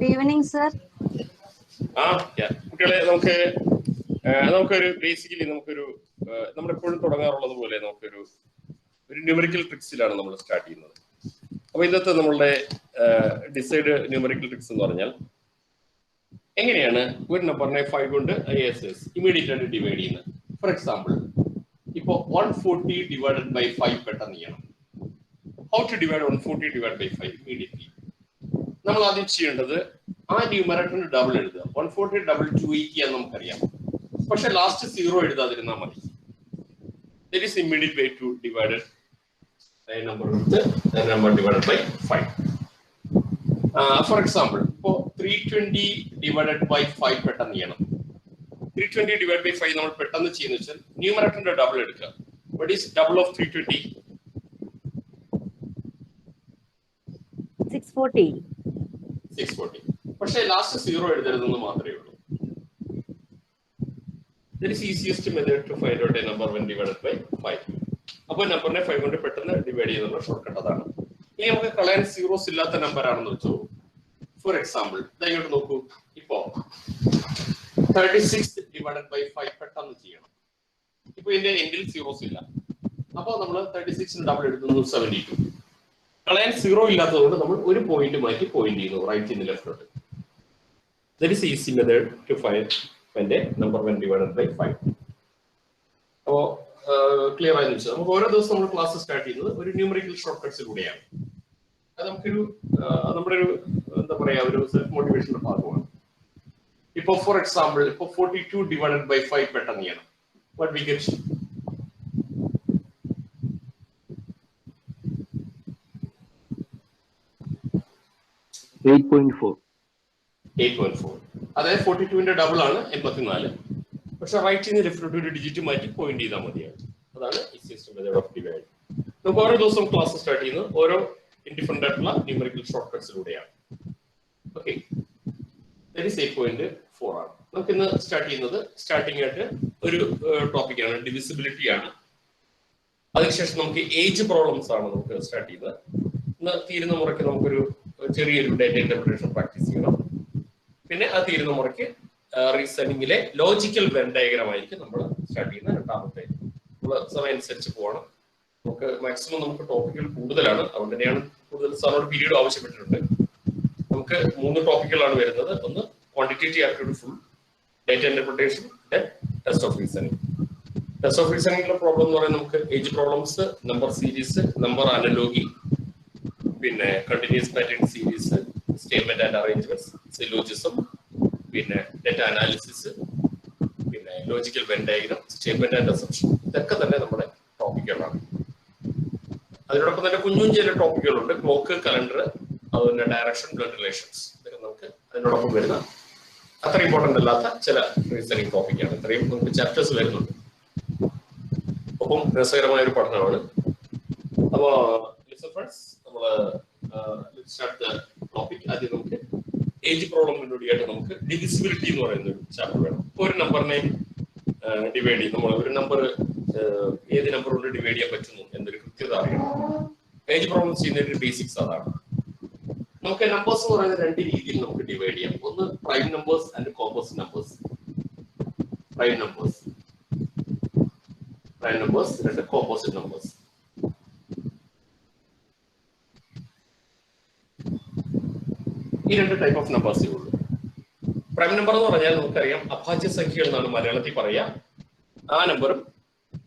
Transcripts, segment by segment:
Good evening, sir. കുട്ടികളെ നമുക്കൊരു basically നമ്മളെപ്പോഴും തുടങ്ങാറുള്ളത് പോലെ നമുക്കൊരു ന്യൂമറിക്കൽ ട്രിക്സിലാണ് നമ്മൾ സ്റ്റാർട്ട് ചെയ്യുന്നത്. അപ്പൊ ഇന്നത്തെ നമ്മളുടെ ഡിസൈഡ് ന്യൂമറിക്കൽ ട്രിക്സ് എന്ന് പറഞ്ഞാൽ എങ്ങനെയാണ് ഒരു നമ്പറിനെ 5 കൊണ്ട് ഇമീഡിയറ്റ് ആയിട്ട് ഡിവൈഡ് ചെയ്യുന്നത്. ഫോർ എക്സാമ്പിൾ, ഇപ്പോ 140 ഡിവൈഡഡ് ബൈ 5 പെട്ടെന്ന് ചെയ്യണം. How to divide 140 divide by 5 immediately? നമ്മൾ ആദ്യം ചെയ്യേണ്ടത് ആ ന്യൂമറേറ്ററിന് ഡബിൾ എഴുതുക. 140 ഡബിൾ 280 എന്ന് നമുക്കറിയാം, പക്ഷെ ലാസ്റ്റ് 0 എഴുതാതിരുന്നാൽ മതി. That is immediate way to divide a number with a number divided by 5. For example, 320 divided by 5 പെട്ടെന്ന് ചെയ്യണം. 320 divided by 5 നമ്മൾ പെട്ടെന്ന് ചെയ്യുന്ന വെച്ചാൽ ന്യൂമറേറ്ററിന്റെ ഡബിൾ എടുക്കുക. What is double of 320? 640. 640. പക്ഷേ ലാസ്റ്റ് 0 എഴുതരുതെന്ന് മാത്രമേ ഉള്ളൂ. That is easiest method to find out a number when divided by 5. അപ്പോൾ നമ്പറിനെ 5 കൊണ്ട് പെട്ടെന്ന് ഡിവൈഡ് ചെയ്യുന്ന ഷോർട്ട് കട്ട് അതാണ്. ഇനി നമുക്ക് കളയാൻ സീറോസ് ഇല്ലാത്ത നമ്പർ ആണെന്ന് വെച്ചോ. ഫോർ എക്സാമ്പിൾ, ഇങ്ങോട്ട് നോക്കൂ. ഇപ്പോ 36 ഡിവൈഡഡ് ബൈ 5 പെട്ടെന്ന് ചെയ്യണം. ഇപ്പൊ ഇതിന്റെ എൻഡിൽ സീറോസ് ഇല്ല, അപ്പോൾ നമ്മൾ 36 ഡബിൾ എടുക്കുന്നു 72. കളയാൻ 0 ഇല്ലാത്തതുകൊണ്ട് നമ്മൾ ഒരു പോയിന്റ് മാറ്റി പോയിന്റ് ചെയ്യുന്നു റൈറ്റ് ഇൻ ലെഫ്റ്റോട്ട്. That is easy method to find when the number when divided by 5. അപ്പോൾ ക്ലിയർ ആയെന്ന് വെച്ചാൽ നമുക്ക് ഓരോ ദിവസം നമ്മൾ ക്ലാസ് സ്റ്റാർട്ട് ചെയ്യുന്നത് ഒരു ന്യൂമറിക്കൽ ഷോർട്ട് കട്ട്സിലൂടെയാണ്. അത് നമുക്കൊരു നമ്മുടെ ഒരു എന്താ പറയാ ഒരു സെൽഫ് മോട്ടിവേഷന്റെ ഭാഗമാണ്. ഇപ്പൊ ഫോർ എക്സാമ്പിൾ, ഇപ്പൊ 42 ഡിവൈഡഡ് ബൈ 5 പെട്ടെന്ന് ചെയ്യണം. What we get? 8.4. അതായത് 42ന്റെ ഡബിൾ ആണ് 84. പക്ഷെ റൈറ്റിൽ നിന്ന് ലെഫ്റ്റിലോട്ട് ഒരു ഡിജിറ്റ് മാറ്റി പോയിന്റ് ചെയ്താൽ മതിയാണ്. അതാണ് ഈസിയസ്റ്റ് മെത്തേഡ് ഓഫ് ഡിവൈഡ്. നമുക്ക് ഓരോ ദിവസവും ക്ലാസ് സ്റ്റാർട്ട് ചെയ്യുന്നത് ഓരോ ഡിഫറെന്റ് ആയിട്ടുള്ള ന്യൂമറിക്കൽ ഷോർട്ട് കട്ട്സിലൂടെയാണ്. ഓക്കെ, 8.4 ആണ്. നമുക്ക് ഇന്ന് സ്റ്റാർട്ട് ചെയ്യുന്നത് സ്റ്റാർട്ടിംഗ് ആയിട്ട് ഒരു ടോപ്പിക്കാണ്, ഡിവിസിബിലിറ്റി ആണ്. അതിനുശേഷം നമുക്ക് ഏജ് പ്രോബ്ലംസ് ആണ് നമുക്ക് സ്റ്റാർട്ട് ചെയ്യുന്നത്. ഇന്ന് തീരുന്ന മുറയ്ക്ക് നമുക്കൊരു ചെറിയൊരു ഡേറ്റ ഇന്റർപ്രിട്ടേഷൻ പ്രാക്ടീസ് ചെയ്യണം. പിന്നെ ആ തീരുന്ന മുറയ്ക്ക് റീസണിങ്ങിലെ ലോജിക്കൽ വെൻ ഡയഗ്രാം ആയിരിക്കും നമ്മൾ സ്റ്റാർട്ട് ചെയ്യുന്ന രണ്ടാമത്തെ. നമ്മൾ സമയം അനുസരിച്ച് പോകണം. നമുക്ക് മാക്സിമം നമുക്ക് ടോപ്പിക്കുകൾ കൂടുതലാണ്, അതുകൊണ്ട് തന്നെയാണ് കൂടുതൽ സാറിനോട് പീരീഡ് ആവശ്യപ്പെട്ടിട്ടുണ്ട്. നമുക്ക് 3 ടോപ്പിക്കുകളാണ് വരുന്നത്. ഒന്ന് quantitative aptitude full, data interpretation, test of reasoning. Test of റീസണിങ്ങിലെ പ്രോബ്ലം എന്ന് പറയുന്നത് നമുക്ക് age problems, number series, number analogy, പിന്നെ continuous pattern series, statement and arrangements, syllogism, പിന്നെ ഡേറ്റ അനാലിസിസ്, പിന്നെ logical Venn diagram, statement and assumption. ഇതൊക്കെ തന്നെ നമ്മുടെ ടോപ്പിക്കുകളാണ്. അതിനോടൊപ്പം തന്നെ കുഞ്ഞു ചില ടോപ്പിക്കുകളുണ്ട്. ക്ലോക്ക്, കലണ്ടർ, അതുപോലെ ഡയറക്ഷൻ, ബ്ലഡ് റിലേഷൻസ്. ഇതൊക്കെ നമുക്ക് അതിനോടൊപ്പം വരുന്ന അത്ര ഇമ്പോർട്ടന്റ് അല്ലാത്ത ചില റീസണിങ് ടോപ്പിക്കാണ്. ഇത്രയും നമുക്ക് ചാപ്റ്റേഴ്സ് വരുന്നുണ്ട്. ഒപ്പം രസകരമായ ഒരു പഠനമാണ്. അപ്പോ ഫ്രണ്ട്സ്, നമ്മള് ടോപ്പിക് ആദ്യം നമുക്ക് ഏജ് പ്രോബ്ലമിനോടിയായിട്ട് നമുക്ക് ഡിവിസിബിലിറ്റി എന്ന് പറയുന്ന ഒരു ചാപ്റ്റർ വേണം. ഒരു നമ്പറിനെ ഡിവൈഡ് ചെയ്യും. നമ്മൾ ഒരു നമ്പർ ഏത് നമ്പർ കൊണ്ട് ഡിവൈഡ് ചെയ്യാൻ പറ്റുന്നു എന്നൊരു കൃത്യത അറിയണം. ഏജ് പ്രോബ്ലം ചെയ്യുന്നതിന്റെ ബേസിക്സ് അതാണ്. നമുക്ക് നമ്പേഴ്സ് എന്ന് പറയുന്ന 2 രീതിയിൽ നമുക്ക് ഡിവൈഡ് ചെയ്യാം. ഒന്ന് prime numbers and composite numbers. Prime numbers, 2 composite numbers. ഈ 2 ടൈപ്പ് ഓഫ് നമ്പേഴ്സേ ഉള്ളൂ. പ്രൈം നമ്പർ എന്ന് പറഞ്ഞാൽ നമുക്കറിയാം അഭാജ്യ സംഖ്യകൾ എന്നാണ് മലയാളത്തിൽ പറയാ. ആ നമ്പറും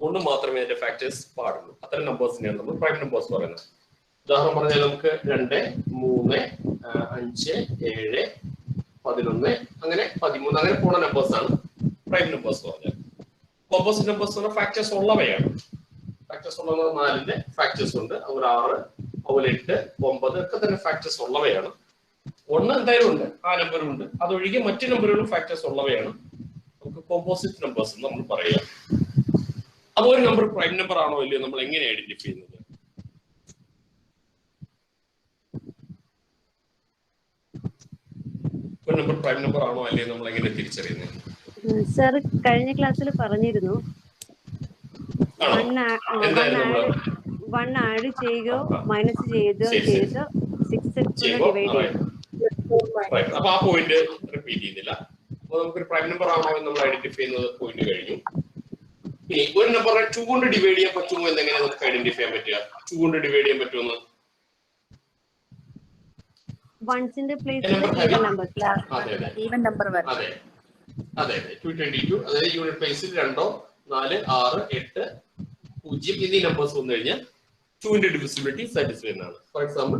ഒന്ന് മാത്രമേ അതിന്റെ ഫാക്ടേഴ്സ് പാടുള്ളൂ. അത്തരം നമ്പേഴ്സിനെയാണ് നമ്മൾ പ്രൈം നമ്പേഴ്സ് പറയുന്നത്. ഉദാഹരണം പറഞ്ഞാൽ നമുക്ക് 2, 3, 5, 7, 11, അങ്ങനെ 13, അങ്ങനെ പോണ നമ്പേഴ്സ് ആണ് പ്രൈം നമ്പേഴ്സ് എന്ന് പറഞ്ഞാൽ. കോമ്പോസിറ്റ് നമ്പേഴ്സ് പറഞ്ഞാൽ ഫാക്ടേഴ്സ് ഉള്ളവയാണ്. ഫാക്ടേഴ്സ് ഉള്ളത് 4ന്റെ ഫാക്ടേഴ്സ് ഉണ്ട്, അതുപോലെ 6, അതുപോലെ 8, 9 ഒക്കെ തന്നെ ഫാക്ടേഴ്സ് ഉള്ളവയാണ്. 1 എന്തായാലും ഉണ്ട്, ആ നമ്പറും ഉണ്ട്. അതൊഴികെ മറ്റു നമ്പറുകളും ഫാക്ടേഴ്സ് ഉള്ളവയാണ് നമുക്ക് കോമ്പോസിറ്റ് നമ്പേഴ്സ് എന്ന് നമ്മൾ പറയുക. അപ്പോൾ ഒരു നമ്പർ പ്രൈം നമ്പർ ആണോ ഇല്ലയോ നമ്മൾ എങ്ങനെ ഐഡന്റിഫൈ ചെയ്യുന്നത്? ഒരു നമ്പർ പ്രൈം നമ്പർ ആണോ അല്ലയോ നമ്മൾ എങ്ങനെ തിരിച്ചറിയുന്നത്? സർ, കഴിഞ്ഞ ക്ലാസ്സിൽ പറഞ്ഞിരുന്നു 1 ആഡ് ചെയ്യുകയോ മൈനസ് ചെയ്ത് 6 ഡിവൈഡ് ചെയ്യും. പ്രൈം. അപ്പൊ ആ പോയിന്റ് റിപ്പീറ്റ് ചെയ്യുന്നില്ല. അപ്പൊ നമുക്കൊരു പ്രൈം നമ്പർ ആണോ എന്ന് നമ്മൾ ഐഡന്റിഫൈ ചെയ്യുന്നത് പോയിന്റ് കഴിഞ്ഞു. ഇനി ഒരു നമ്പറിനെ 2 കൊണ്ട് ഡിവൈഡ് ചെയ്യാൻ പറ്റുമോ എന്നെങ്ങനെ നമുക്ക് ഐഡന്റിഫൈ ചെയ്യാൻ പറ്റുക? 2 കൊണ്ട് ഡിവൈഡ് ചെയ്യാൻ പറ്റുമെന്ന് അതെ 222. അതായത് യൂണിറ്റ് പ്ലേസിൽ 2, 4, 6, 8, 0 എന്നീ നമ്പേഴ്സ് വന്നു കഴിഞ്ഞാൽ 2ന്റെ ഡിവിസിബിലിറ്റി സാറ്റിസ്ഫൈ ചെയ്യുന്നതാണ്. ഫോർ എക്സാമ്പിൾ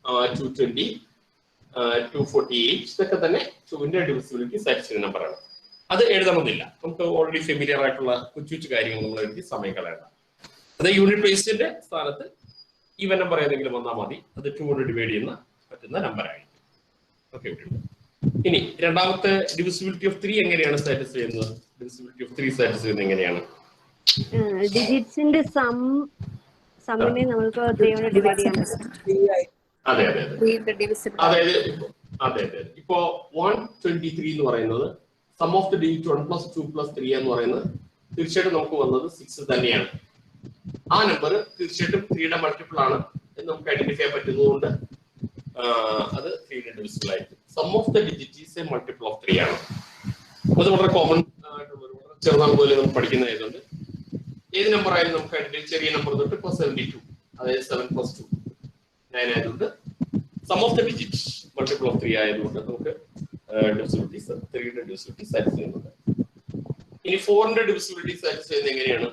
220, 248 ഇതൊക്കെ തന്നെ 2ന്റെ ഡിവിസിബിലിറ്റി സാറ്റിസ്ഫൈ ചെയ്യുന്ന നമ്പറാണ്. അത് എഴുതണമെന്നില്ല, നമുക്ക് ഓൾറെഡി ഫെമിലിയർ ആയിട്ടുള്ള കൊച്ചു കാര്യങ്ങൾ നമ്മൾ എഴുതി സമയം കളയണ്ട. അത് യൂണിറ്റ് പ്ലേസിന്റെ സ്ഥാനത്ത് ഈവൻ നമ്പർ ഏതെങ്കിലും വന്നാൽ മതി. അത് 2 കൊണ്ട് ഡിവൈഡ് ചെയ്യുന്ന പറ്റുന്ന നമ്പറായിരിക്കും. ഓക്കെ. ഇനി രണ്ടാമത്തെ ഡിവിസിബിലിറ്റി ഓഫ് 3 എങ്ങനെയാണ് സാറ്റിസ്ഫൈ ചെയ്യുന്നത്? ഡിവിസിബിലിറ്റി ഓഫ് 3 സാറ്റിസ്ഫൈ ചെയ്യുന്നത് എങ്ങനെയാണ്? ഡിജിറ്റ്സിന്റെ സമ്മിനെ നമുക്ക് 3 കൊണ്ട് ഡിവൈഡ് ചെയ്യാൻ പറ്റും. അതെ. ഇപ്പോ 123 എന്ന് പറയുന്നത് സം ഓഫ് ദി ഡിജിറ്റ് 1 + 2 + 3 എന്ന് പറയുന്നത് തീർച്ചയായിട്ടും നമുക്ക് വന്നത് 6 തന്നെയാണ്. ആ നമ്പർ തീർച്ചയായിട്ടും 3യുടെ മൾട്ടിപ്പിൾ ആണ് എന്ന് നമുക്ക് ഐഡന്റിഫൈ ചെയ്യാൻ പറ്റുന്നതുകൊണ്ട് അത് 3യുടെ ഡിവിസിബിൾ ആയിരിക്കും. Sum of the digit is a multiple of 3 ആണ്. അത് വളരെ കോമൺ ആയിട്ടുള്ള വളരെ ചെറുനാൾ പോലെ നമ്മൾ പഠിക്കുന്നതായതുകൊണ്ട് ഏത് നമ്പർ ആയാലും നമുക്ക് ഐഡന്റിഫൈ ചെറിയ നമ്പർ തൊട്ട് ഇപ്പോൾ 72, അതായത് 7 + 2 9 ആയതുകൊണ്ട് sum of the digit multiple of 3 ആയതുകൊണ്ട് നമുക്ക് ഡിവിസിബിലിറ്റി 3യുടെ ഡിവിസിബിലിറ്റി സാറ്റിസ്ഫൈ ചെയ്യുന്നുണ്ട്. ഇനി 4ന്റെ ഡിവിസിബിലിറ്റി സാറ്റിസ്ഫൈ ചെയ്യുന്നത് എങ്ങനെയാണ്?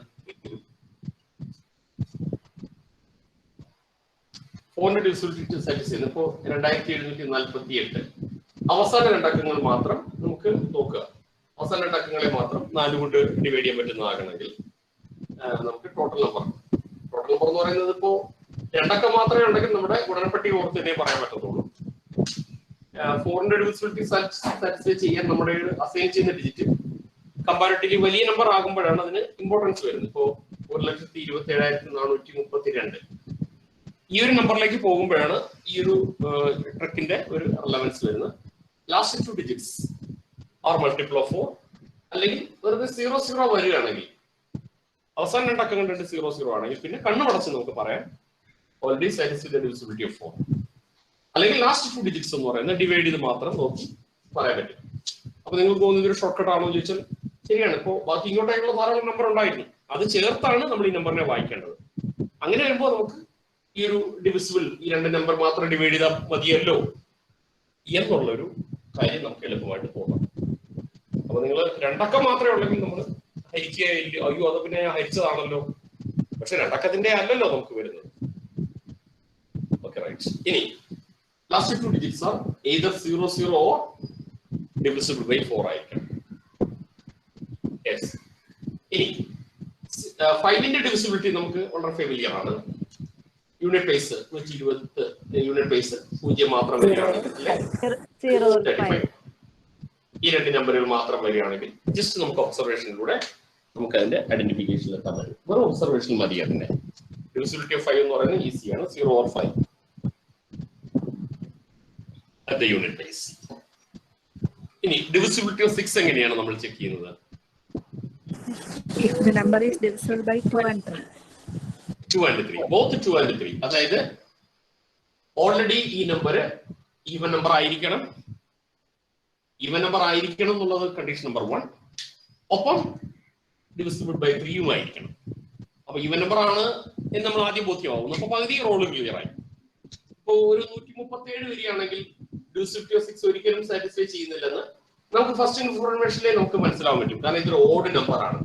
4ന്റെ ഡിവിസിബിലിറ്റി സാറ്റിസ്ഫൈ ചെയ്യുന്നത് ഇപ്പോൾ 2748. അവസാന രണ്ടക്കങ്ങൾ മാത്രം നമുക്ക് നോക്കുക. അവസാന രണ്ടക്കങ്ങളെ മാത്രം 4 കൊണ്ട് ഡിവൈഡ് ചെയ്യാൻ പറ്റുന്നതാകണമെങ്കിൽ നമുക്ക് ടോട്ടൽ നമ്പർ എന്ന് പറയുന്നത് ഇപ്പോ രണ്ടക്കം മാത്രമേ ഉണ്ടെങ്കിൽ നമ്മുടെ ഗുണനപ്പട്ടിക ഓർത്ത് തന്നെ പറയാൻ പറ്റത്തുള്ളൂ. 4ന്റെ ഡിവിസിബിലിറ്റി സാറ്റിസ്ഫൈ ചെയ്യാൻ നമ്മുടെ അസൈൻ ചെയ്യുന്ന ഡിജിറ്റ് കമ്പാരിറ്റീവ്ലി വലിയ നമ്പർ ആകുമ്പോഴാണ് അതിന് ഇമ്പോർട്ടൻസ് വരുന്നത്. ഇപ്പോ 1,27,432 ഈ ഒരു നമ്പറിലേക്ക് പോകുമ്പോഴാണ് ഈ ഒരു ട്രിക്കിന്റെ ഒരു റെലവൻസ് വരുന്നത്. Last 2 digits R multiple of 4 അല്ലെങ്കിൽ വെറുതെ 00 വരികയാണെങ്കിൽ അവസാന രണ്ടക്കങ്ങൾ 200 ആണെങ്കിൽ പിന്നെ കണ്ണുമടച്ച് നമുക്ക് പറയാം already satisfy the divisibility of 4. അല്ലെങ്കിൽ ലാസ്റ്റ് 2 ഡിജിറ്റ്സ് എന്ന് പറയുന്നത് ഡിവൈഡ് ചെയ്ത് മാത്രം നോക്കി പറയാൻ പറ്റും. അപ്പൊ നിങ്ങൾക്ക് തോന്നുന്നത് ഒരു ഷോർട്ട് കട്ട് ആണോ എന്ന് ചോദിച്ചാൽ ശരിയാണ്. ഇപ്പോൾ ബാക്കി ഇങ്ങോട്ടേക്കുള്ള ധാരാളം നമ്പർ ഉണ്ടായിരുന്നു, അത് ചേർത്താണ് നമ്മൾ ഈ നമ്പറിനെ വായിക്കേണ്ടത്. അങ്ങനെ വരുമ്പോൾ നമുക്ക് ഈ ഒരു ഡിവിസിബിൾ ഈ 2 നമ്പർ മാത്രം ഡിവൈഡ് ചെയ്താൽ മതിയല്ലോ എന്നുള്ളൊരു കാര്യം നമുക്ക് എളുപ്പമായിട്ട് തോന്നാം. അപ്പൊ നിങ്ങൾ രണ്ടക്കം മാത്രമേ ഉള്ളെങ്കിൽ നമ്മൾ ഹരിക്കുക, അയ്യോ അത് പിന്നെ ഹരിച്ചതാണല്ലോ, പക്ഷെ രണ്ടക്കത്തിന്റെ അല്ലല്ലോ നമുക്ക് വരുന്നത്. Okay right. ഇനി last 2 digits are either 00 or divisible by 4 ആയിരിക്കണം. യെസ്. ഇനി 5ന്റെ ഡിവിസിബിലിറ്റി നമുക്ക് വളരെ ഫെമിലിയർ ആണ്. യൂണിറ്റ് പ്ലേസ് 120 യൂണിറ്റ് പ്ലേസ് 0 മാത്രം വരികയാണെങ്കിൽ ഈ 2 നമ്പറുകൾ മാത്രം വരികയാണെങ്കിൽ ജസ്റ്റ് നമുക്ക് ഒബ്സർവേഷനിലൂടെ നമുക്ക് അതിന്റെ ഐഡന്റിഫിക്കേഷൻ എത്താൻ പറ്റും. വെറും ഒബ്സർവേഷൻ മതി. അതിന്റെ ഡിവിസിബിലിറ്റി ഓഫ് 5 എന്ന് പറയുന്നത് ഈസിയാണ്. 0 or 5 at the unit place. ഇനി ഡിവിസിബിലിറ്റി ഓഫ് 6 എങ്ങനെയാണ് നമ്മൾ ചെക്ക് ചെയ്യുന്നത്? If the number is divisible by 2 and 3. 2 and 3, both 2 and 3. അതായത് ഓൾറെഡി ഈ നമ്പർ ഈവൻ നമ്പർ ആയിരിക്കണം. ഈവൻ നമ്പർ ആയിരിക്കണം എന്നുള്ളത് കണ്ടീഷൻ നമ്പർ 1. ഒപ്പം ഡിവിസിബിൾ ബൈ 3 ആയിരിക്കണം. അപ്പൊ ഈവൻ നമ്പർ ആണ് എന്ന് നമ്മൾ ആദ്യം ബോധ്യമാവുന്നു. അപ്പൊ പകുതി റോളും ക്ലിയർ ആയി. ഇപ്പൊ ഒരു 137 വരികയാണെങ്കിൽ ഡിവിസിബിലിറ്റി ഓഫ് 6 ഒരിക്കലും സാറ്റിസ്ഫൈ ചെയ്യുന്നില്ലെന്ന് നമുക്ക് ഫസ്റ്റ് ഇൻഫോർമേഷനിലേ നമുക്ക് മനസ്സിലാവാൻ പറ്റും. കാരണം ഇതൊരു ഓഡ് നമ്പർ ആണ്.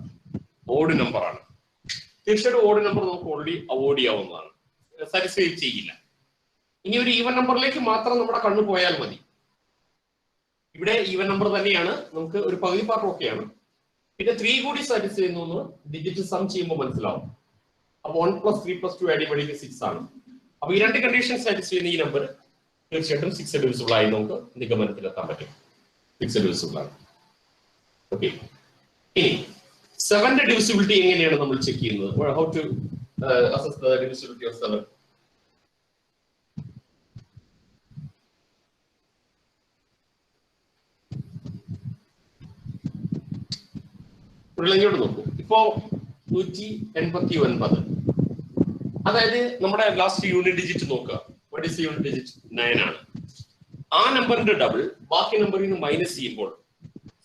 തീർച്ചയായിട്ടും ഓഡ് നമ്പർ നമുക്ക് ഓൾറെഡി അവോയ്ഡ് ചെയ്യാവുന്നതാണ്, സാറ്റിസ്ഫൈ ചെയ്യില്ല. ഇനി ഒരു ഈവൻ നമ്പറിലേക്ക് മാത്രം നമ്മുടെ കണ്ണു പോയാൽ മതി. ഇവിടെ ഈവൻ നമ്പർ തന്നെയാണ്, നമുക്ക് ഒരു പകുതി പാർട്ട് ഓക്കെയാണ്. പിന്നെ 3 കൂടി സാറ്റിസ്ഫൈ ചെയ്യുന്നു ഡിജിറ്റ് സം ചെയ്യുമ്പോൾ മനസ്സിലാവും. അപ്പൊ 1 + 3 + 2 അടിപൊളിക്ക് 6 ആണ്. അപ്പൊ ഈ 2 കണ്ടീഷൻ സാറ്റിസ്ഫൈ ചെയ്യുന്ന ഈ നമ്പർ തീർച്ചയായിട്ടും 6 ഡിവിസിബിൾ ആയി നമുക്ക് നിഗമനത്തിലെത്താൻ പറ്റും. 6 ഡിവിസിബിൾ ആണ്. ഓക്കെ. ഇനി 7ന്റെ ഡിവിസിബിലിറ്റി എങ്ങനെയാണ് നമ്മൾ ചെക്ക് ചെയ്യുന്നത്? How to assess the divisibility of 7? ഇങ്ങോട്ട് നോക്കൂ. ഇപ്പോ 189, അതായത് നമ്മുടെ ലാസ്റ്റ് യൂണിറ്റ് ഡിജിറ്റ് നോക്കുക. What is unit digit? 9 ആണ്. ആ നമ്പറിന്റെ ഡബിൾ ബാക്കി നമ്പറിൽ നിന്ന് മൈനസ് ചെയ്യുമ്പോൾ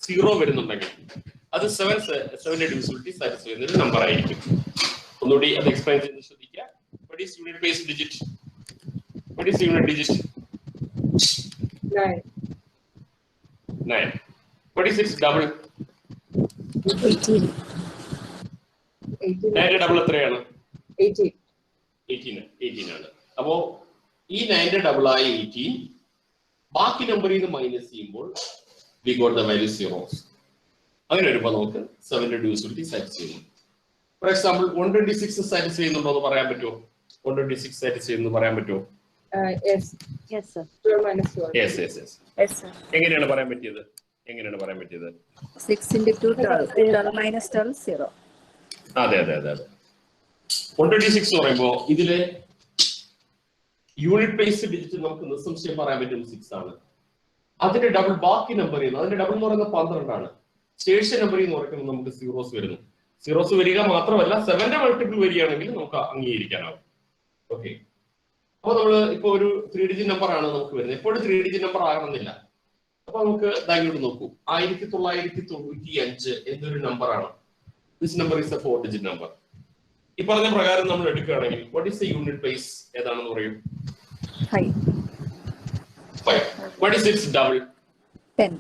0 വരുന്നുണ്ടെങ്കിൽ അത് 7ന്റെ ഡിവിസിബിലിറ്റി സാറ്റിസ്ഫൈ ചെയ്യുന്ന ഒരു നമ്പർ ആയിരിക്കും. ഒന്നുകൂടി അത് എക്സ്പ്ലെയിൻ ചെയ്ത് ശ്രദ്ധിക്കുക. What is unit base digit? What is unit digit? 9. What is its double? 18. 9ന്റെ double എത്രയാണ്? 18. 18 ആണ്. അപ്പോ ഈ 9ന്റെ ഡബിൾ ആയ 18 ബാക്കി നമ്പറിൽ നിന്ന് മൈനസ് ചെയ്യുമ്പോൾ we got the value 0. അങ്ങനെ വരുമ്പോൾ നമുക്ക് 7ന്റെ ഡിവിസിബിലിറ്റി സാറ്റിസ്ഫൈ ചെയ്യുന്നു. ഫോർ എക്സാമ്പിൾ 126 സാറ്റിസ്ഫൈ ചെയ്യുന്നുണ്ടോ എന്ന് പറയാൻ പറ്റുമോ? 126 സാറ്റിസ്ഫൈ ചെയ്യുന്നു പറയാൻ പറ്റുമോ? Yes, sir. 12 minus 1. Yes, yes, yes. Yes, sir. എങ്ങനെയാണ് പറയാൻ പറ്റിയത്? 6 into 2, 12 minus 12, 0. അതെ. 126 എന്ന് പറയുമ്പോൾ ഇതിലെ യൂണിറ്റ് ബേസ് ഡിജിറ്റ് നമുക്ക് നിസ്സംശയം പറയാൻ പറ്റും 6 ആണ്. അതിന്റെ ഡബിൾ ബാക്കി നമ്പർ ചെയ്യുന്നു. അതിന്റെ ഡബിൾ എന്ന് പറയുന്നത് 12 ആണ്. ശേഷ നമ്പറിൽ നിന്ന് കുറയ്ക്കുമ്പോൾ നമുക്ക് സീറോസ് വരുന്നു. സീറോസ് വരിക മാത്രമല്ല 7ന്റെ മൾട്ടിപ്പിൾ വരികയാണെങ്കിൽ നമുക്ക് അംഗീകരിക്കാനാവും. ഓക്കെ, അപ്പൊ നമ്മള് ഇപ്പൊ ഒരു 3 ഡിജിറ്റ് നമ്പർ ആണ് നമുക്ക് വരുന്നത്. എപ്പോഴും 3 ഡിജിറ്റ് നമ്പർ ആകണമെന്നില്ല. അപ്പൊ നമുക്ക് ഇങ്ങോട്ട് നോക്കൂ. 1995 എന്നൊരു നമ്പർ ആണ്. This number is A 4 digit number. ഈ പറഞ്ഞ പ്രകാരം നമ്മൾ എടുക്കുകയാണെങ്കിൽ what is the unit base ഏതാണെന്ന് പറയും? 5. What is it's double? 10.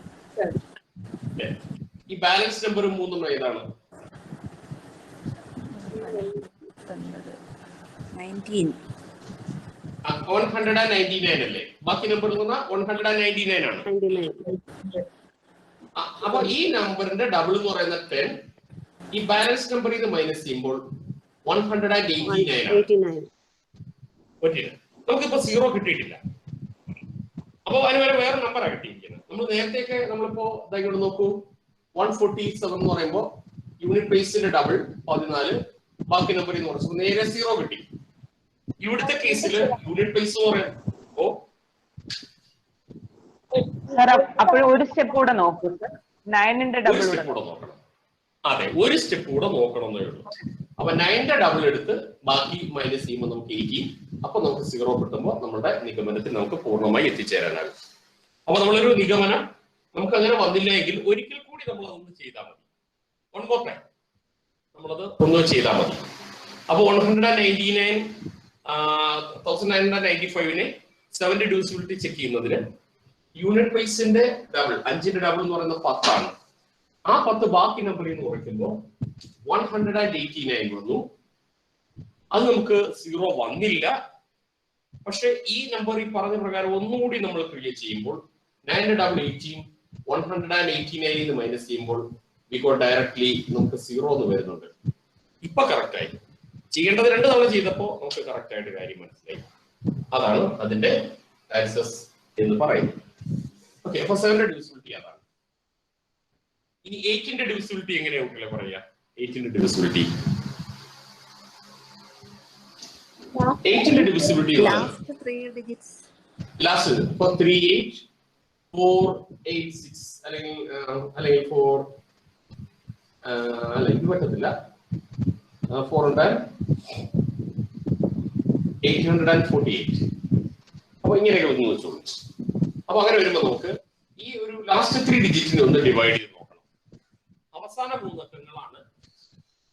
ഈ ബാലൻസ് നമ്പർ 3 ഏതാണ്? 19. 199 അല്ലേ? ബാക്കി നമ്പർ 199 ആണ്. അപ്പൊ ഈ നമ്പറിന്റെ ഡബിൾ എന്ന് പറയുന്ന 10, ഈ ബാലൻസ് നമ്പറിൽ നിന്ന് മൈനസ് ചെയ്യുമ്പോൾ 189 ആണ്. നമുക്കിപ്പോ 0 കിട്ടിയിട്ടില്ല. അപ്പൊ അതിന് വരെ വേറെ നമ്പറാണ് കിട്ടിയിരിക്കുന്നത്. നമ്മൾ നേരത്തെയൊക്കെ നമ്മളിപ്പോ ഇങ്ങോട്ട് നോക്കൂ. 147 എന്ന് പറയുമ്പോൾ യൂണിറ്റ് ബേസിന്റെ ഡബിൾ 14, ബാക്കി നമ്പറിൽ നിന്ന് കുറച്ച് നേരെ 0 കിട്ടി. ഇവിടുത്തെ കേസില് യൂണിറ്റ് ബേസ് എന്ന് പറയാം. അപ്പോൾ ഒരു സ്റ്റെപ്പ് കൂടെ നോക്കൂ. 9ന്റെ ഡബിൾ നോക്കണം. അതെ, ഒരു സ്റ്റെപ്പ് കൂടെ നോക്കണമെന്നേ ഉള്ളൂ. അപ്പൊ 9ന്റെ ഡബിൾ എടുത്ത് ബാക്കി മൈനസ് ചെയ്യുമ്പോൾ നമുക്ക് 18. അപ്പൊ നമുക്ക് 0 കിട്ടുമ്പോൾ നമ്മുടെ നിഗമനത്തിൽ നമുക്ക് പൂർണ്ണമായി എത്തിച്ചേരാനാകും. അപ്പൊ നമ്മളൊരു നിഗമനം നമുക്ക് അങ്ങനെ വന്നില്ല എങ്കിൽ ഒരിക്കൽ കൂടി നമ്മൾ അതൊന്ന് ചെയ്താൽ മതി. വൺ മോർ ടൈം നമ്മളത് ഒന്ന് ചെയ്താൽ മതി. അപ്പൊ 1995നെ 7ന്റെ ഡിവിസിബിലിറ്റി ചെക്ക് ചെയ്യുന്നതിന് യൂണിറ്റ് ബേസിന്റെ ഡബിൾ 5ന്റെ ഡബിൾ എന്ന് പറയുന്നത് 10 ആണ്. ആ 10 ബാക്കി നമ്പറിൽ നിന്ന് കുറയ്ക്കുമ്പോൾ 189 വന്നു. അത് നമുക്ക് 0 വന്നില്ല. പക്ഷെ ഈ നമ്പർ ഈ പറഞ്ഞ പ്രകാരം ഒന്നുകൂടി നമ്മൾ ക്രിയേറ്റ് ചെയ്യുമ്പോൾ 9ന്റെ ഡബിൾ 18, 189 മൈനസ് ചെയ്യുമ്പോൾ ഡയറക്ട്ലി നമുക്ക് 0 എന്ന് വരുന്നുണ്ട്. ഇപ്പൊ കറക്റ്റ് ആയി. ചെയ്യേണ്ടത് 2 തവണ ചെയ്തപ്പോ നമുക്ക് കറക്റ്റ് ആയിട്ട് കാര്യം മനസ്സിലായി. അതാണ് അതിന്റെ ആക്സസ് എന്ന് പറയുന്നത്. ഓക്കെ, അപ്പൊ 7ന്റെ ഡിവിസിബിലിറ്റി അതാണ്. ഇനി 8ന്റെ ഡിവിസിബിലിറ്റി എങ്ങനെയാ കുട്ടികളെ പറയാ? 8ന്റെ ഡിവിസിബിലിറ്റി Last 3 digits. ലാസ്റ്റ് ഇപ്പൊ 38, 486 അല്ലെങ്കിൽ 4 അല്ല ഇത് പറ്റത്തില്ല. 848. അപ്പൊ ഇങ്ങനെയൊക്കെ ഒന്ന് വെച്ചോളൂ. അപ്പൊ അങ്ങനെ വരുമ്പോ നമുക്ക് ഈ ഒരു ലാസ്റ്റ് 3 ഡിജിറ്റിനെ ഒന്ന് ഡിവൈഡ് ചെയ്ത് നോക്കണം. അവസാന 3 അക്കങ്ങളാണ്.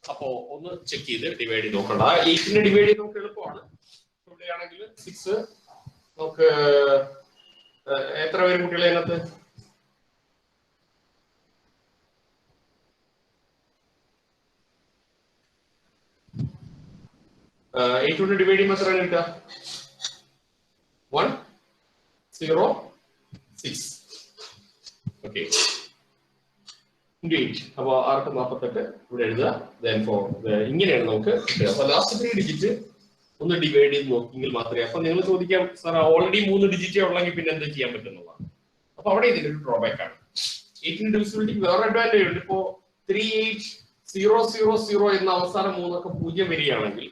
അപ്പോ ഒന്ന് ചെക്ക് ചെയ്ത് ഡിവൈഡ് ചെയ്ത് നോക്കണ്ട. 8നെ ഡിവൈഡ് ചെയ്ത് നമുക്ക് എളുപ്പമാണ്. ഇവിടെയാണെങ്കിൽ 6 നമുക്ക് എത്ര പേര് കുട്ടികളെ അതിനകത്ത്? കൊണ്ട് ഡിവൈഡ് ചെയ്യുമ്പോൾ എത്ര കിട്ടുക? 106. ഓക്കെ, അപ്പൊ 648 ഇവിടെ എഴുതുക. ഇങ്ങനെയാണ് നമുക്ക് കിട്ടുക. അപ്പൊ ലാസ്റ്റ് 3 ഡിജിറ്റ് ഒന്ന് ഡിവൈഡ് ചെയ്ത് നോക്കിയെങ്കിൽ മാത്രമേ. അപ്പൊ നിങ്ങൾ ചോദിക്കാം, സാർ ഓൾറെഡി 3 ഡിജിറ്റേ ഉള്ളെങ്കിൽ പിന്നെ എന്താ ചെയ്യാൻ പറ്റുന്നതാണ്. അപ്പൊ അവിടെ ഇതിന്റെ ഒരു ഡ്രോബാക്ക് ആണ്. 8ന്റെ ഡിവിസിബിലിറ്റിക്ക് വേറെ അഡ്വാൻറ്റേജ് ഉണ്ട്. ഇപ്പോ 38000 എന്ന അവസാനം 3 ഒക്കെ 0 വരികയാണെങ്കിൽ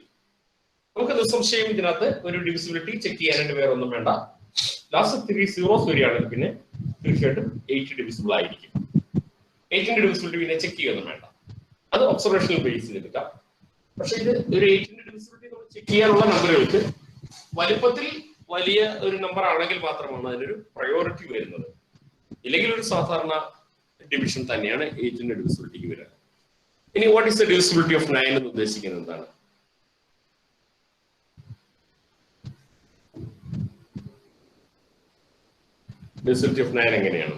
നമുക്ക് നിസ്സംശയം ഇതിനകത്ത് ഒരു ഡിവിസിബിലിറ്റി ചെക്ക് ചെയ്യാനായിട്ട് വേറെ ഒന്നും വേണ്ട. ലാസ്റ്റ് 3 zeros വരികയാണെങ്കിൽ പിന്നെ തീർച്ചയായിട്ടും 8 ഡിവിസിബിൾ ആയിരിക്കും. 8ന്റെ ഡിവിസിബിലിറ്റി പിന്നെ ചെക്ക് ചെയ്യൊന്നും വേണ്ട. അത് ഒബ്സർവേഷണൽ ബേസ് ചെയ്തെടുക്കാം. പക്ഷെ ഇത് ഒരു 8ന്റെ ഡിവിസിബിലിറ്റി നമ്മൾ ചെക്ക് ചെയ്യാനുള്ള നമ്പറുകൾക്ക് വലുപ്പത്തിൽ വലിയ ഒരു നമ്പർ ആണെങ്കിൽ മാത്രമാണ് അതിനൊരു പ്രയോറിറ്റി വരുന്നത്. ഇല്ലെങ്കിൽ ഒരു സാധാരണ ഡിവിഷൻ തന്നെയാണ് 8ന്റെ ഡിവിസിബിലിറ്റിക്ക് വരിക. ഇനി what is the divisibility of 9 എന്ന് ഉദ്ദേശിക്കുന്നത് എന്താണ്? ഡിവിസിബിലിറ്റി ഓഫ് 9 എങ്ങനെയാണ്?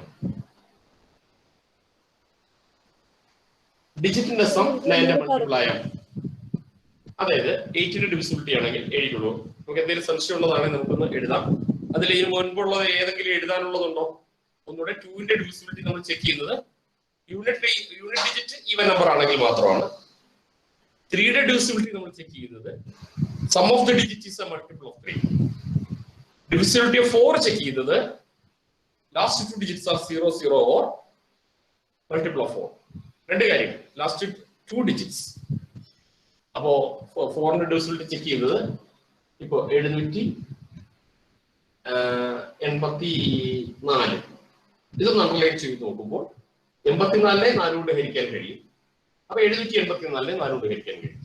ഡിജിറ്റിന്റെ സം 9ന്റെ മൾട്ടിപ്പിൾ ആയ, അതായത് 8ന്റെ ഡിവിസിബിലിറ്റി ആണെങ്കിൽ എഴുതിയുള്ളൂ. നമുക്ക് എന്തെങ്കിലും സംശയം ഉള്ളതാണെങ്കിൽ നമുക്കൊന്ന് എഴുതാം. അതിൽ ഇതിന് മുൻപുള്ളത് ഏതെങ്കിലും എഴുതാനുള്ളതുണ്ടോ? ഒന്നുകൂടെ 2ന്റെ ഡിവിസിബിലിറ്റി നമ്മൾ ചെക്ക് ചെയ്യുന്നത് യൂണിറ്റ് ഡിജിറ്റ് ഈവൻ നമ്പർ ആണെങ്കിൽ മാത്രമാണ്. 3യുടെ ഡിവിസിബിലിറ്റി നമ്മൾ ചെക്ക് ചെയ്യുന്നത് sum of the digit is a multiple of 3. Divisibility of 4 check ചെയ്യുന്നത് last 2 digits are 0, 0 or multiple of 4. രണ്ട് കാര്യം, ലാസ്റ്റ് 2 ഡിജിറ്റ്സ്. അപ്പോ 4ന്റെ ഡിവിസിബിലിറ്റി ചെക്ക് ചെയ്യുന്നത് ഇപ്പോ 784. ഇതൊന്ന് അണ്ടർലൈൻ ചെയ്ത് നോക്കുമ്പോൾ 84 4 കൊണ്ട് ഹരിക്കാൻ കഴിയും. അപ്പൊ 784 4 കൊണ്ട് ഹരിക്കാൻ കഴിയും.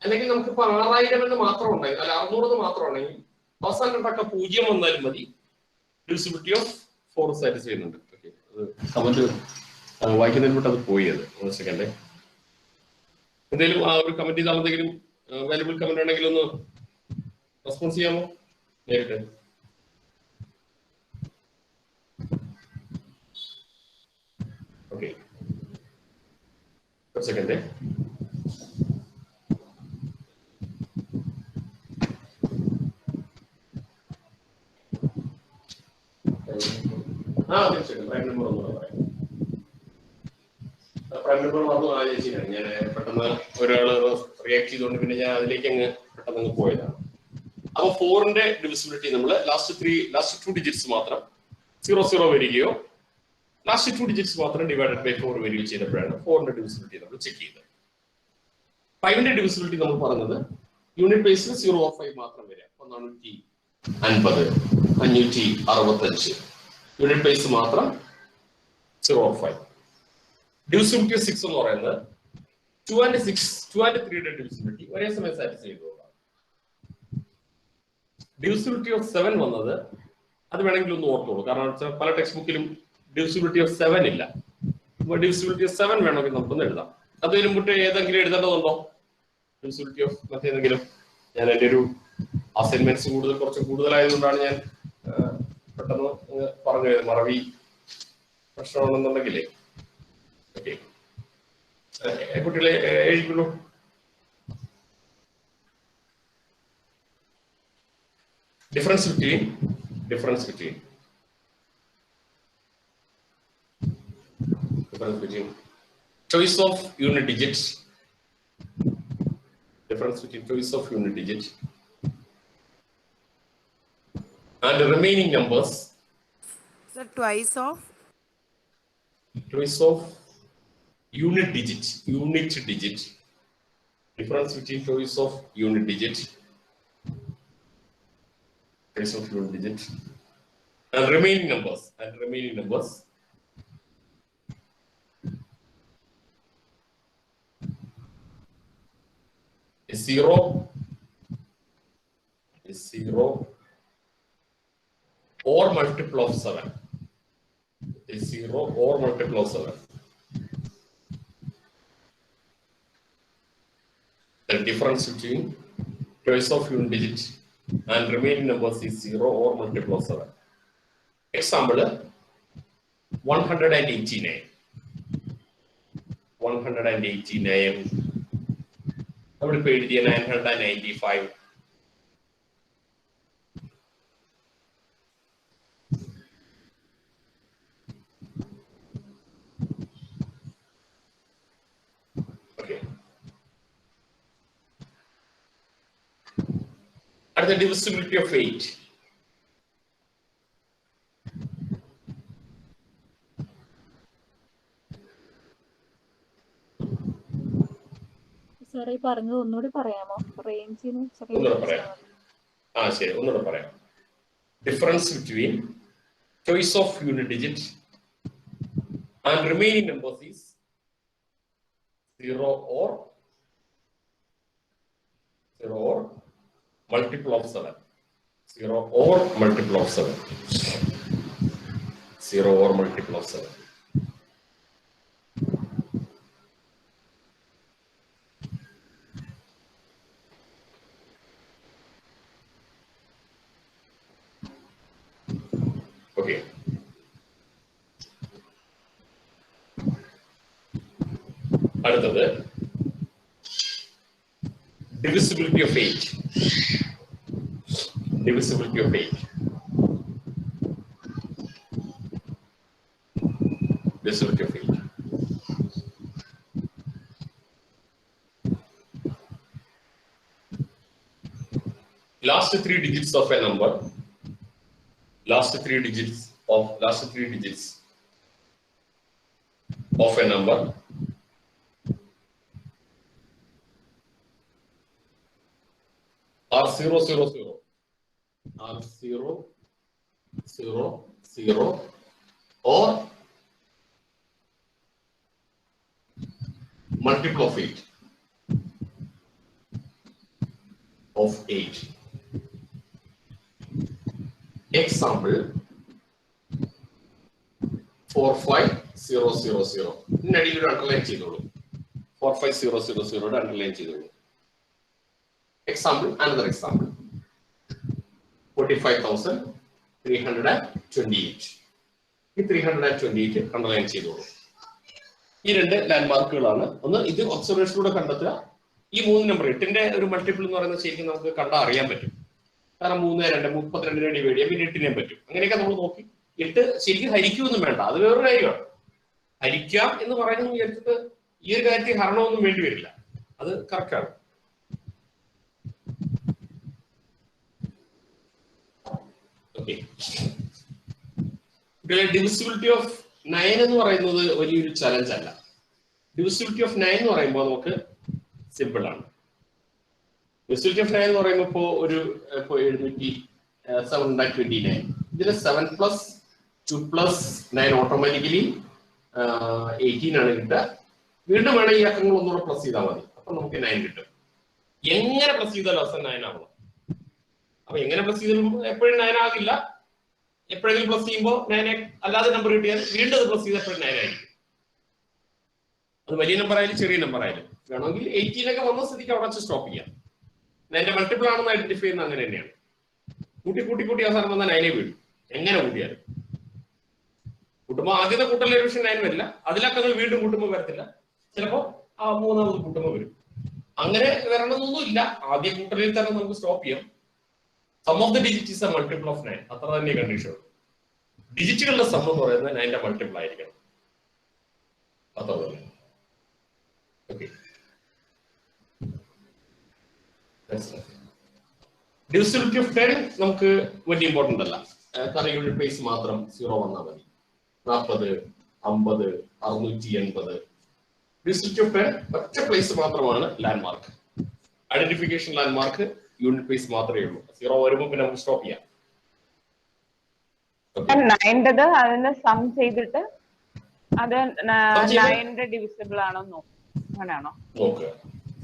അല്ലെങ്കിൽ നമുക്കിപ്പോ 6000 എന്ന് മാത്രം ഉണ്ടെങ്കിൽ, അല്ല 600 എന്ന് മാത്രം ഉണ്ടെങ്കിൽ അവസാനം രണ്ടക്ക 0 വന്നാലും മതി. ഡിവിസിബിലിറ്റി ഓഫ് 4 സാറ്റിസ്ഫൈ ചെയ്യുന്നുണ്ട്. ഓക്കെ, കമന്റ് വായിക്കുന്നതിന് വിട്ട് അത് പോയി. അത് ഒരു സെക്കൻഡ്, എന്തെങ്കിലും ആ ഒരു കമന്റ് ചെയ്താൽ എന്തെങ്കിലും വാല്യുബിൾ കമന്റ് ഉണ്ടെങ്കിൽ ഒന്ന് റെസ്പോൺസ് ചെയ്യാമോ നേരിട്ട്? ഓക്കെ, ഒരു സെക്കൻഡ്. തീർച്ചയായിട്ടും പ്രൈം നമ്പർ ഒന്നുകൂടെ പറയാം. പ്രൈം നമ്പർ പറഞ്ഞു ആലോചിച്ചാണ് ഞാൻ പെട്ടെന്ന് ഒരാള് റിയാക്ട് ചെയ്തുകൊണ്ട് പിന്നെ ഞാൻ അതിലേക്ക് അങ്ങ് പെട്ടെന്ന് പോയതാണ്. അപ്പൊ 4ന്റെ ഡിവിസിബിലിറ്റി നമ്മൾ ലാസ്റ്റ് 2 ഡിജിറ്റ്സ് മാത്രം 0, 0 വരികയോ ലാസ്റ്റ് 2 ഡിജിറ്റ്സ് മാത്രം ഡിവൈഡഡ് ബൈ 4 വരികയോ ചെയ്തപ്പോഴാണ് 4ന്റെ ഡിവിസിബിലിറ്റി നമ്മൾ ചെക്ക് ചെയ്തത്. 5ന്റെ ഡിവിസിബിലിറ്റി നമ്മൾ പറഞ്ഞത് യൂണിറ്റ് ബേസിൽ 0.5 മാത്രം വരിക. 450, 565. യൂണിറ്റ് ബേസ് മാത്രം 0.5. ഡിവിസിബിലിറ്റി ഓഫ് 6 എന്ന് പറയുന്നത് 2 and 3യുടെ ഡിവിസിബിലിറ്റി ഒരേ സമയം സാറ്റിസ്ഫൈ ചെയ്തതാണ്. ഡിവിസിബിലിറ്റി ഓഫ് 7 വന്നത് അത് വേണമെങ്കിൽ ഒന്ന് ഓർത്തോളൂ, കാരണം പല ടെക്സ്റ്റ് ബുക്കിലും ഡിവിസിബിലിറ്റി ഓഫ് 7 ഇല്ല. ഡിവിസിബിലിറ്റി ഓഫ് 7 വേണമെങ്കിൽ നമുക്കൊന്ന് എഴുതാം. അത് മുമ്പ് ഏതെങ്കിലും എഴുതേണ്ടതുണ്ടോ? ഡിവിസിബിലിറ്റി ഓഫ് മറ്റേതെങ്കിലും? ഞാൻ എൻ്റെ ഒരു അസൈൻമെന്റ്സ് കുറച്ച് കൂടുതലായതുകൊണ്ടാണ് ഞാൻ പെട്ടെന്ന് പറഞ്ഞു, മറവി പ്രശ്നമാണെന്നുണ്ടെങ്കിലേ. ഓക്കെ, കുട്ടികളെ എഴുതിക്കുള്ളൂ. Difference between choice of unit digits. Difference between choice of unit digit and the remaining numbers. So twice of Choice of unit digit. Difference between choice of unit digit. Choice of unit digit and remaining numbers. Is 0 or multiple of 7. Is 0 or multiple of 7. The difference between choice of unit digit and remaining numbers is 0 or multiple of 7. Example 189. 189. നമ്മൾ ഇപ്പോൾ എഴുതിയ 995. At the divisibility of 8. സാറേ പറഞ്ഞത് ഒന്നുകൂടി പറയാമോ? റേഞ്ചിന് ഒന്നുകൂടെ പറയാം. Difference between choice of unit digit and remaining numbers is 0 or multiple of 7. 0 or multiple of 7. 0 or multiple of 7. Okay. അടുത്തത് divisibility of 8. Divisibility of 8. Divisibility of 8. Last three digits of a number. Last three digits of a number are 0, 0, 0. Are 0, 0, 0 or multiple of 8. Of 8. Example 45000. ഇതിനടിയിൽ ഒരു underline ചെയ്തോളൂ. 45000 underline ചെയ്തോളൂ. Example, another example. 45,328. ഈ 328 underline ചെയ്തോളൂ. ഈ രണ്ട് ലാൻഡ്മാർക്കുകളാണ്. ഒന്ന് ഇത് ഒബ്സർവേഷനിലൂടെ കണ്ടെത്തുക. ഈ 3 നമ്പർ 8ന്റെ ഒരു മൾട്ടിപ്പിൾ എന്ന് പറയുന്നത് ശരിക്കും നമുക്ക് കണ്ടാൽ അറിയാൻ പറ്റും. കാരണം 3, 2, 32 ഡിവൈഡ് ചെയ്യാൻ പിന്നെ 8നെയും പറ്റും. അങ്ങനെയൊക്കെ നമ്മൾ നോക്കി 8 ശരിക്കും ഹരിക്കുമൊന്നും വേണ്ട, അത് വേറൊരു കാര്യമാണ്. ഹരിക്കാം എന്ന് പറയുന്നത് വിചാരിച്ചിട്ട് ഈ ഒരു കാര്യത്തിൽ ഹരണമൊന്നും വേണ്ടി വരില്ല, അത് കറക്റ്റാണ്. ഓക്കെ, ഡിവിസിബിലിറ്റി ഓഫ് 9 എന്ന് പറയുന്നത് വലിയൊരു ചലഞ്ച് അല്ല. ഡിവിസിബിലിറ്റി ഓഫ് 9 എന്ന് പറയുമ്പോൾ നമുക്ക് സിമ്പിൾ ആണ്. ഡിവിസിബിലിറ്റി ഓഫ് 9 എന്ന് പറയുമ്പോൾ ഇപ്പോൾ ഒരു 729 ഇതിൽ 7 + 2 + 9 ഓട്ടോമാറ്റിക്കലി 18 ആണ് കിട്ടുക. വീണ്ടും വേണം ഈ അക്കങ്ങൾ ഒന്നുകൂടെ പ്ലസ് ചെയ്താൽ മതി, അപ്പൊ നമുക്ക് 9 കിട്ടും. എങ്ങനെ പ്ലസ് ചെയ്താലും അവസാനം 9 ആവണം. അപ്പൊ എങ്ങനെ പ്ലസ് ചെയ്താലും എപ്പോഴും 9 ആകില്ല. എപ്പോഴെങ്കിലും പ്ലസ് ചെയ്യുമ്പോൾ 9 അല്ലാതെ നമ്പർ കിട്ടിയാൽ വീണ്ടും അത് പ്ലസ് ചെയ്താൽ എപ്പോഴും 9 ആയിരിക്കും. അത് വലിയ നമ്പർ ആയാലും ചെറിയ നമ്പർ ആയാലും വേണമെങ്കിൽ 18 വന്ന സ്ഥിതിക്ക് അവിടെ വെച്ച് സ്റ്റോപ്പ് ചെയ്യാം. 9 മൾട്ടിപ്പിൾ ആണെന്ന് ഐഡന്റിഫൈ ചെയ്യുന്നത് അങ്ങനെ തന്നെയാണ്. കൂട്ടി കൂട്ടി കൂട്ടി അവസാനം വന്നാൽ 9 വീഴും. എങ്ങനെ കൂട്ടിയാലും കൂട്ടുമ്പോൾ ആദ്യത്തെ കൂട്ടലിലെ പക്ഷേ 9 വരില്ല, അതിലൊക്കെ വീണ്ടും കൂട്ടുമ്പോൾ വരത്തില്ല. ചിലപ്പോൾ ആ 3ാമത് കൂട്ടുമ്പോൾ വരും. അങ്ങനെ വരണമെന്നൊന്നും ഇല്ല, ആദ്യ കൂട്ടലിൽ തന്നെ നമുക്ക് സ്റ്റോപ്പ് ചെയ്യാം. Sum of the digit is a multiple of 9, അത്ര തന്നെ കണ്ടീഷൻ. ഡിജിറ്റുകളുടെ സം എന്ന് പറയുന്നത് 9ന്റെ മൾട്ടിപ്പിൾ ആയിരിക്കണം, അത്ര തന്നെ. ഓക്കെ, ഡിവിസിബിലിറ്റി ഓഫ് 10 നമുക്ക് വലിയ ഇമ്പോർട്ടന്റ് അല്ല, കാരണം യൂണിറ്റ് പ്ലേസ് മാത്രം 0 വന്നാൽ മതി. 40, 50, 680. ഡിവിസിബിലിറ്റി ഓഫ് 10 ഒറ്റ പ്ലേസ് മാത്രമാണ് landmark. Identification landmark unit place മാത്രമേ ഉള്ളൂ. 0 വരുമ്പോൾ പിന്നെ നമുക്ക് സ്റ്റോപ്പ് ചെയ്യാം. 9ന്റെ അതിന്റെ സം ചെയ്തിട്ട് അത് 9ന്റെ ഡിവിസിബിൾ ആണോ അങ്ങനെയാണോ നോക്കുക.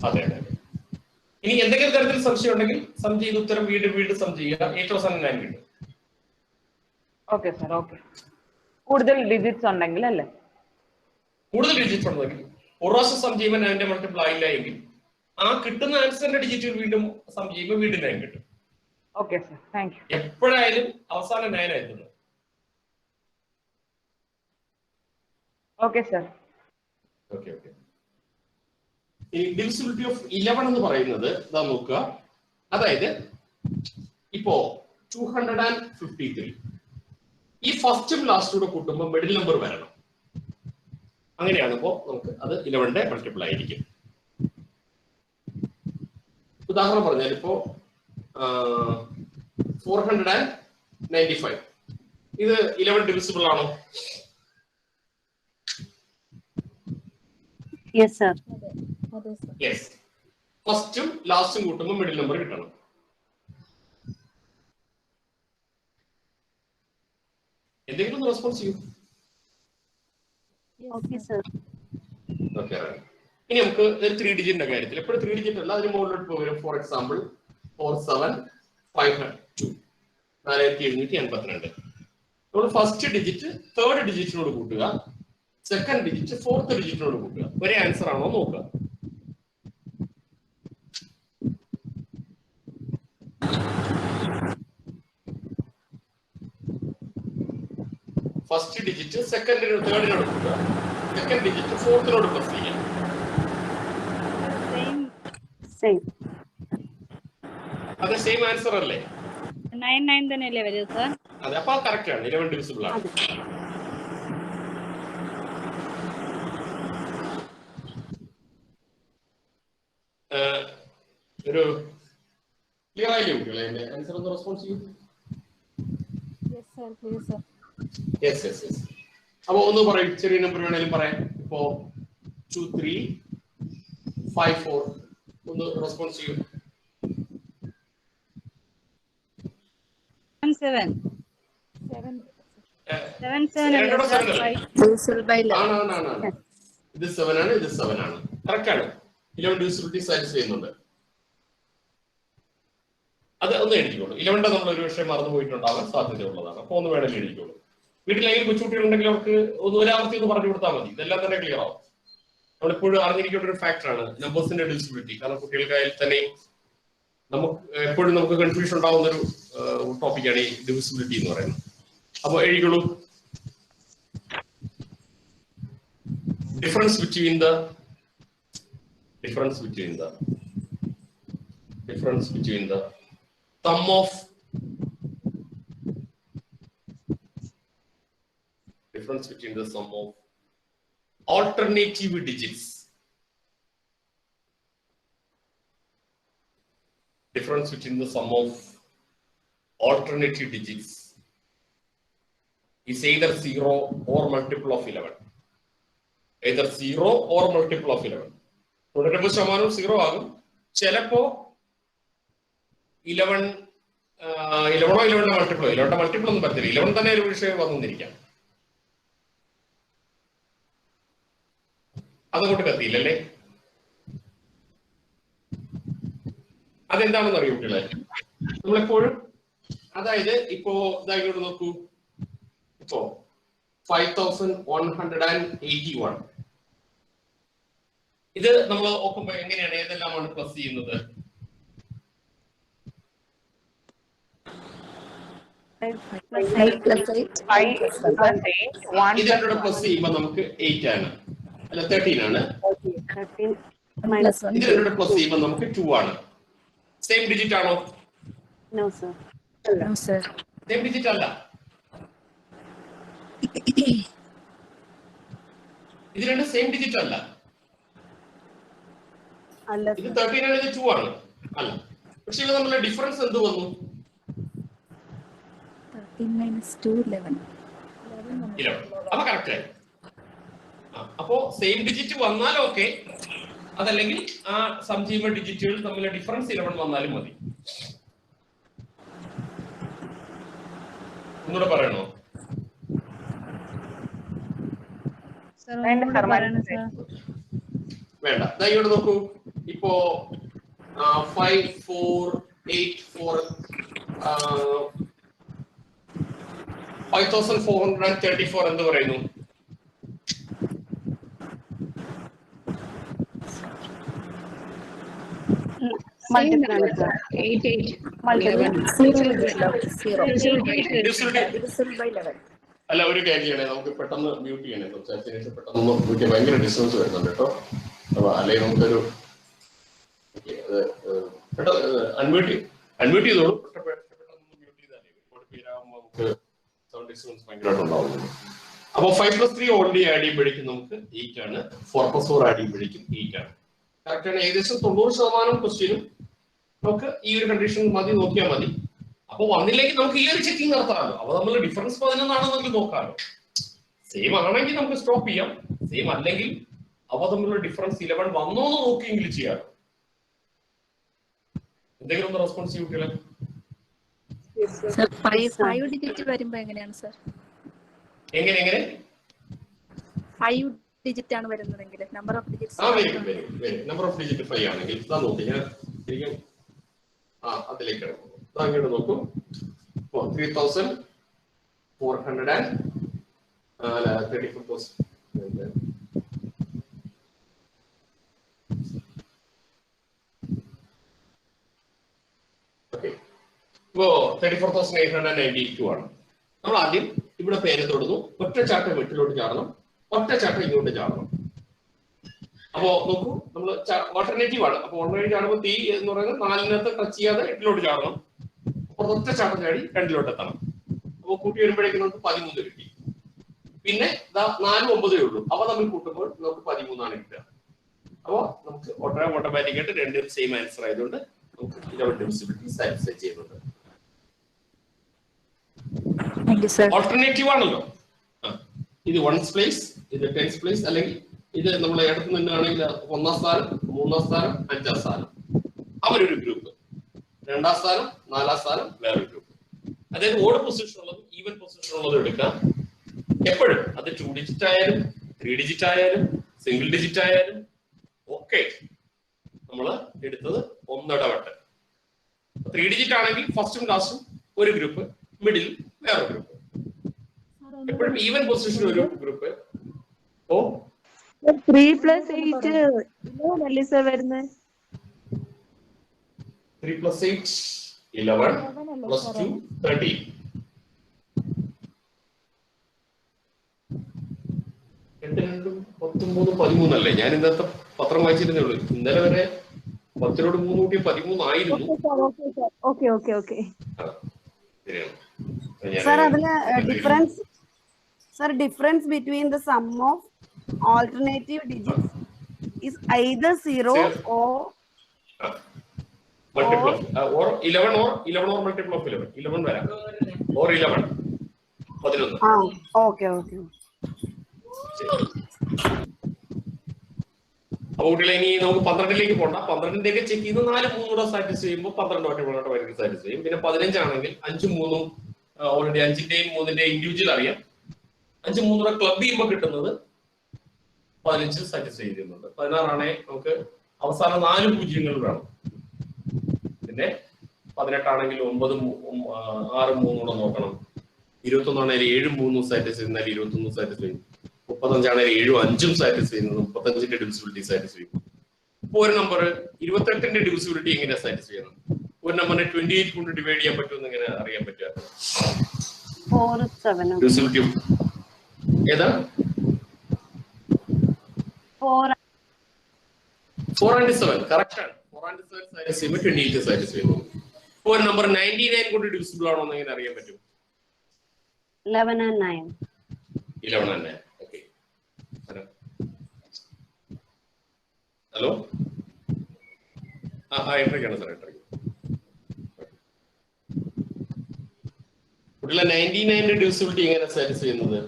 അതെ അതെ. ഇനി എന്തെങ്കിലും തരത്തിൽ സംശയം ഉണ്ടെങ്കിൽ സം ചെയ്ത് ഉത്തരം വീണ്ടും സം ചെയ്യുക. ഏറ്റവും അവസാനം 9 കിട്ടും. Okay sir, okay. കൂടുതൽ ഡിജിറ്റ്സ് ഉണ്ടെങ്കിൽ അല്ലേ? കൂടുതൽ ഡിജിറ്റ്സ് ഉണ്ടെങ്കിൽ ഒരു പ്രാവശ്യം സം ചെയ്യുമ്പോൾ 9ന്റെ മൾട്ടിപ്പിൾ ആയില്ല എങ്കിൽ ആ കിട്ടുന്ന ആൻസറിന്റെ ഡിജിറ്റുകൾ വീണ്ടും സം ചെയ്യുമ്പോൾ വീണ്ടും 9 കിട്ടും. Okay sir, thank you. എപ്പോഴായാലും അവസാനം 9 ആയിരുന്നു. Okay sir. Okay okay. ഈ ഡിവിസിബിലിറ്റി ഓഫ് 11 എന്ന് പറയുന്നത് ഇതാ നോക്കുക. അതായത് ഇപ്പോ 253 ഈ ഫസ്റ്റും ലാസ്റ്റൂടെ കൂട്ടുമ്പോൾ മിഡിൽ നമ്പർ വരണം. അങ്ങനെയാണിപ്പോ നമുക്ക് അത് 11ന്റെ മൾട്ടിപ്പിൾ ആയിരിക്കും. ഉദാഹരണം പറഞ്ഞാൽ ഇപ്പോ 495 ഇത് 11 ഡിവിസിബിൾ ആണോ? Yes, sir. യെസ്. ഫസ്റ്റും ലാസ്റ്റും കൂട്ടുമ്പോൾ മിഡിൽ നമ്പർ കിട്ടണം. എന്തെങ്കിലും ഒന്ന് റെസ്പോൺസ് ചെയ്യൂ. Okay, sir. ഓക്കെ. ഇനി നമുക്ക് ഒരു 3 ഡിജിറ്റിന്റെ കാര്യത്തിൽ എപ്പോഴും 3 ഡിജിറ്റ് അല്ല, അതിന് മുകളിലോട്ട് പോലും. For example 47502 4782. നമ്മൾ ഫസ്റ്റ് ഡിജിറ്റ് തേർഡ് ഡിജിറ്റിനോട് കൂട്ടുക, സെക്കൻഡ് ഡിജിറ്റ് ഫോർത്ത് ഡിജിറ്റിനോട് കൂട്ടുക. ഒരേ ആൻസർ ആണോ നോക്കുക. ഫസ്റ്റ് ഡിജിറ്റ് സെക്കൻഡിനോട് തേർഡിനോട് കൂട്ടുക, സെക്കൻഡ് ഡിജിറ്റ് ഫോർത്തിനോട് പ്ലസ് ചെയ്യാം. അത് സെയിം ആൻസർ അല്ലേ? 99 തന്നെയല്ലേ വരിക സർ? അതെ, അപ്പൊ കറക്റ്റ് ആണ്. 11 ഡിവിസിബിൾ ആണ്. ഒരു ക്ലിയർ ആയില്ലേ കുട്ടികളെ? എന്റെ ആൻസർ ഒന്ന് റെസ്പോൺസ് ചെയ്യൂ. Yes yes yes. അപ്പൊ ഒന്ന് പറയും, ചെറിയ നമ്പർ വേണേലും പറയാം. ഇപ്പോ 2 3 5 4 ഒന്ന് റെസ്പോൺസ് ചെയ്യൂ. 7 ഇത് 7 ആണ്, ഇത് 7 ആണ്. കറക്റ്റ് ആണ്. 11 ഡിവിസിബിലിറ്റി സാറ്റിസ്ഫൈ ചെയ്യുന്നുണ്ട്. അത് ഒന്ന് എഴുതിക്കോളൂ. 11 നമ്മൾ ഒരു പക്ഷേ മറന്നു പോയിട്ടുണ്ടാവാൻ സാധ്യതയുള്ളതാണ്. അപ്പൊ ഒന്ന് വേണമെങ്കിൽ എഴുതിക്കോളൂ. വീട്ടിലെങ്കിലും കൊച്ചുകുട്ടികളുണ്ടെങ്കിൽ അവർക്ക് ഒരാവർത്തി ഒന്ന് പറഞ്ഞു കൊടുത്താൽ മതി. ഇതെല്ലാം തന്നെ ക്ലിയർ ആവും. നമ്മളിപ്പോഴും അറിഞ്ഞിരിക്കേണ്ട ഒരു ഫാക്ടറാണ് നമ്പേഴ്സിന്റെ ഡിവിസിബിലിറ്റി. കാരണം കുട്ടികൾക്കായാൽ തന്നെ എപ്പോഴും നമുക്ക് കൺഫ്യൂഷൻ ഉണ്ടാവുന്ന ഒരു ടോപ്പിക്കാണ് ഈ ഡിവിസിബിലിറ്റി എന്ന് പറയുന്നത്. അപ്പൊ എഴുതിക്കോളൂ. Difference between the sum of alternative digits. Difference between the sum of alternative digits is either 0 or multiple of 11. Either 0 or multiple of 11. തുടരുമ്പോൾ ശതമാനം 0 ആകും. ചിലപ്പോ 11 മൾട്ടിപ്പിൾ 11 മൾട്ടിപ്പിൾ ഒന്നും പറ്റില്ല. 11 തന്നെ ഒരു വിഷയം വന്നിരിക്കാം. അതുകൊണ്ട് കത്തിയില്ലല്ലേ? അതെന്താണെന്ന് അറിയോ കുട്ടികളെ? നമ്മളെപ്പോഴും അതായത് ഇപ്പോ ഇതായിക്കോട്ട് നോക്കൂ. ഇപ്പോ 5181 ഇത് നമ്മൾ നോക്കുമ്പോ എങ്ങനെയാണ്, ഏതെല്ലാമാണ് പ്ലസ് ചെയ്യുന്നത്? ഇതിനോട് പ്ലസ് ചെയ്യുമ്പോ നമുക്ക് 8 ആണ്, അല്ല 13 ആണ്. ഇതിനോട് പ്ലസ് ചെയ്യുമ്പോ നമുക്ക് 2 ആണ്. സെയിം ഡിജിറ്റ് ആണോ? സെയിം ഡിജിറ്റ് അല്ല. ഇത് രണ്ട് സെയിം ഡിജിറ്റ് അല്ല. ഇത് 13 ആണ്, ഇത് 2 ആണ്. അല്ല, പക്ഷെ ഇത് നമ്മളുടെ ഡിഫറൻസ് എന്ത് വന്നു? 11. അപ്പൊ കറക്റ്റ് ആയി. അപ്പോ സെയിം ഡിജിറ്റ് വന്നാൽ ഓക്കെ, അതല്ലെങ്കിൽ ആ സം ചെയ്യുന്ന ഡിജിറ്റുകൾ തമ്മിലെ ഡിഫറൻസ് 11 വന്നാലും മതി. ഒന്നുകൂടെ പറയണോ? വേണ്ട. ഇവിടെ നോക്കൂ. ഇപ്പോ 5484 5434 എന്ത് പറയുന്നു? അല്ല, ഒരു കാര്യം ചെയ്യണേ, നമുക്ക് പെട്ടെന്ന് മ്യൂട്ട് ചെയ്യണേ. സംസാരിച്ചതിന് ശേഷം പെട്ടെന്ന് മ്യൂട്ട്. ഭയങ്കര ഡിസ്റ്റൻസ് വരുന്നുണ്ട് കേട്ടോ. അപ്പൊ അല്ലെങ്കിൽ നമുക്കൊരു അൺമ്യൂട്ട് ചെയ്തോളൂ. പെട്ടെന്ന് മ്യൂട്ട് ചെയ്താലേ ഒരുപാട് പേരാകുമ്പോൾ നമുക്ക് സൗണ്ട് ഡിസ്റ്റൻസ് ഭയങ്കരമായിട്ട് ഉണ്ടാവുന്നുണ്ട്. അപ്പൊ 5+3 ഓൾറെഡി ആഡ് ചെയ്യുമ്പോഴേക്കും നമുക്ക് 8 ആണ്. 4+4 ആഡ് ചെയ്യുമ്പോഴേക്കും 8 ആണ്. കറക്റ്റ് ആണ്. ഏകദേശം 90% ക്വസ്റ്റ്യനും നമുക്ക് ഈ ഒരു കണ്ടീഷൻ മതി, നോക്കിയാൽ മതി. അപ്പൊ വന്നില്ലെങ്കിൽ നമുക്ക് ഈ ഒരു ചെക്കിംഗ് നടത്താമല്ലോ. അപ്പൊ നമ്മൾ ഡിഫറൻസ് 11 ആണെന്നെങ്കിൽ നോക്കാമല്ലോ. സെയിം ആണെങ്കിൽ നമുക്ക് സ്റ്റോപ്പ് ചെയ്യാം. സെയിം അല്ലെങ്കിൽ അവ തമ്മിലുള്ള ഡിഫറൻസ് 11 വന്നോന്ന് നോക്കിയെങ്കിലും ചെയ്യാമല്ലോ. എന്തെങ്കിലും ഒന്ന് റെസ്പോൺസ് ചെയ്യൂട്ടില്ല. 5 ഡിജിറ്റ് വരുമ്പോ എങ്ങനെയാണ് സർ? എങ്ങനെ 5 ഡിജിറ്റ് ആണ് വരുന്നതെങ്കിൽ number of digits number of digit 5 ആണെങ്കിൽ നോക്കി ഞാൻ ശരിക്കും അതിലേക്ക് അങ്ങോട്ട് നോക്കൂ. 34,000. Okay. ഇപ്പോ 34,892 ആണ്. നമ്മൾ ആദ്യം ഇവിടെ പേര് തൊടുന്നു, ഒറ്റച്ചാട്ടം വീട്ടിലോട്ട് ചാടണം, ഒറ്റച്ചാട്ടം ഇങ്ങോട്ട് ചാടണം. അപ്പോ നോക്കൂ, നമ്മൾ ഓൾട്ടർനേറ്റീവ് ആണ്. അപ്പൊ ഓൾട്ടർനേറ്റീവ് ചാടുമ്പോൾ തീ എന്ന് പറയുന്നത് 4-നകത്ത് ടച്ച് ചെയ്യാതെ 8ലോട്ട് ചാടണം. അപ്പൊ ഒറ്റച്ചാട്ടം ചാടി 2ലോട്ട് എത്തണം. അപ്പൊ കൂട്ടി വരുമ്പോഴേക്കും നമുക്ക് 13 കിട്ടി. പിന്നെ 4, 9 ഉള്ളൂ. അവ തമ്മിൽ കൂട്ടുമ്പോൾ നമുക്ക് 13 ആണ് കിട്ടുക. അപ്പോ നമുക്ക് ഓട്ടോമാറ്റിക് ആയിട്ട് രണ്ടും സെയിം ആൻസർ ആയതുകൊണ്ട് നമുക്ക് ഡിവിസിബിലിറ്റി സാറ്റിസ്ഫൈ ചെയ്യുന്നുണ്ട്. ഓൾട്ടർനേറ്റീവ് ആണല്ലോ. ഇത് 1's പ്ലേസ്, ഇത് 10's പ്ലേസ്, അല്ലെങ്കിൽ ഇത് നമ്മൾ ഇടത്ത് നിന്നാണെങ്കിൽ 1ാം സ്ഥാനം, 3ാം സ്ഥാനം, 5ാം സ്ഥാനം അവരൊരു ഗ്രൂപ്പ്, 2ാം സ്ഥാനം, 4ാം സ്ഥാനം വേറൊരു ഗ്രൂപ്പ്. അതായത് ഓഡ് പൊസിഷൻ ഉള്ളതും ഈവൻ പൊസിഷൻ ഉള്ളതും എടുക്കാം. എപ്പോഴും അത് 2 ഡിജിറ്റ് ആയാലും 3 ഡിജിറ്റ് ആയാലും സിംഗിൾ ഡിജിറ്റ് ആയാലും ഒക്കെ നമ്മൾ എടുത്തത് ഒന്നിടവിട്ട്. 3 ഡിജിറ്റ് ആണെങ്കിൽ ഫസ്റ്റും ലാസ്റ്റും ഒരു ഗ്രൂപ്പ്, മിഡിൽ വേറെ ഗ്രൂപ്പ്. എപ്പോഴും ഈവൻ പൊസിഷൻ ഒരു ഗ്രൂപ്പ്. ഓ 3 + 8 അല്ലേ സർ വരുന്നത്? 3 + 8 11 + 2 13. രണ്ടും 13 13 അല്ലേ? ഞാൻ ഇന്നത്തെ പത്രം വായിച്ചിരുന്നേ ഉള്ളൂ. ഇന്നലെ വരെ 10നോട് 3 കൂട്ടി 13 ആയിരുന്നു. Okay okay okay. Sir, അതിന് difference between the sum of alternative digits is either 0 or multiple of or 11 or multiple of 11. 11 വരാം or 11 11. Okay. അപ്പോൾ കുട്ടികളെ ഇനി നമുക്ക് 12ലേക്ക് പോകണ്ട. 12ലേക്ക് ചെക്ക് ചെയ്ത് 4 3 കൂടെ സാറ്റിസ്ഫൈ ചെയ്യുമ്പോൾ 12 ഓട്ടോമാറ്റിക് സാറ്റിസ്ഫൈ ചെയ്യും. പിന്നെ 15 ആണെങ്കിൽ 5 3 ഓൾറെഡി 5ന്റെയും 3ന്റെയും ഇൻഡിവിജ്വൽ അറിയാം. 5 3 കൂടെ ക്ലബ് ചെയ്യുമ്പോൾ കിട്ടുന്നത് 15 സാറ്റിസ്ഫൈ ചെയ്യുന്നുണ്ട്. 16 ആണെങ്കിൽ നമുക്ക് അവസാനം 4 പൂജ്യങ്ങൾ വേണം. പിന്നെ 18 ആണെങ്കിൽ 9 6 3 കൂടെ നോക്കണം. 21 ആണെങ്കിൽ 7 3 സാറ്റിസ്ഫൈ ചെയ്യുന്നാൽ 21 സാറ്റിസ്ഫൈ ചെയ്യും. 35 ആണെങ്കിൽ 7 5 സാറ്റിസ്ഫൈ ചെയ്യുന്നത് 35ന്റെ ഡിവിസിബിലിറ്റി സാറ്റിസ്ഫൈ ചെയ്യും. ഇപ്പൊ ഒരു നമ്പർ 28ന്റെ ഡിവിസിബിലിറ്റി എങ്ങനെയാ സാറ്റിസ്ഫൈ ചെയ്യുന്നത്? ഒരു നമ്പറിനെ 28 കൊണ്ട് ഡിവൈഡ് ചെയ്യാൻ പറ്റുമെന്ന് എങ്ങനെ അറിയാൻ പറ്റുക? 4 7 ഡിവിസിബിലിറ്റി ഏതാ? 4 and 7 കറക്റ്റ് ആണ്. 4 and 7 സാറ്റിസ്ഫൈ ചെയ്യുമ്പോൾ 28 സാറ്റിസ്ഫൈ ചെയ്യുന്നു. ഇപ്പൊ ഒരു നമ്പർ 99 കൊണ്ട് ഡിവിസിബിൾ ആണോ എന്ന് എങ്ങനെ അറിയാൻ പറ്റും? 11 and 9. 11 and 9. ഓക്കെ. ഹലോ, എൻട്രിക്കാണ് സാർ. എൻട്രി കുട്ടികളെ 99ന്റെ ഡിവിസിബിലിറ്റി എങ്ങനെ സാറ്റിസ്ഫൈ ചെയ്യുന്നത്?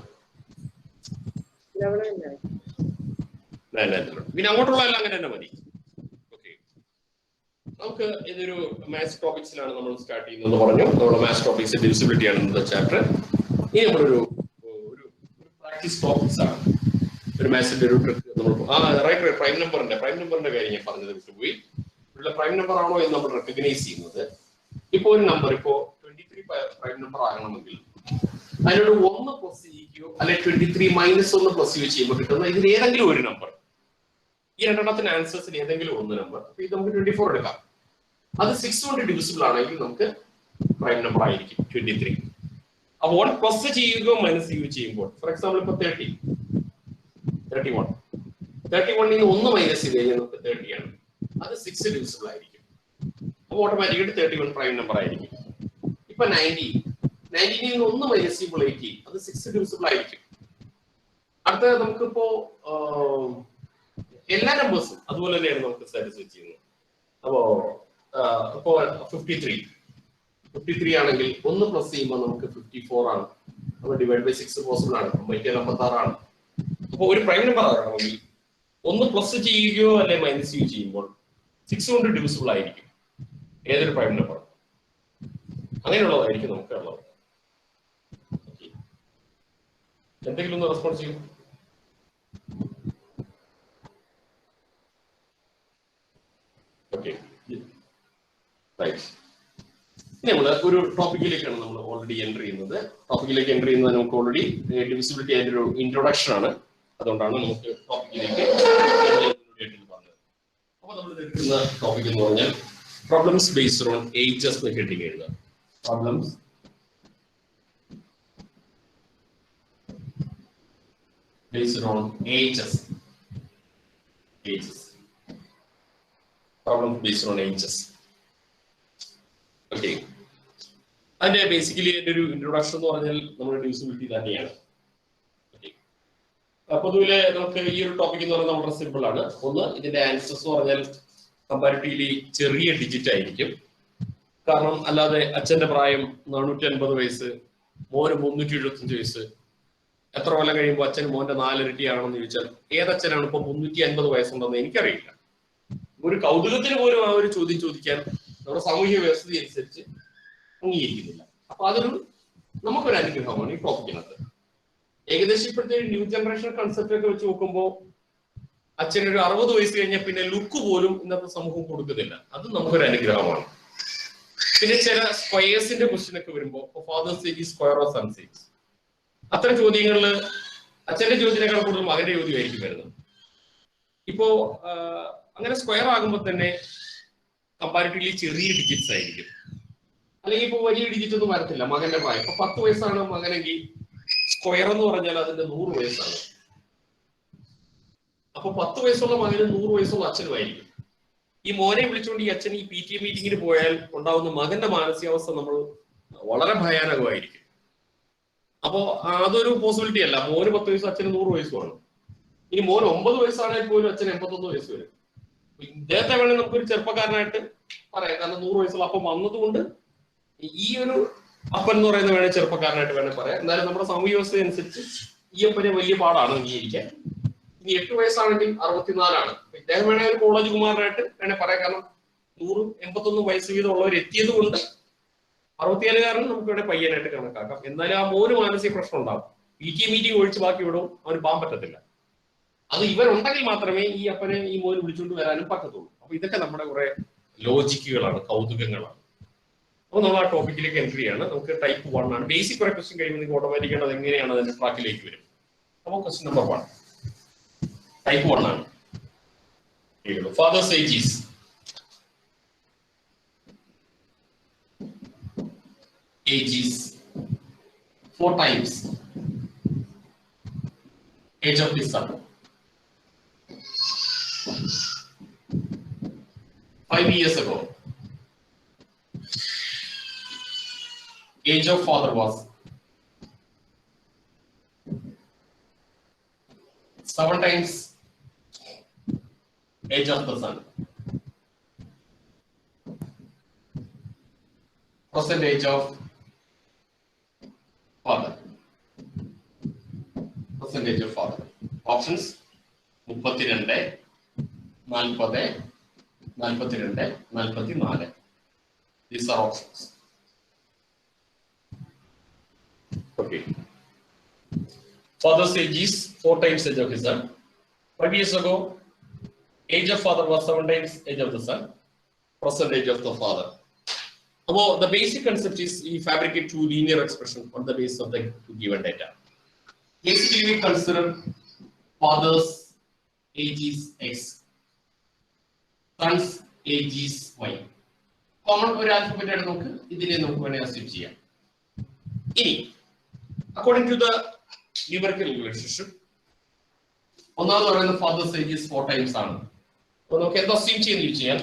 11 and 9. പിന്നെ അങ്ങോട്ടുള്ള എല്ലാം അങ്ങനെ തന്നെ മതി. ഓക്കെ, നമുക്ക് ഇതൊരു മാത്സ് ടോപ്പിക്സിലാണ് നമ്മൾ സ്റ്റാർട്ട് ചെയ്യുന്നത് പറഞ്ഞു. നമ്മുടെ മാത്സ് ടോപ്പിക്സ് ഡിവിസിബിലിറ്റി ആണ് ഇന്നത്തെ ചാപ്റ്റർ. ഇനി നമ്മളൊരു പ്രാക്ടീസ് ടോപ്പിക്സ് ആണ്. ഒരു മാത്സിന്റെ ഒരു ട്രിക്ക് നമ്മൾ പ്രൈം നമ്പറിന്റെ കാര്യം ഞാൻ പറഞ്ഞത് വിട്ടുപോയി. ഇവിടെ പ്രൈം നമ്പർ ആണോ എന്ന് നമ്മൾ റെക്കഗ്നൈസ് ചെയ്യുന്നത്. ഇപ്പൊ ഒരു നമ്പർ ഇപ്പോ 23 പ്രൈം നമ്പർ ആകണമെങ്കിൽ അതിനോട് 1 പ്ലസ് ചെയ്യുകയോ അല്ലെ 23 - 1 പ്ലസ് ചെയ്യുമ്പോൾ കിട്ടുന്ന ഇതിൽ ഏതെങ്കിലും ഒരു നമ്പർ, ഈ രണ്ടെണ്ണത്തിന് ആൻസേഴ്സിൽ ഏതെങ്കിലും ഒന്ന് നമ്പർ. അപ്പൊ ഇത് നമുക്ക് 24 എടുക്കാം. അത് 6 കൊണ്ട് ഡിവിസിബിൾ ആണെങ്കിൽ നമുക്ക് പ്രൈം നമ്പർ ആയിരിക്കും 23. അപ്പൊ 1 പ്ലസ് ചെയ്യുകയോ മൈനസ് ചെയ്യുകയോ ചെയ്യുമ്പോൾ, ഫോർ എക്സാമ്പിൾ ഇപ്പൊ 31 ൽ 1 മൈനസ് ചെയ്ത് കഴിഞ്ഞാൽ നമുക്ക് 30 ആണ്. അത് 6 ഡിവിസിബിൾ ആയിരിക്കും. അപ്പൊ ഓട്ടോമാറ്റിക്കായിട്ട് 31 പ്രൈം നമ്പർ ആയിരിക്കും. ഇപ്പൊ 19 ൽ 1 മൈനസ് ചെയ്യുമ്പോൾ 18, അത് 6 ഡിവിസിബിൾ ആയിരിക്കും. അടുത്ത നമുക്കിപ്പോ എല്ലാ നമ്പേഴ്സും അതുപോലെ തന്നെയാണ് നമുക്ക് സാറ്റിസ്ഫൈ ചെയ്യുന്നത്. അപ്പോ ഇപ്പോ 53 ആണെങ്കിൽ 1 പ്ലസ് ചെയ്യുമ്പോൾ നമുക്ക് 54 ആണ്. അപ്പൊ ഡിവൈഡ് ബൈ 6 പോസിബിൾ ആണ്. 56 ആണ്. അപ്പൊ ഒരു പ്രൈം നമ്പർ ആകണമെങ്കിൽ 1 പ്ലസ് ചെയ്യുകയോ അല്ലെ മൈനസ് ചെയ്യുകയോ ചെയ്യുമ്പോൾ 6 കൊണ്ട് ഡിവിസിബിൾ ആയിരിക്കും ഏതൊരു പ്രൈം നമ്പർ. അങ്ങനെയുള്ളതായിരിക്കും നമുക്ക് ഉള്ളത്. എന്തെങ്കിലും ഒന്ന് റെസ്പോൺസ് ചെയ്യും. Okay, right. നമ്മൾ ഒരു ടോപ്പിക്കിലേക്കാണ് നമ്മൾ ഓൾറെഡി എൻ്റർ ചെയ്യുന്നത്. ടോപ്പിക്കിലേക്ക് എൻ്റർ ചെയ്യുന്നത് നമുക്ക് ഓൾറെഡി ഡിവിസിബിലിറ്റി അതിൻ്റെ ഒരു ഇൻട്രൊഡക്ഷൻ ആണ്. അതുകൊണ്ടാണ് നമുക്ക് ടോപ്പിക്കിലേക്ക് പറഞ്ഞത്. അപ്പൊ നമ്മൾ എടുക്കുന്ന ടോപ്പിക് എന്ന് പറഞ്ഞാൽ പ്രോബ്ലംസ് ബേസ്ഡ് ഓൺ ഏജസ് എന്ന് ഹെഡിങ് എഴുതുക. Problems based on ages. Problem based on ages. Okay. അതിന്റെ ബേസിക്കലി അതിന്റെ ഒരു ഇൻട്രൊഡക്ഷൻ എന്ന് പറഞ്ഞാൽ നമ്മുടെ ഡിവിസിബിലിറ്റി തന്നെയാണ്. പൊതുവിലെ നമുക്ക് ഈ ഒരു ടോപ്പിക് എന്ന് പറയുന്നത് വളരെ സിമ്പിൾ ആണ്. ഒന്ന്, ഇതിന്റെ ആൻസേഴ്സ് എന്ന് പറഞ്ഞാൽ കമ്പാരിറ്റീവ്ലി ചെറിയ ഡിജിറ്റ് ആയിരിക്കും. കാരണം അല്ലാതെ അച്ഛന്റെ പ്രായം 450 വയസ്സ്, മോന് 375 വയസ്സ്, എത്ര കൊല്ലം കഴിയുമ്പോൾ അച്ഛൻ മോന്റെ 4 ഇരട്ടിയാണെന്ന് ചോദിച്ചാൽ ഏതച്ഛനാണ് ഇപ്പൊ 350 വയസ്സുണ്ടെന്ന് എനിക്കറിയില്ല. ഒരു കൗതുകത്തിന് പോലും ആ ഒരു ചോദ്യം ചോദിക്കാൻ നമ്മുടെ സാമൂഹിക വ്യവസ്ഥ അനുസരിച്ച് അംഗീകരിക്കുന്നില്ല. അപ്പൊ അതൊരു നമുക്കൊരു അനുഗ്രഹമാണ് ഈ ടോപ്പിക്കിനകത്ത്. ഏകദേശം ഇപ്പോഴത്തെ ന്യൂ ജനറേഷൻ കൺസെപ്റ്റ് ഒക്കെ വെച്ച് നോക്കുമ്പോൾ അച്ഛനൊരു 60 വയസ്സ് കഴിഞ്ഞാൽ പിന്നെ ലുക്ക് പോലും ഇന്നത്തെ സമൂഹം കൊടുക്കുന്നില്ല. അത് നമുക്കൊരു അനുഗ്രഹമാണ്. പിന്നെ ചില സ്ക്വയേഴ്സിന്റെ ക്വസ്റ്റ്യൻ ഒക്കെ വരുമ്പോൾ fathers age square of sons age, അത്തരം ചോദ്യങ്ങളില് അച്ഛന്റെ ചോദ്യത്തിനേക്കാൾ കൂടുതൽ മകന്റെ ചോദ്യമായിരിക്കും വരുന്നത്. ഇപ്പോ അങ്ങനെ സ്ക്വയർ ആകുമ്പോൾ തന്നെ കമ്പാരിറ്റീവ്ലി ചെറിയ ഡിജിറ്റ്സ് ആയിരിക്കും. അല്ലെങ്കിൽ ഇപ്പൊ വലിയ ഡിജിറ്റ് ഒന്നും വരത്തില്ല. മകന്റെ പ്രായം ഇപ്പൊ 10 വയസ്സാണ് മകനെങ്കിൽ സ്ക്വയർ എന്ന് പറഞ്ഞാൽ അതിന്റെ 100 വയസ്സാണ്. അപ്പൊ 10 വയസ്സുള്ള മകന് 100 വയസ്സുള്ള അച്ഛനുമായിരിക്കും. ഈ മോനെ വിളിച്ചുകൊണ്ട് ഈ അച്ഛൻ ഈ PTA മീറ്റിങ്ങിന് പോയാൽ ഉണ്ടാവുന്ന മകന്റെ മാനസികാവസ്ഥ നമ്മൾ വളരെ ഭയാനകമായിരിക്കും. അപ്പോ അതൊരു പോസിബിലിറ്റി അല്ല. മോന് 10 വയസ്സും അച്ഛന് 100 വയസ്സുമാണ്. ഇനി മോന് 9 വയസ്സാണെങ്കിൽ പോലും അച്ഛന് 81 വയസ്സ് വരും. ഇദ്ദേഹത്തെ വേണമെങ്കിൽ നമുക്കൊരു ചെറുപ്പക്കാരനായിട്ട് പറയാം. കാരണം 100 വയസ്സുള്ള അപ്പം വന്നതുകൊണ്ട് ഈ ഒരു അപ്പൻ എന്ന് പറയുന്നത് വേണേൽ ചെറുപ്പക്കാരനായിട്ട് വേണമെങ്കിൽ പറയാം. എന്നാലും നമ്മുടെ സാമൂഹ്യ വ്യവസ്ഥ അനുസരിച്ച് ഈ അപ്പന് വലിയ പാടാണ് അംഗീകരിക്കാൻ. ഇനി 8 വയസ്സാണെങ്കിൽ 64ആണ്. ഇദ്ദേഹം വേണമെങ്കിൽ ഒരു കോളേജ് കുമാരനായിട്ട് വേണേൽ പറയാം. കാരണം 181 വയസ്സ് വീതം ഉള്ളവർ എത്തിയത് കൊണ്ട് 64കാരൻ നമുക്ക് ഇവിടെ പയ്യനായിട്ട് കണക്കാക്കാം. എന്നാലും ആ മോന് മാനസിക പ്രശ്നം ഉണ്ടാവും. PTA മീറ്റിംഗ് ഒഴിച്ച് ബാക്കി വിടും അവന് പോകാൻ പറ്റത്തില്ല. അത് ഇവരുണ്ടെങ്കിൽ മാത്രമേ ഈ അപ്പനെ ഈ മോന് വിളിച്ചുകൊണ്ട് വരാനും പറ്റത്തുള്ളൂ. അപ്പൊ ഇതൊക്കെ നമ്മുടെ കുറെ ലോജിക്കുകളാണ്, കൗതുകങ്ങളാണ്. അപ്പൊ നമ്മൾ ആ ടോപ്പിക്കിലേക്ക് എൻട്രി ചെയ്യാണ്. നമുക്ക് ടൈപ്പ് 1 ആണ്. ബേസിക് കുറെ ക്വസ്റ്റ്യൻ കഴിയുമ്പോൾ നിങ്ങൾക്ക് ഓട്ടോമാറ്റിക്കാണ് അത് എങ്ങനെയാണ് അതിന്റെ ട്രാക്കിലേക്ക് വരും. അപ്പൊ ക്വസ്റ്റ്യൻ നമ്പർ 1 ടൈപ്പ് 1 ആണ്. Fathers age 4 times age of the son. 5 years ago, age of father was 7 times age of the son. Present age of father. Percentage of father. Options 32, 40, 42, 44. These are options. Okay. Father's age is 4 times age of his son. 5 years ago, age of father was 7 times age of the son. Present age of the father. Well, the basic concept is we fabricate 2 linear expressions on the basis of the given data. Basically, we consider father's age is X, son's age is Y. Common ഒരു alphabet ആണ് നമുക്ക് ഇതിനെ നമുക്ക് വേണേ assume ചെയ്യാം. ഇനി according to the numerical relationship, ഒന്നാമത് പറയുന്നത് father's age is 4 times ആണ്. അപ്പോൾ നമുക്ക് എന്താ അസ്യൂം ചെയ്യുന്നത് വെച്ചാൽ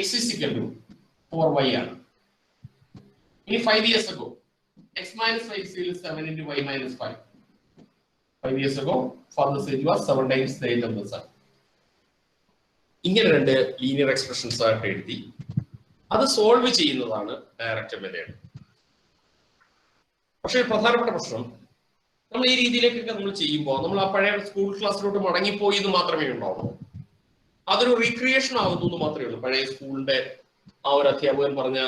X is equal to 4y ആണ്. ഇനി 5 years ago, x minus 5 is 7 into y minus 5. 5 years ago, father's age was 7 times the age of the son. ഇങ്ങനെ രണ്ട് ലീനിയർ എക്സ്പ്രഷൻസ് ആയിട്ട് എഴുതി അത് സോൾവ് ചെയ്യുന്നതാണ് ഡയറക്റ്റ് മെത്തേഡ്. പക്ഷേ പ്രധാനപ്പെട്ട പ്രശ്നം നമ്മൾ ഈ രീതിയിലേക്കൊക്കെ നമ്മൾ ചെയ്യുമ്പോൾ നമ്മൾ ആ പഴയ സ്കൂൾ ക്ലാസ്സിലോട്ട് മടങ്ങിപ്പോയി എന്ന് മാത്രമേ ഉണ്ടാവുള്ളൂ. അതൊരു റീക്രിയേഷൻ ആവുന്നു എന്ന് മാത്രമേ ഉള്ളൂ. പഴയ സ്കൂളിന്റെ ആ ഒരു അധ്യാപകൻ പറഞ്ഞ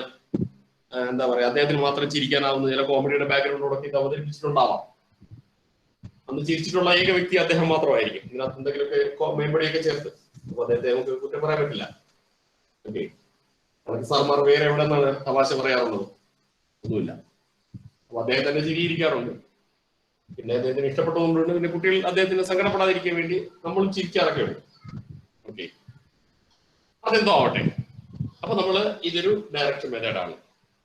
എന്താ പറയാ, അദ്ദേഹത്തിന് മാത്രം ചിരിക്കാനാവുന്ന ചില കോമഡിയുടെ ബാക്ക്ഗ്രൗണ്ടോടൊക്കെ ഇത് അവതരിപ്പിച്ചിട്ടുണ്ടാവാം. അന്ന് ചിരിച്ചിട്ടുള്ള ഏക വ്യക്തി അദ്ദേഹം മാത്രമായിരിക്കും. ഇതിനകത്ത് എന്തെങ്കിലുമൊക്കെ മേമ്പടിയൊക്കെ ചേർത്ത് അപ്പൊ അദ്ദേഹത്തെ നമുക്ക് കുറ്റം പറയാൻ പറ്റില്ല. ഓക്കെ, അവർക്ക് സാർമാർ വേറെ എവിടെ നിന്നാണ് തമാശ പറയാറുള്ളത്? ഒന്നുമില്ല. അപ്പൊ അദ്ദേഹം തന്നെ ചിരിയിരിക്കാറുണ്ട്. പിന്നെ അദ്ദേഹത്തിന് ഇഷ്ടപ്പെട്ടതുകൊണ്ടുണ്ട്. പിന്നെ കുട്ടികൾ അദ്ദേഹത്തിന് സങ്കടപ്പെടാതിരിക്കാൻ വേണ്ടി നമ്മളും ചിരിക്കാറൊക്കെ ഉണ്ട്. ഓക്കെ, അതെന്തോ ആവട്ടെ. അപ്പൊ നമ്മള് ഇതൊരു ഡയറക്റ്റ് മെത്തേഡാണ്.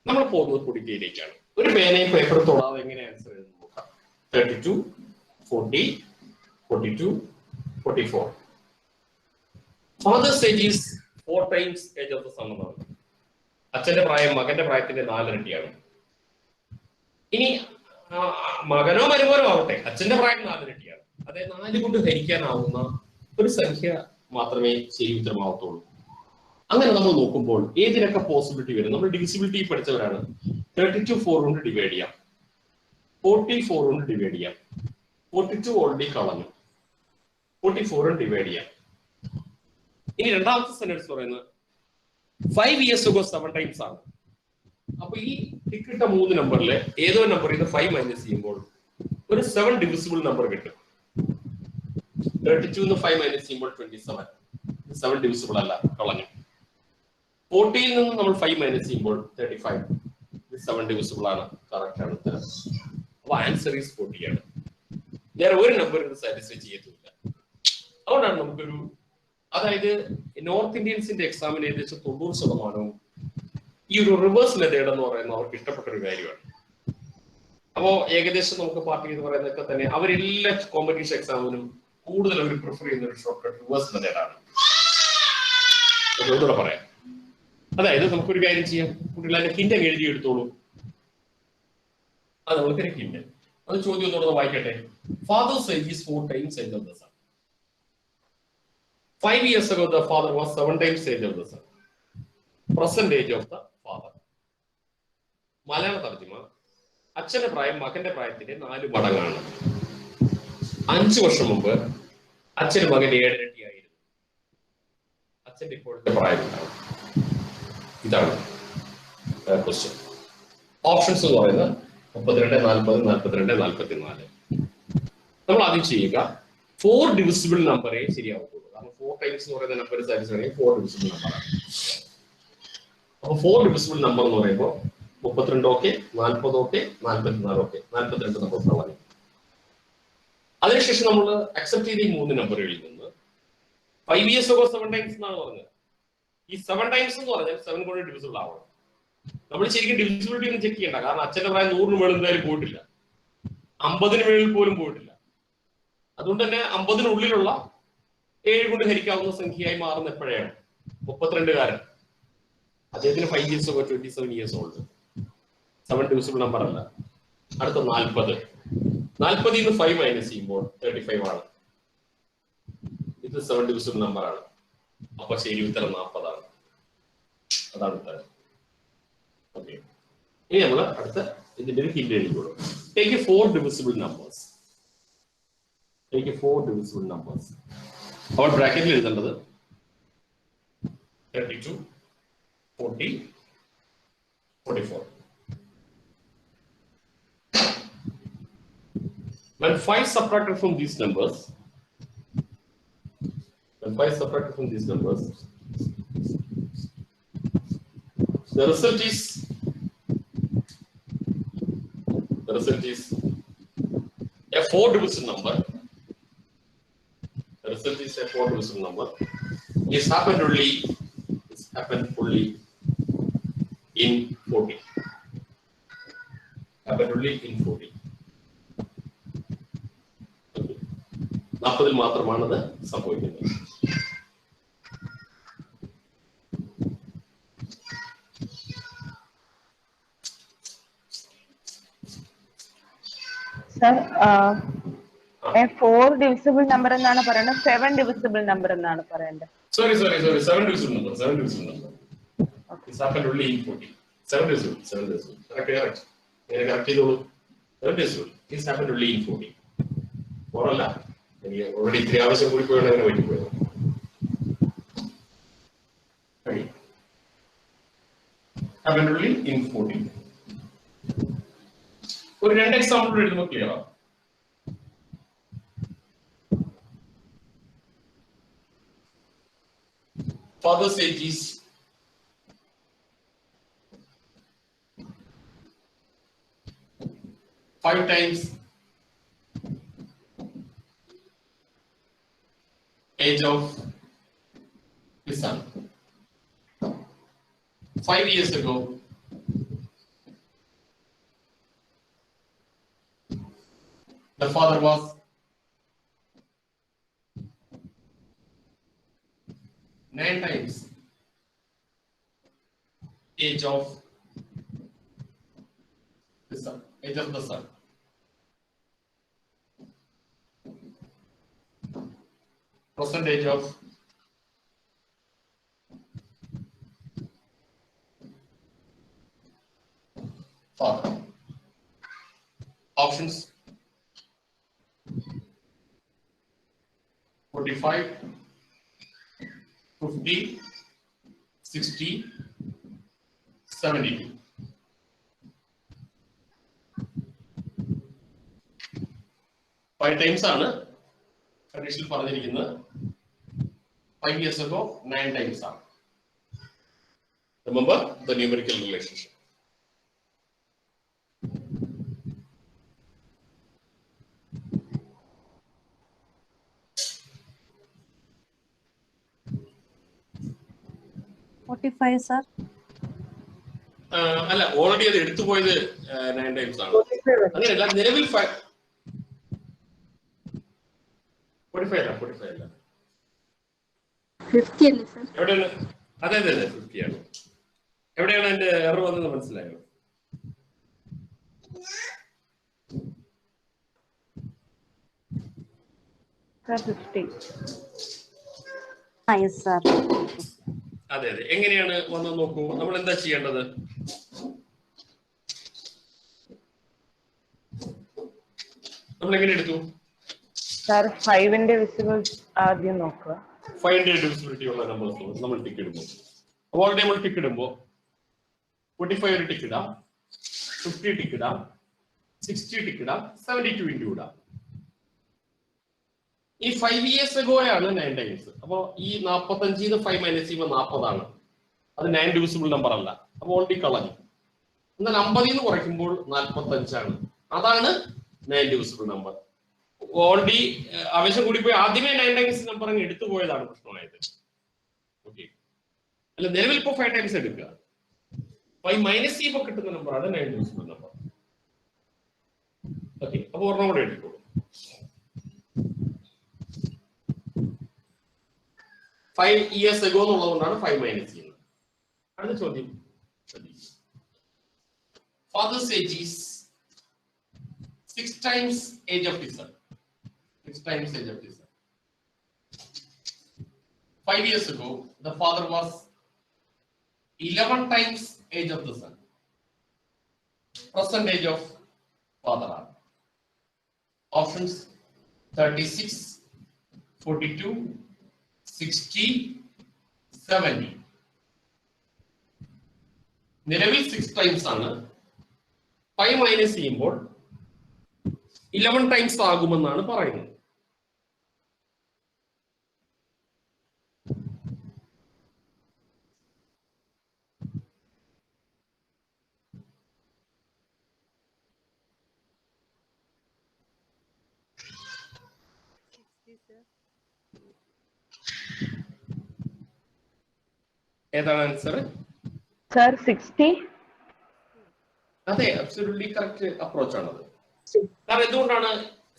നമ്മൾ പോകുന്നത് കുടിക്കയിലേക്കാണ്. ഒരു പേനയും പേപ്പറും തൊടാതെ എങ്ങനെ ആൻസർ എഴുതുന്നു നോക്കാം. 32, 40, 42, 44. Father's age is 4 times age of the son എന്നാണ്. അച്ഛന്റെ പ്രായം മകന്റെ പ്രായത്തിന്റെ 4 ഇരട്ടിയാണ്. ഇനി മകനോ മരുമോനോ ആവട്ടെ, അച്ഛന്റെ പ്രായം 4 ഇരട്ടിയാണ്. അതായത് 4 കൊണ്ട് ഹരിക്കാനാവുന്ന ഒരു സംഖ്യ മാത്രമേ ശരി ഉത്തരമാവത്തുള്ളൂ. അങ്ങനെ നമ്മൾ നോക്കുമ്പോൾ ഏതിനൊക്കെ പോസിബിലിറ്റി വരും? നമ്മൾ ഡിവിസിബിലിറ്റി പഠിച്ചവരാണ്. 32 4 കൊണ്ട് ഡിവൈഡ് ചെയ്യാം, 44 കൊണ്ട് ഡിവൈഡ് ചെയ്യാം, 42 ഓൾറെഡി കളഞ്ഞു, 44 ഡിവൈഡ് ചെയ്യാം. ഇനി രണ്ടാമത്തെ സെന്റൻസ് പറയുന്നത് 5 years ago 7 times ആണ്. അപ്പൊ ഈ ടിക്കിട്ട 3 നമ്പറിലെ ഏതോ നമ്പറിൽ നിന്ന് 5 മൈനസ് ചെയ്യുമ്പോൾ ഒരു 7 ഡിവിസിബിൾ നമ്പർ കിട്ടും. 32 5 മൈനസ് ചെയ്യുമ്പോൾ 27. 7 ഡിവിസിബിൾ അല്ല, കളഞ്ഞു. 40 നിന്ന് നമ്മൾ 5 മൈനസ് ചെയ്യുമ്പോൾ 35. 7 ഡിവിസിബിൾ ആണ്, കറക്റ്റ് ആണ് ഉത്തരം. അപ്പൊ ആൻസർ ഈസ് 40 ആണ്. വേറെ ഒരു നമ്പർ ഇത് സാറ്റിസ്ഫൈ ചെയ്യത്തില്ല. അതുകൊണ്ടാണ് നമുക്കൊരു, അതായത് നോർത്ത് ഇന്ത്യൻസിന്റെ എക്സാമിന് ഏകദേശം 90% ഈ ഒരു റിവേഴ്സ് മെത്തേഡ് എന്ന് പറയുന്നത് അവർക്ക് ഇഷ്ടപ്പെട്ട ഒരു കാര്യമാണ്. അപ്പോ ഏകദേശം നമുക്ക് പാർട്ടി എന്ന് പറയുന്നതൊക്കെ തന്നെ അവരെല്ലാ കോമ്പറ്റീഷൻ എക്സാമിനും കൂടുതൽ അവർ പ്രിഫർ ചെയ്യുന്ന ഒരു ഷോർട്ട് കട്ട് റിവേഴ്സ് മെത്തേഡാണ്. ഒന്നുകൂടെ പറയാം. അതായത് നമുക്കൊരു കാര്യം ചെയ്യാം, കുട്ടികൾ അതിന്റെ ഹിന്റ് അങ്ങ് എഴുതി എടുത്തോളൂ. അത് നമുക്കൊരു ഹിന്റ്, അത് ചോദ്യം ഒന്നുകൂടെ വായിക്കട്ടെ. Fathers age is 4 times age of the son. 5 years ago the father was 7 times age of the son. Present age of the father. മലയാള തർജ്ജിമ: അച്ഛന്റെ പ്രായം മകന്റെ പ്രായത്തിന്റെ 4 മടങ്ങാണ്. 5 വർഷം മുമ്പ് അച്ഛന് മകൻ 7 ഇരട്ടിയായിരുന്നു. അച്ഛന്റെ ഇപ്പോഴത്തെ പ്രായം ഉണ്ടാവും. ഇതാണ് ക്വസ്റ്റ്യൻ. ഓപ്ഷൻസ് എന്ന് പറയുന്നത് 32, 40, 42, 44. നമ്മൾ ആദ്യം ചെയ്യുക 4 ഡിവിസിബിൾ നമ്പറേ ശരിയാവുള്ളൂ. കാരണം 4 ടൈംസ് എന്ന് പറയുന്ന നമ്പർ സാറ്റിസ്ഫൈ 4 ഡിവിസിബിൾ നമ്പറാണ്. അപ്പൊ 4 ഡിവിസിബിൾ നമ്പർ എന്ന് പറയുമ്പോൾ 32 ഓക്കെ, 40 ഓക്കെ, 44 ഓക്കെ, 42 നമ്മൾ കളഞ്ഞു. അതിനുശേഷം നമ്മൾ അക്സെപ്റ്റ് ചെയ്ത ഈ 3 നമ്പറുകളിൽ നിന്ന് 5 years ago 7 times എന്നാണ് പറഞ്ഞത്. ഈ 7 times എന്ന് പറഞ്ഞാൽ 7 കൊണ്ട് ഡിവിസിബിൾ ആവണം. നമ്മൾ ശരിക്കും ഡിവിസിബിലിറ്റി ഒന്നും ചെക്ക് ചെയ്യണ്ട. കാരണം അച്ഛന്റെ പ്രായം 100 മേളിൽ എന്തായാലും പോയിട്ടില്ല, 50 മേളിൽ പോലും പോയിട്ടില്ല. അതുകൊണ്ട് തന്നെ 50-നുള്ളിലുള്ള 7 കൊണ്ട് ഹരിക്കാവുന്ന സംഖ്യയായി മാറുന്ന എപ്പോഴാണ്? 32-കാരൻ. അദ്ദേഹത്തിന് 5 years ago 27 years old. 7 divisible number അല്ല. അടുത്ത 40. 40 നിന്ന് 5 മൈനസ് ചെയ്യുമ്പോൾ 35 ആണ്. ഇത് 7 ഡിവിസിബിൾ നമ്പർ ആണ്. അപ്പൊ ശരി ഉത്തരം 40 ആണ്. അതാണ് ഉത്തരം. ഓക്കെ, ഇനി നമ്മൾ അടുത്ത ഇതിന്റെ ഒരു ഹിന്റ് എഴുതിക്കോളൂ. Take 4 divisible numbers. Take 4 divisible numbers. അപ്പോൾ ബ്രാക്കറ്റിൽ എഴുതേണ്ടത് 32, 40, 44. When 5 subtracted from these numbers, the result is a 4 divisible number. The result is a 4 divisible number. This happened only in 40. Happened only in 40. 40 മാത്രമാണ് അത് സംഭവിക്കുന്നത്. Sir, 4 divisible number എന്നാണ് പറയുന്നത്, 7 divisible number എന്നാണ് പറയേണ്ടത്. Sorry, 7 divisible number. This happened only in 40. 7 divisible. Correct. Correct ചെയ്തോളൂ. 7 divisible. This happened only in 40. ഓറല്ല, എനിക്ക് already ഇത്തിരി ആവശ്യം കൂടി പോയാണ് അങ്ങനെ പറ്റിപ്പോയത്. Happened only in 40. ഒരു 2 എക്സാമ്പിൾ എഴുതുമ്പോൾ ക്ലിയർ ആവും. Father's age is 5 times age of his son. 5 years ago, the father was nine times age of the son. Age of the son. Present age of father. Options 45, 50, 60, 72. Five times ആണ് കണ്ടീഷനിൽ പറഞ്ഞിരിക്കുന്നത്. 5 years ago 9 times ആണ്. Remember the numerical relationship. sir. അല്ല already അത് എടുത്തു പോയത് 9 times ആണ്. അങ്ങനെയല്ല നിലവിൽ 45 അല്ല 50 അല്ലേ സർ? എവിടെയാണ്? അതെ 50 ആണ്. എവിടെയാണ് എന്റെ എറർ വന്നത് മനസ്സിലായോ? അതെ എങ്ങനെയാണ് വന്നത് നോക്കൂ. നമ്മൾ എന്താ ചെയ്യേണ്ടത്? നമ്മൾ എങ്ങനെ എടുത്തു? സാർ 5ന്റെ വിസിബിൾ ആദ്യം നോക്കുക. 5ന്റെ ഡിവിസിബിലിറ്റി ഉള്ള നമ്പേഴ്സ് നമ്മൾ ടിക്ക് ഇടുമ്പോൾ ഓൾറെഡി നമ്മൾ ടിക്ക് ഇടുമ്പോൾ 45 ഒരു ടിക്ക് ഇടാം, 50 ടിക്ക് ഇടാം, 60 ടിക്ക് ഇടാം, 72 ഇൻറ്റു ഇടാം. ഈ 5 years ago ആണ് 9 times. അപ്പൊ ഈ 45 5 മൈനസ് ചെയ്യുമ്പോൾ 40 ആണ്. അത് 9 ഡിവിസിബിൾ നമ്പർ അല്ല. അപ്പൊ ഓൾറെഡി കളഞ്ഞു. എന്നാൽ 50 എന്ന് കുറയ്ക്കുമ്പോൾ 45 ആണ്. അതാണ് 9 ഡിവിസിബിൾ നമ്പർ. ഓൾറെഡി ആവശ്യം കൂടി പോയി ആദ്യമേ 9 times നമ്പർ അങ്ങ് എടുത്തു പോയതാണ് പ്രശ്നമായത്. ഓക്കെ, അല്ല നിലവിൽ ഇപ്പോ 5 times എടുക്കുക. 5 മൈനസ് ചെയ്യുമ്പോൾ കിട്ടുന്ന നമ്പറാണ് 9 ഡിവിസിബിൾ നമ്പർ. ഓക്കെ, അപ്പൊ ഒരെണ്ണം കൂടെ എടുക്കോളൂ. 5 years ago എന്നുള്ളതുകൊണ്ടാണ് 5 മൈനസ് ചെയ്യുന്നത്. അടുത്ത ചോദ്യം, fathers age is 6 times age of his son. 6 times age of his son. 5 years ago, the father was 11 times age of the son. Present age of father are options 36, 42, 60, 70. നിലവിൽ 6 times ആണ്. 5 minus ചെയ്യുമ്പോൾ 11 times ആകുമെന്നാണ് പറയുന്നത്. ഏതാണ് answer? Sir 60. അതെ, absolutely correct approach ആണത്. കാരണം എന്തുകൊണ്ടാണ്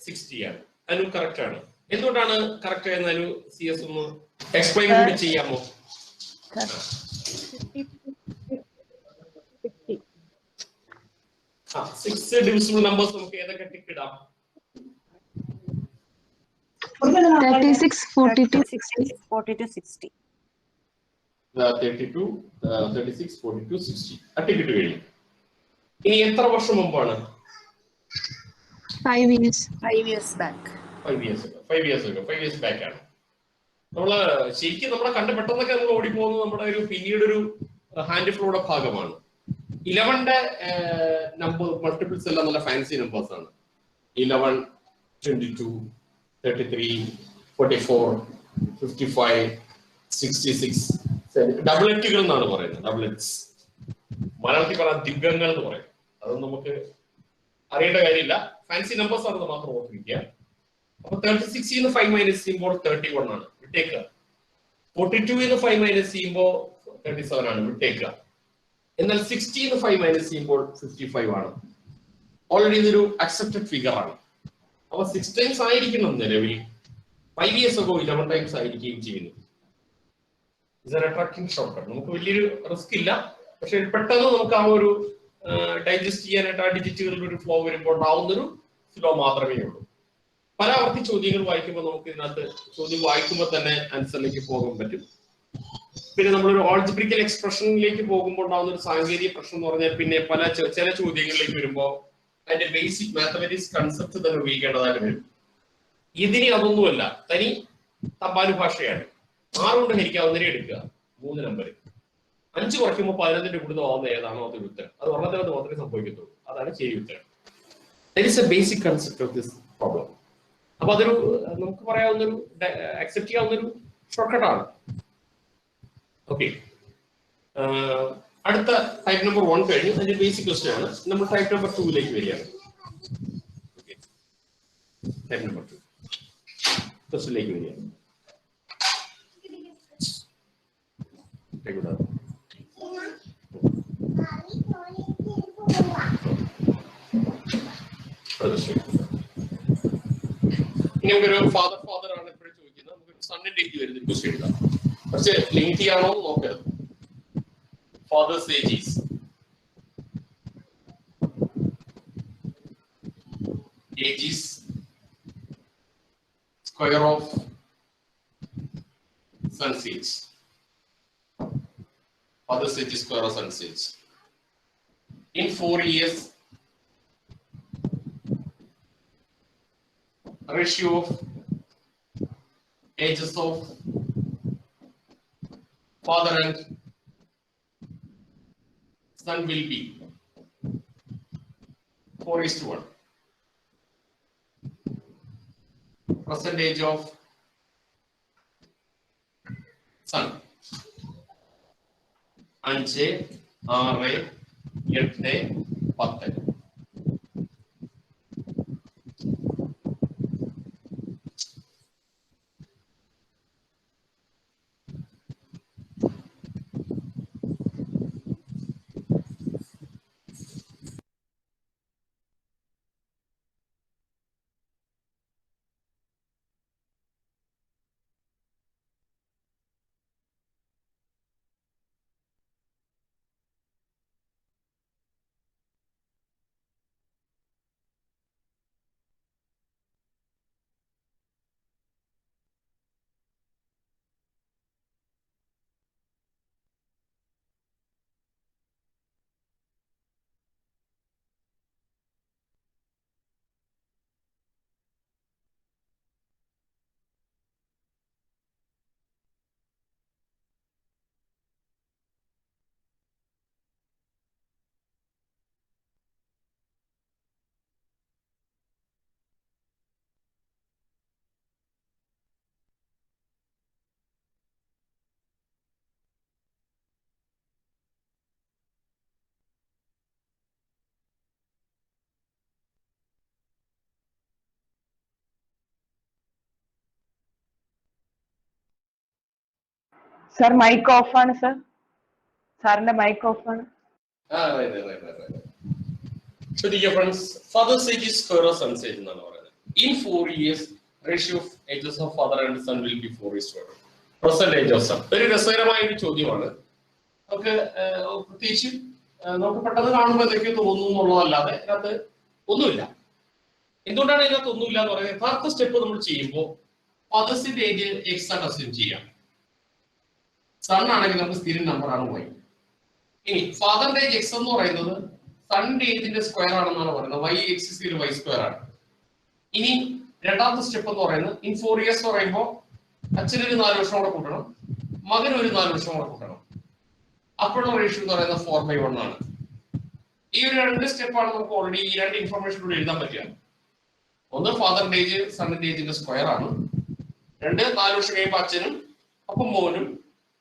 60 ആണ്? അനു കറക്റ്റ് ആണ്. എന്തുകൊണ്ടാണ് കറക്റ്റ് ആയെന്ന് അനു CS ഒന്ന് എക്സ്പ്ലെയിൻ കൂടി ചെയ്യാമോ? 6 ഡിവിസിബിൾ നമ്പേഴ്സ് നമുക്ക് ഏതൊക്കെ ടിക്ക് ഇടാം? 36, 42, 60. 42, 60. 32, 36, 42, 60 ടിക്ക് ഇട്ട് കഴിഞ്ഞു. ഇനി എത്ര വർഷം മുമ്പാണ്? 5 years. 5 years back. 5 years back ആണ്. നമ്മള് ശരിക്കും നമ്മളെ കണ്ട് പെട്ടെന്നൊക്കെ നമ്മൾ ഓടിപ്പോകുന്നത് നമ്മുടെ ഒരു പിന്നീട് ഒരു ഹാൻഡ് ഫ്ലോയുടെ ഭാഗമാണ്. 11ന്റെ നമ്പർ മൾട്ടിപ്പിൾസ് എല്ലാം നല്ല ഫാൻസി നമ്പേഴ്സ് ആണ്. 11, 22, 33, 44, 55, 66. ഡബിളറ്റുകൾ എന്നാണ് പറയുന്നത്. ഡബിളറ്റ്സ് മലയാളത്തിൽ പറയാൻ ദിഗ്ഗങ്ങൾ എന്ന് പറയും. അത് നമുക്ക് അറിയേണ്ട കാര്യമില്ല, ഫാൻസി നമ്പേഴ്സ് ആണെന്ന് മാത്രം ഓർത്തിരിക്കുക. അപ്പൊ 36 5 മൈനസ് ചെയ്യുമ്പോൾ 31 ആണ്, വിട്ടേക്കുക. 42 5 മൈനസ് ചെയ്യുമ്പോൾ 37 ആണ്, വിട്ടേക്കുക. എന്നാൽ 60 5 മൈനസ് ചെയ്യുമ്പോൾ 55 ആണ്. ഓൾറെഡി ഇതൊരു അക്സെപ്റ്റഡ് ഫിഗർ ആണ്. അപ്പൊ 6 ടൈംസ് ആയിരിക്കണം നിലവിൽ, 5 years ago 11 ടൈംസ് ആയിരിക്കുകയും ചെയ്യുന്നു. ഷോർട്ട് നമുക്ക് വലിയൊരു റിസ്ക് ഇല്ല, പക്ഷെ പെട്ടെന്ന് നമുക്ക് ആ ഒരു ഡൈജസ്റ്റ് ചെയ്യാനായിട്ട് ആ ഡിജിറ്റുകളിൽ ഒരു ഫ്ലോ വരുമ്പോൾ ഉണ്ടാവുന്നൊരു ഫ്ലോ മാത്രമേ ഉള്ളൂ. പല ആവർത്തി ചോദ്യങ്ങൾ വായിക്കുമ്പോൾ നമുക്ക് ഇതിനകത്ത് ചോദ്യം വായിക്കുമ്പോൾ തന്നെ ആൻസറിലേക്ക് പോകാൻ പറ്റും. പിന്നെ നമ്മളൊരു ഓൾജിബ്രിക്കൽ എക്സ്പ്രഷനിലേക്ക് പോകുമ്പോൾ ഉണ്ടാകുന്ന ഒരു സാങ്കേതിക പ്രശ്നം എന്ന് പറഞ്ഞാൽ പിന്നെ ചില ചോദ്യങ്ങളിലേക്ക് വരുമ്പോൾ അതിന്റെ ബേസിക് മാത്തമാറ്റിക്സ് കൺസെപ്റ്റ് തന്നെ ഉപയോഗിക്കേണ്ടതായിട്ട് വരും. ഇതിന് അതൊന്നുമല്ല, തനി തമ്പാനു ഭാഷയാണ്. 6 കൊണ്ട് ഹരിക്കാവുന്നതിനെ എടുക്കുക, 3 നമ്പർ. 5 കുറയ്ക്കുമ്പോൾ 11ന്റെ കൂടുതൽ ആവുന്ന ഏതാണോ അതൊരു ഉത്തരം. അത് ഒരെണ്ണത്തിനകത്ത് മാത്രമേ സംഭവിക്കത്തുള്ളൂ, അതാണ് ശരി ഉത്തരം. That is A basic concept of this problem. അപ്പൊ അതൊരു നമുക്ക് പറയാവുന്നൊരു അക്സെപ്റ്റ് ചെയ്യാവുന്നൊരു ഷോർട്ട് കട്ടാണ്. ഓക്കെ, അടുത്ത ടൈപ്പ് നമ്പർ 1 കഴിഞ്ഞു, അതിന്റെ ബേസിക് ക്വസ്റ്റ്യൻ ആണ്. നമ്മൾ ടൈപ്പ് നമ്പർ 2ലേക്ക് വരികയാണ്. ടൈപ്പ് നമ്പർ 2 ക്വസ്റ്റ്യനിലേക്ക് വരികയാണ്. ഇനി നമുക്കൊരു ഫാദർ ആണ് എപ്പോഴും ചോദിക്കുന്നത്, നമുക്കൊരു സണ്ണിന്റെ ഏജ് വരുന്ന ക്വസ്റ്റ്യൻ എഴുതാം. പക്ഷെ ലെങ്തി ആണോ എന്ന് നോക്കരുത്. Father's age is square of son's age. Father's age is square of son's age. In 4 years, ratio of ages of father and son will be 4:1. Percentage of son 5, 6, 8, 10. Sir mic off ആണ് sir. സാറിന്റെ mic off ആണ്. ശ്രദ്ധിക്കുക friends, father's age is square of son's age എന്നാണ് പറയുന്നത്. In 4 years, ratio of ages of father and son will be 4:1. Percentage of son. ഒരു രസകരമായ ഒരു ചോദ്യമാണ്. നമുക്ക് പ്രത്യേകിച്ച് നമുക്ക് പെട്ടെന്ന് കാണുമ്പോൾ എന്തൊക്കെയോ തോന്നുന്നു എന്നുള്ളതല്ലാതെ ഇതിനകത്ത് ഒന്നുമില്ല. എന്തുകൊണ്ടാണ് ഇതിനകത്ത് ഒന്നുമില്ല എന്ന് പറയുന്നത്? യഥാർത്ഥ സ്റ്റെപ്പ് നമ്മൾ ചെയ്യുമ്പോൾ ഫാദേഴ്സിന്റെ ഏജ് എക്സ് ആണ് അസ്യൂം ചെയ്യാം. സൺ ആണെങ്കിൽ നമുക്ക് സ്ഥിരം നമ്പർ ആണ് y. ഇനി ഫാദറിന്റെ ഏജ് എക്സ് എന്ന് പറയുന്നത് സണ്ണിന്റെ ഏജിന്റെ സ്ക്വയർ ആണെന്നാണ് പറയുന്നത്. y x = y സ്ക്വയർ ആണ്. ഇനി രണ്ടാമത്തെ സ്റ്റെപ്പ് എന്ന് പറയുന്നത് ഇൻ 4 years എന്ന് പറയുമ്പോൾ അച്ഛനൊരു 4 വർഷം കൂടെ കൂട്ടണം, മകന് ഒരു 4 വർഷം കൂടെ കൂട്ടണം. അപ്പോഴുള്ള റേഷ്യോ എന്ന് പറയുന്നത് 4/1 ആണ്. ഈ ഒരു 2 സ്റ്റെപ്പാണ് നമുക്ക് ഓൾറെഡി ഈ 2 ഇൻഫർമേഷൻ കൂടി എഴുതാൻ പറ്റുക. ഒന്ന് ഫാദറിന്റെ ഏജ് സണ്ണിന്റെ ഏജിന്റെ സ്ക്വയർ ആണ്. 2 4 വർഷം കഴിയുമ്പോൾ അച്ഛനും അപ്പം മോനും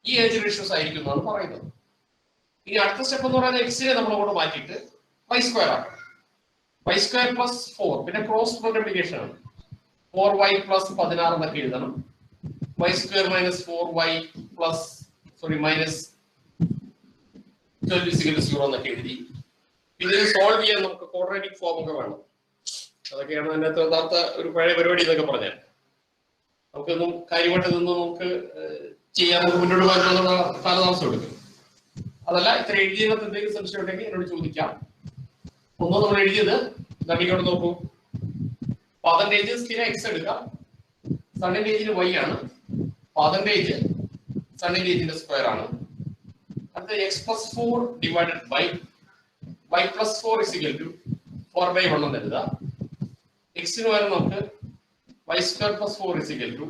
ഈ ഏജ് റേഷ്യോസ് ആയിരിക്കും എന്നാണ് പറയുന്നത്. ഇനി അടുത്ത സ്റ്റെപ്പ് എന്ന് പറയുന്നത് എക്സിനെ നമ്മൾ അങ്ങോട്ട് മാറ്റിയിട്ട് y സ്ക്വയർ ആക്കണം. y square plus 4 പിന്നെ ക്രോസ് മൾട്ടിപ്ലിക്കേഷൻ ആണ്. 4y plus 16 എന്നൊക്കെ എഴുതണം. y square minus 4y plus minus 12 is equal to 0 എന്നൊക്കെ എഴുതി. പിന്നെ ഇത് സോൾവ് ചെയ്യാൻ നമുക്ക് ക്വാഡ്രാറ്റിക് ഫോം ഒക്കെ വേണം. അതൊക്കെയാണ് അതിനകത്ത് യഥാർത്ഥ ഒരു പഴയ പരിപാടി എന്നൊക്കെ പറഞ്ഞാൽ നമുക്കൊന്നും കാര്യമായിട്ട് ഇതൊന്നും നമുക്ക് ചെയ്യാൻ മുന്നോട്ട് പോകാനുള്ള കാലതാമസം എടുക്കും. അതല്ല ഇത്ര എഴുതിയതിനകത്ത് എന്തെങ്കിലും സംശയം ഉണ്ടെങ്കിൽ എന്നോട് ചോദിക്കാം. ഒന്നും നമ്മൾ എഴുതിയത് ഇങ്ങോട്ട് നോക്കൂ. പെർസെന്റേജ് സ്ഥിരം എക്സ് എടുക്കാം, സണ്ണിന്റെ ഏജിന് y ആണ്, പെർസെന്റേജ് സണ്ണിന്റെ ഏജിന്റെ സ്ക്വയർ ആണ്. അടുത്ത x+4 divided by y+4 is equal to 4/1 എന്ന് എഴുതാം. എക്സിന് പകരം നമുക്ക് y² + 4 is equal to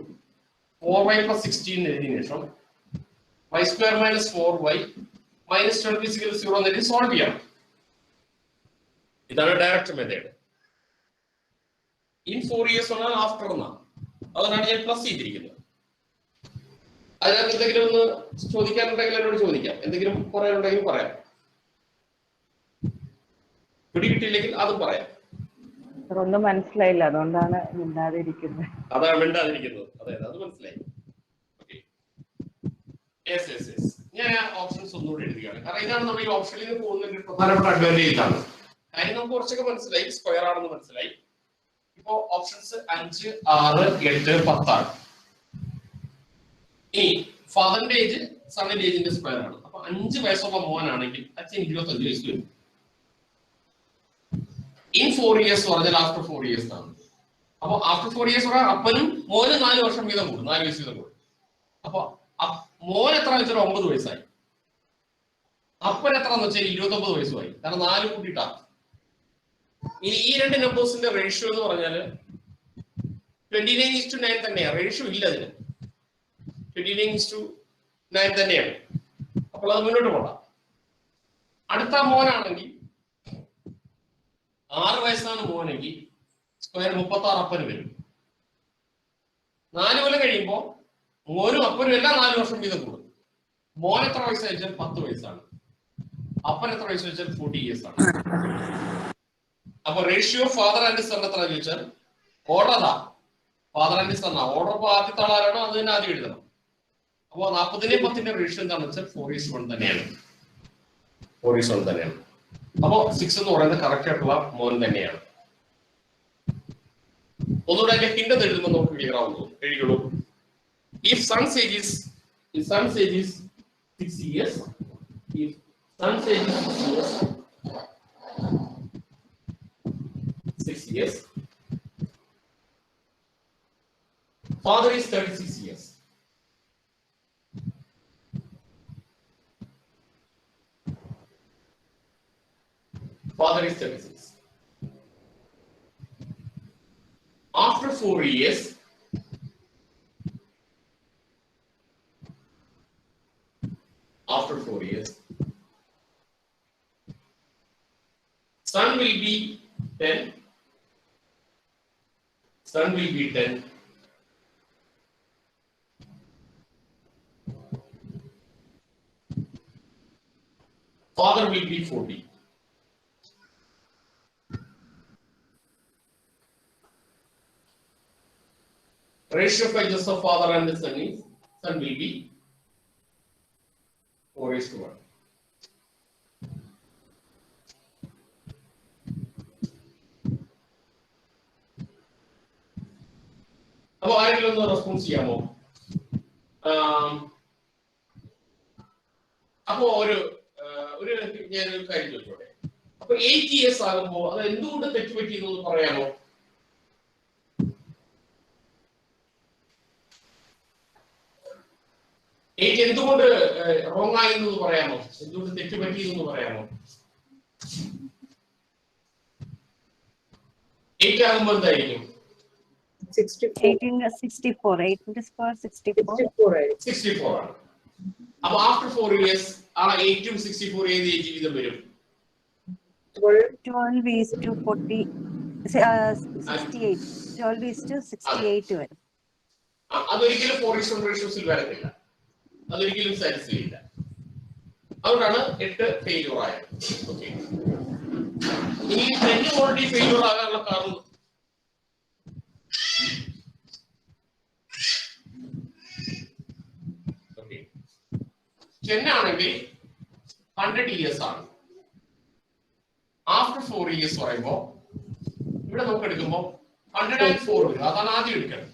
4y + 16 എഴുതിയതിനു ശേഷം y² - 4y - 12 is equal to 0 എന്ന് എഴുതി സോൾവ് ചെയ്യാം. ഇതാണ് ഡയറക്റ്റ് മെത്തേഡ്. ഇൻ 4 years ആണ് ആഫ്റ്റർ എന്നാണ്, അതുകൊണ്ടാണ് ഞാൻ പ്ലസ് ചെയ്തിരിക്കുന്നത്. അതിനകത്ത് എന്തെങ്കിലും ഒന്ന് ചോദിക്കാനുണ്ടെങ്കിൽ എന്നോട് ചോദിക്കാം, എന്തെങ്കിലും പറയാനുണ്ടെങ്കിൽ പറയാം, പിടികിട്ടില്ലെങ്കിൽ അതും പറയാം. ഒന്നും മനസ്സിലായില്ല, അതുകൊണ്ടാണ് മിണ്ടാതിരിക്കുന്നത്. അതാണ് മിണ്ടാതിരിക്കുന്നത്. അതെ, അത് മനസ്സിലായി. ഞാൻ ആ ഓപ്ഷൻസ് ഒന്നുകൂടി എഴുതുകയാണ്. കാരണം ഇതാണ് നമ്മൾ ഈ ഓപ്ഷനിൽ പോകുന്നതിന്റെ പ്രധാനപ്പെട്ട അഡ്വാൻറ്റേജ് ആണ്. കാര്യം നമുക്ക് കുറച്ചൊക്കെ മനസ്സിലായി, സ്ക്വയർ ആണെന്ന് മനസ്സിലായി. ഇപ്പോ ഓപ്ഷൻസ് 5, 6, 8, 10 ആണ്. ഇനി ഫാദറിന്റെ ഏജ് സണ്ണിന്റെ ഏജിന്റെ സ്ക്വയർ ആണ്. അപ്പൊ 5 വയസ്സുള്ള മോനാണെങ്കിൽ അച്ഛൻ 25 വയസ്സ് വരും. ഇൻ 4 years പറഞ്ഞാൽ ആഫ്റ്റർ 4 years ആണ്. അപ്പൊ ആഫ്റ്റർ 4 years പറഞ്ഞാൽ അപ്പനും മോന് 4 വർഷം വീതം കൂടും, 4 വയസ്സ് വീതം കൂടും. അപ്പൊ മോൻ എത്ര വെച്ചാൽ 9 വയസ്സായി, അപ്പൻ എത്രന്ന് വെച്ചാൽ 29 വയസ്സുമായി. കാരണം 4 കൂട്ടിയിട്ടാ. ഇനി ഈ രണ്ട് നമ്പേഴ്സിന്റെ റേഷ്യോ എന്ന് പറഞ്ഞാല് 29:9 തന്നെയാണ്. റേഷ്യോ ഇല്ല അതിന്, 29:9 തന്നെയാണ്. അപ്പോൾ അത് മുന്നോട്ട് പോകാം. അടുത്ത മോനാണെങ്കിൽ 6 വയസ്സാണ് മോനെങ്കിൽ സ്ക്വയർ 36 അപ്പന് വരും. 4 കൊല്ലം കഴിയുമ്പോ മോനും അപ്പനും എല്ലാം 4 വർഷം വീതം കൂടും. മോൻ എത്ര വയസ്സ് വെച്ചാൽ 10 വയസ്സാണ്, അപ്പൻ എത്ര വയസ്സ് വെച്ചാൽ 40 years ആണ്. അപ്പൊ റേഷ്യോ ഫാദർ ആൻഡ് സൺ എത്ര ചോദിച്ചാൽ ഓർഡറാ, ഫാദർ ആൻഡ് സൺ ആ ഓർഡർ. അപ്പൊ ആദ്യത്തെ ആളാരാണോ അത് തന്നെ ആദ്യം എഴുതണം. അപ്പൊ 40-10 റേഷ്യോ എന്താണെന്ന് വെച്ചാൽ 4:1 തന്നെയാണ്. 4:1 തന്നെയാണ്. അപ്പോ 6 എന്ന് പറയുന്നത് കറക്റ്റ് ആയിട്ടുള്ള മോൻ തന്നെയാണ്. ഒന്നുകൂടെ അതിന്റെ ഹിന്റ് എഴുതുമ്പോൾ നമുക്ക് ക്ലിയർ ആവുന്നു. എഴുതിയുള്ളൂ. If son's age is 6 years, if son's age is 6 years, father is 36 years. Father is 36. After 4 years, son will be 10. Son will be 10. Father will be 40. Ratio of ages of father and the son will be 4:1. അപ്പൊ ആരെങ്കിലും ഒന്ന് response ചെയ്യാമോ? അപ്പോ ഞാനൊരു കാര്യം ചോദിച്ചോട്ടെ. അപ്പൊ 8 years ആകുമ്പോ അത് എന്തുകൊണ്ട് തെറ്റുപറ്റിയെന്ന് പറയാമോ? എന്തുകൊണ്ട് റോങ് ആയി എന്ന് പറയാമോ? എന്തുകൊണ്ട് തെറ്റുപറ്റിയെന്ന് പറയാമോ? 8 ആകുമ്പോ എന്തായിരിക്കും? 64 ആണ്. അപ്പൊ ആഫ്റ്റർ 4 years ആ 8 ഉം 64 ഏത് ഏജ് വീതം വരും? 12:40 68 12:68 വരും. അതൊരിക്കലും 4:1 റേഷ്യോസിൽ വരത്തില്ല, അതൊരിക്കലും സാറ്റിസ്ഫൈ ഇല്ല. അതുകൊണ്ടാണ് 8 ഫെയിലിയർ ആയത്. ഓക്കെ, ഇനി 10 ഓൾറെഡി ഫെയിലിയർ ആകാനുള്ള കാരണം ഓക്കെ 10 ആണെങ്കിൽ 100 years ആണ്. ആഫ്റ്റർ 4 years പറയുമ്പോ ഇവിടെ നമുക്ക് എടുക്കുമ്പോൾ 104 വരും. അതാണ് ആദ്യം എടുക്കുന്നത്.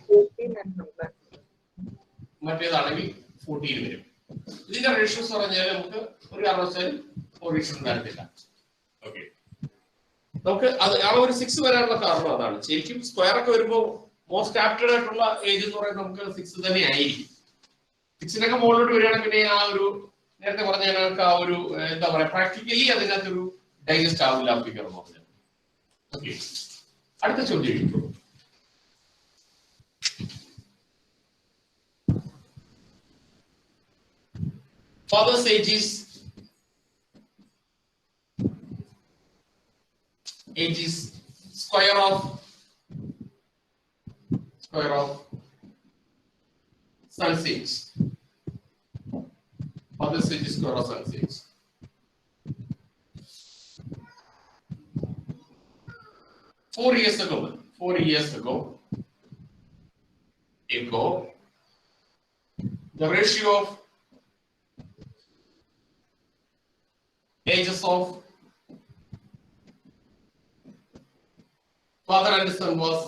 മറ്റേതാണെങ്കിൽ 14 വരും. ഇതിന്റെ റേഷ്യോസ് പറഞ്ഞാൽ നമുക്ക് ഒരു കാരണവശാലും പോലീഷൻ വരത്തില്ല. ഓക്കെ, നമുക്ക് അത് ആ ഒരു 6 വരാനുള്ള കാരണം അതാണ്. ശരിക്കും സ്ക്വയർ ഒക്കെ വരുമ്പോൾ മോസ്റ്റ് ആപ്റ്റഡ് ആയിട്ടുള്ള ഏജ് എന്ന് പറയുന്നത് നമുക്ക് 6 തന്നെ ആയിരിക്കും. 6-നൊക്കെ മുകളിലോട്ട് വരികയാണെങ്കിൽ പിന്നെ ആ ഒരു നേരത്തെ പറഞ്ഞ ആ ഒരു എന്താ പറയാ പ്രാക്ടിക്കലി അതിനകത്തൊരു ഡൈജസ്റ്റ് ആവില്ല ഫിഗർ എന്ന് പറഞ്ഞാൽ. ഓക്കെ, അടുത്ത ചോദ്യം എടുക്കും. Father's age is square of son's age. Father's age is square of son's age. Four years ago, the ratio of ages of father and son was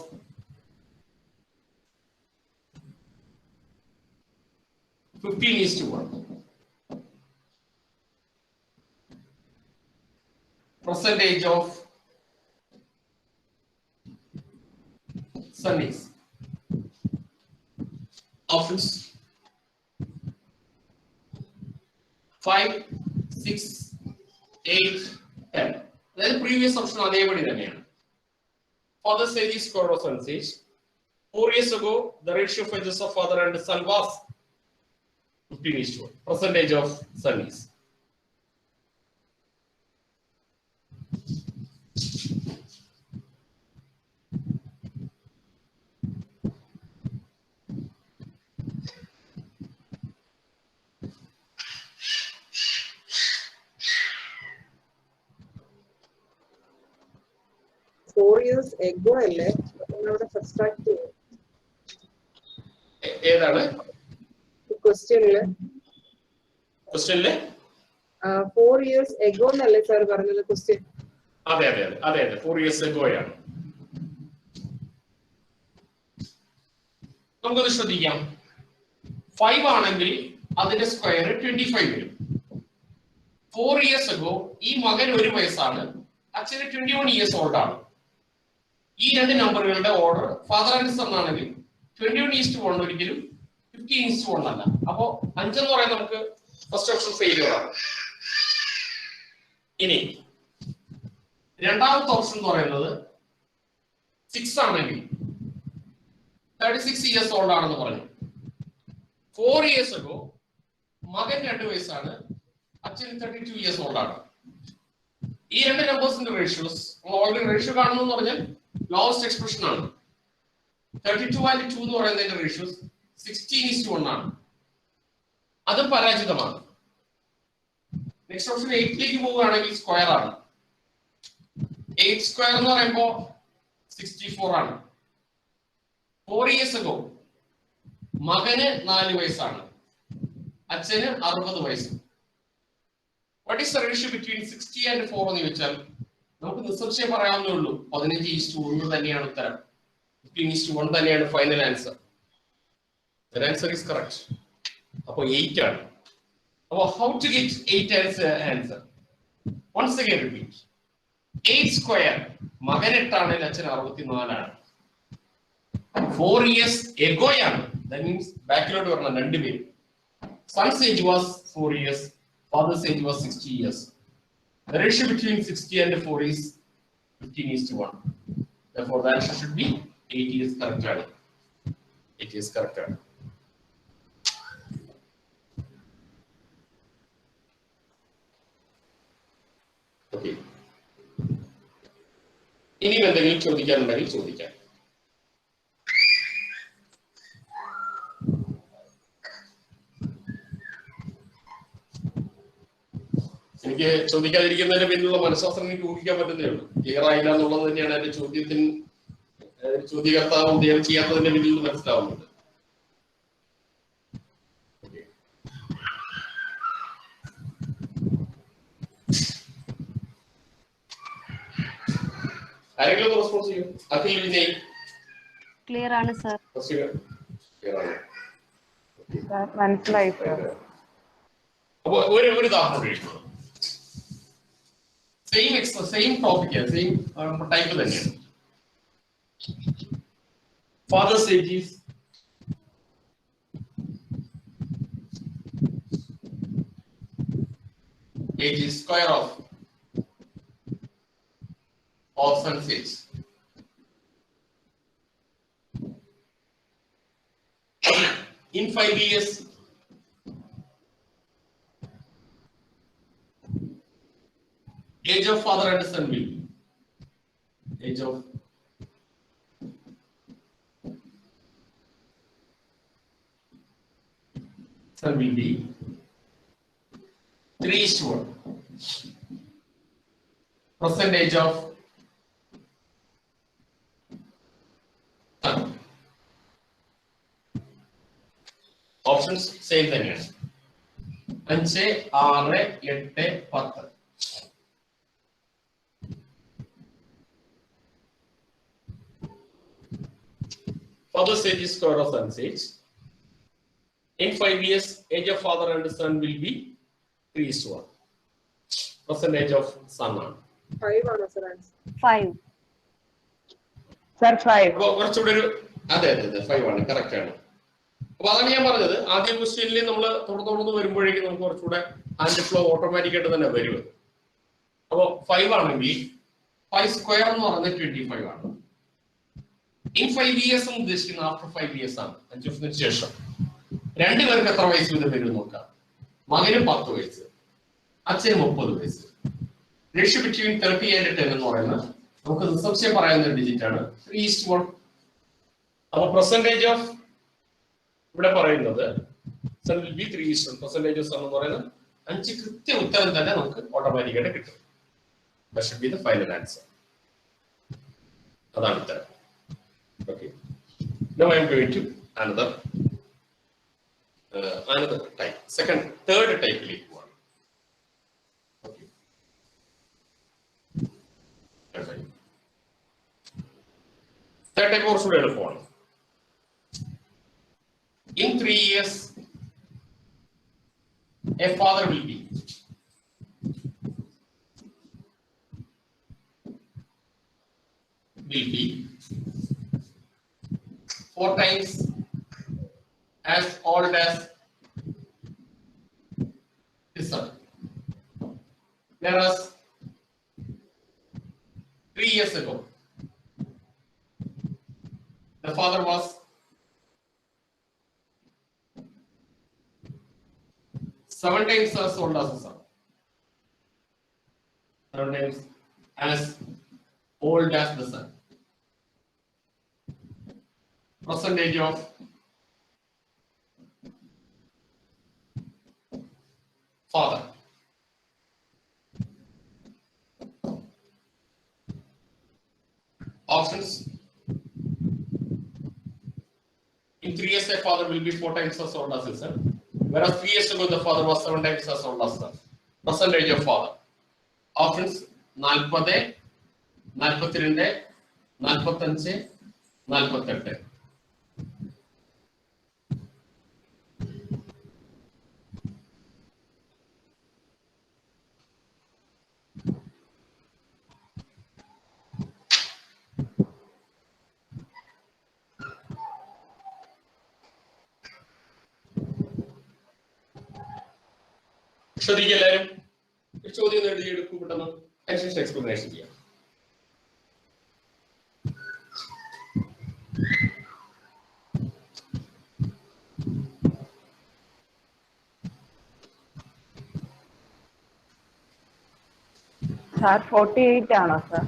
15:1. Present age of son is. Options 5, 6, 8, 10. Then previous option അതേപടി തന്നെയാണ്. Father's age is square of son's age. 4 years ago, the ratio of ages of father and son was 15:1. Present age of son is. years ago അല്ലേ നമ്മളവിടെ subtract ചെയ്യും ഏതാണ് ക്വസ്റ്റ്യനില് 4 years ago എന്നല്ലേ sir പറഞ്ഞത് question? അതെ 4 years ago ആണ്. നമുക്കൊന്ന് ശ്രദ്ധിക്കാം. 5 ആണെങ്കിൽ അതിന്റെ സ്ക്വയർ 25 വരും. 4 years ago ഈ മകൻ 1 വയസ്സാണ്, അച്ഛന് 21 years ഓൾഡ് ആണ്. ഈ രണ്ട് നമ്പറുകളുടെ ഓർഡർ ഫാദർ ആൻഡ് സൺ ആണെങ്കിൽ 21:1 ഒരിക്കലും 15:1 അല്ല. അപ്പോ 5 എന്ന് പറയുന്നത് നമുക്ക് ഫസ്റ്റ് ഓപ്ഷൻ ഫെയിലിയർ ആണ്. ഇനി രണ്ടാമത്തെ ഓപ്ഷൻ എന്ന് പറയുന്നത് 6 ആണെങ്കിൽ 36 years ഓൾഡ് ആണെന്ന് പറഞ്ഞു. 4 years ago മകൻ 2 വയസ്സാണ്, അച്ഛൻ 32 years ഓൾഡ് ആണ്. ഈ രണ്ട് നമ്പേഴ്സിന്റെ റേഷ്യോസ് ഓൾറെഡി റേഷ്യോ കാണുന്നു എന്ന് പറഞ്ഞാൽ ലോവസ്റ്റ് എക്സ്പ്രഷൻ ആണ്. 32 and 2 എന്ന് പറയുന്നതിന്റെ റേഷ്യോസ് 16:1 ആണ്. അത് പരാജിതമാണ്. നെക്സ്റ്റ് ഓപ്ഷൻ 8ലേക്ക് പോവുകയാണെങ്കിൽ സ്ക്വയർ ആണ്. 8 സ്ക്വയർ എന്ന് പറയുമ്പോൾ 64 ആണ്. 4 years ago മകന് 4 വയസ്സാണ്, അച്ഛന് 60 വയസ്സ്. What is the ratio between 60 and 4 എന്ന് ചോദിച്ചാൽ നമുക്ക് നിസ്സംശയം പറയാവുന്നേ ഉള്ളൂ 15:1 തന്നെയാണ് ഉത്തരം. 15:1 തന്നെയാണ് final answer. The answer is correct. അപ്പോൾ 8 ആണ്. അപ്പോൾ how to get 8 as answer? Once again repeat. 8 square മകൻ 8 ആണ്, അച്ഛൻ 64 ആണ്. 4 years ago ആണ്. That means ബാക്കിലോട്ട് വരണം രണ്ടുപേരും. Son's age was 4 years. Father's age was 60 years. The ratio between 60 and 4 is 15:1. Therefore, the answer should be 8 is correct. 8 is correct. Okay. ഇനി എന്തെങ്കിലും ചോദിക്കാനുണ്ടെങ്കിൽ ചോദിക്കാം. Any എനിക്ക് ചോദിക്കാതിരിക്കുന്നതിന് പിന്നിലുള്ള മനഃശാസ്ത്രം എനിക്ക് ഊഹിക്കാൻ പറ്റുന്നേ ഉള്ളൂ. ക്ലിയർ ആയില്ല എന്നുള്ളത് തന്നെയാണ് എന്റെ ചോദ്യകർത്താവ് ഉദയം ചെയ്യാത്തതിന്റെ പിന്നിൽ നിന്ന് മനസ്സിലാവുന്നുണ്ട്. ആരെങ്കിലും റെസ്പോൺസ് ചെയ്യും? അഖിൽ വിനയ് ക്ലിയർ ആണ് സർ. മനസ്സിലായി. അപ്പൊ ഒരു ഉദാഹരണം എഴുതുന്നു. സെയിം ടോപ്പിക്, സെയിം ടൈപ്പ് തന്നെയാണ്. Father's age is square of son's age. In 5 years, age of father and son will be age of son will be 3:1. Present age of son. Options same തന്നെയാണ്. 5, 6, 8, 10. Father's age is square of son's age. In 5 years, age of father and son will be 3:1. Percentage of son ആണ്. 5 ആണ് sir answer. 5. Sir 5. അപ്പോൾ കുറച്ചുകൂടെ ഒരു അതെ 5 ആണ്, correct ആണ്. അപ്പൊ അതാണ് ഞാൻ പറഞ്ഞത്. ആദ്യ ക്വസ്റ്റ്യനിൽ നമ്മൾ തുടർന്ന് വരുമ്പോഴേക്കും നമുക്ക് കുറച്ചുകൂടെ ഹാൻഡ് ഫ്ലോ ഓട്ടോമാറ്റിക് ആയിട്ട് തന്നെ വരും. അപ്പൊ 5 ആണെങ്കിൽ 5 സ്ക്വയർ എന്ന് പറഞ്ഞാൽ 25 ആണ്. ഇൻ 5 ഇയേഴ്സ് എന്ന് ഉദ്ദേശിക്കുന്നത് ആഫ്റ്റർ 5 ഇയേഴ്സ് ആണ്. 5 വർഷത്തിന് ശേഷം. രണ്ടുപേർക്ക് എത്ര വയസ്സ് വീതം വരും നോക്കാം. മകന് 10 വയസ്സ്, അച്ഛന് 30 വയസ്സ്. റേഷ്യോ ബിറ്റ്വീൻ 30 and 10 എന്ന് പറയുന്നത് നമുക്ക് നിസ്സംശയം പറയാവുന്ന ഒരു ഡിജിറ്റ് ആണ് 3:1. അപ്പൊ പെർസെന്റേജ് ഓഫ് ഇവിടെ പറയുന്നത് son will be 3:1. Percentage of son എന്ന് പറയുന്നത് 5 കൃത്യ ഉത്തരം തന്നെ നമുക്ക് ഓട്ടോമാറ്റിക്കായിട്ട് കിട്ടും. That should be the final answer. അതാണ് ഉത്തരം. Okay. Now I am going to another type. Third type ലേക്ക് പോവാം. Okay. Third type കുറച്ചുകൂടെ എളുപ്പമാണ്. In 3 years, a father will be will be 4 times as old as his son. Whereas 3 years ago, the father was 7 times as old as the son. 7 times as old as the son. Percentage of father. Options. In 3 years, a father will be 4 times as old as his son. Whereas 3 years ago, the father was 7 times as old as the son. Percentage of father. Options. 40, 42, 45, 48. ശ്രദ്ധിക്കുക എല്ലാവരും. ഒരു ചോദ്യം എഴുതിയെടുക്കും, പെട്ടെന്ന് അതിനുശേഷം explanation ചെയ്യാം. Sir 48 ആണോ sir?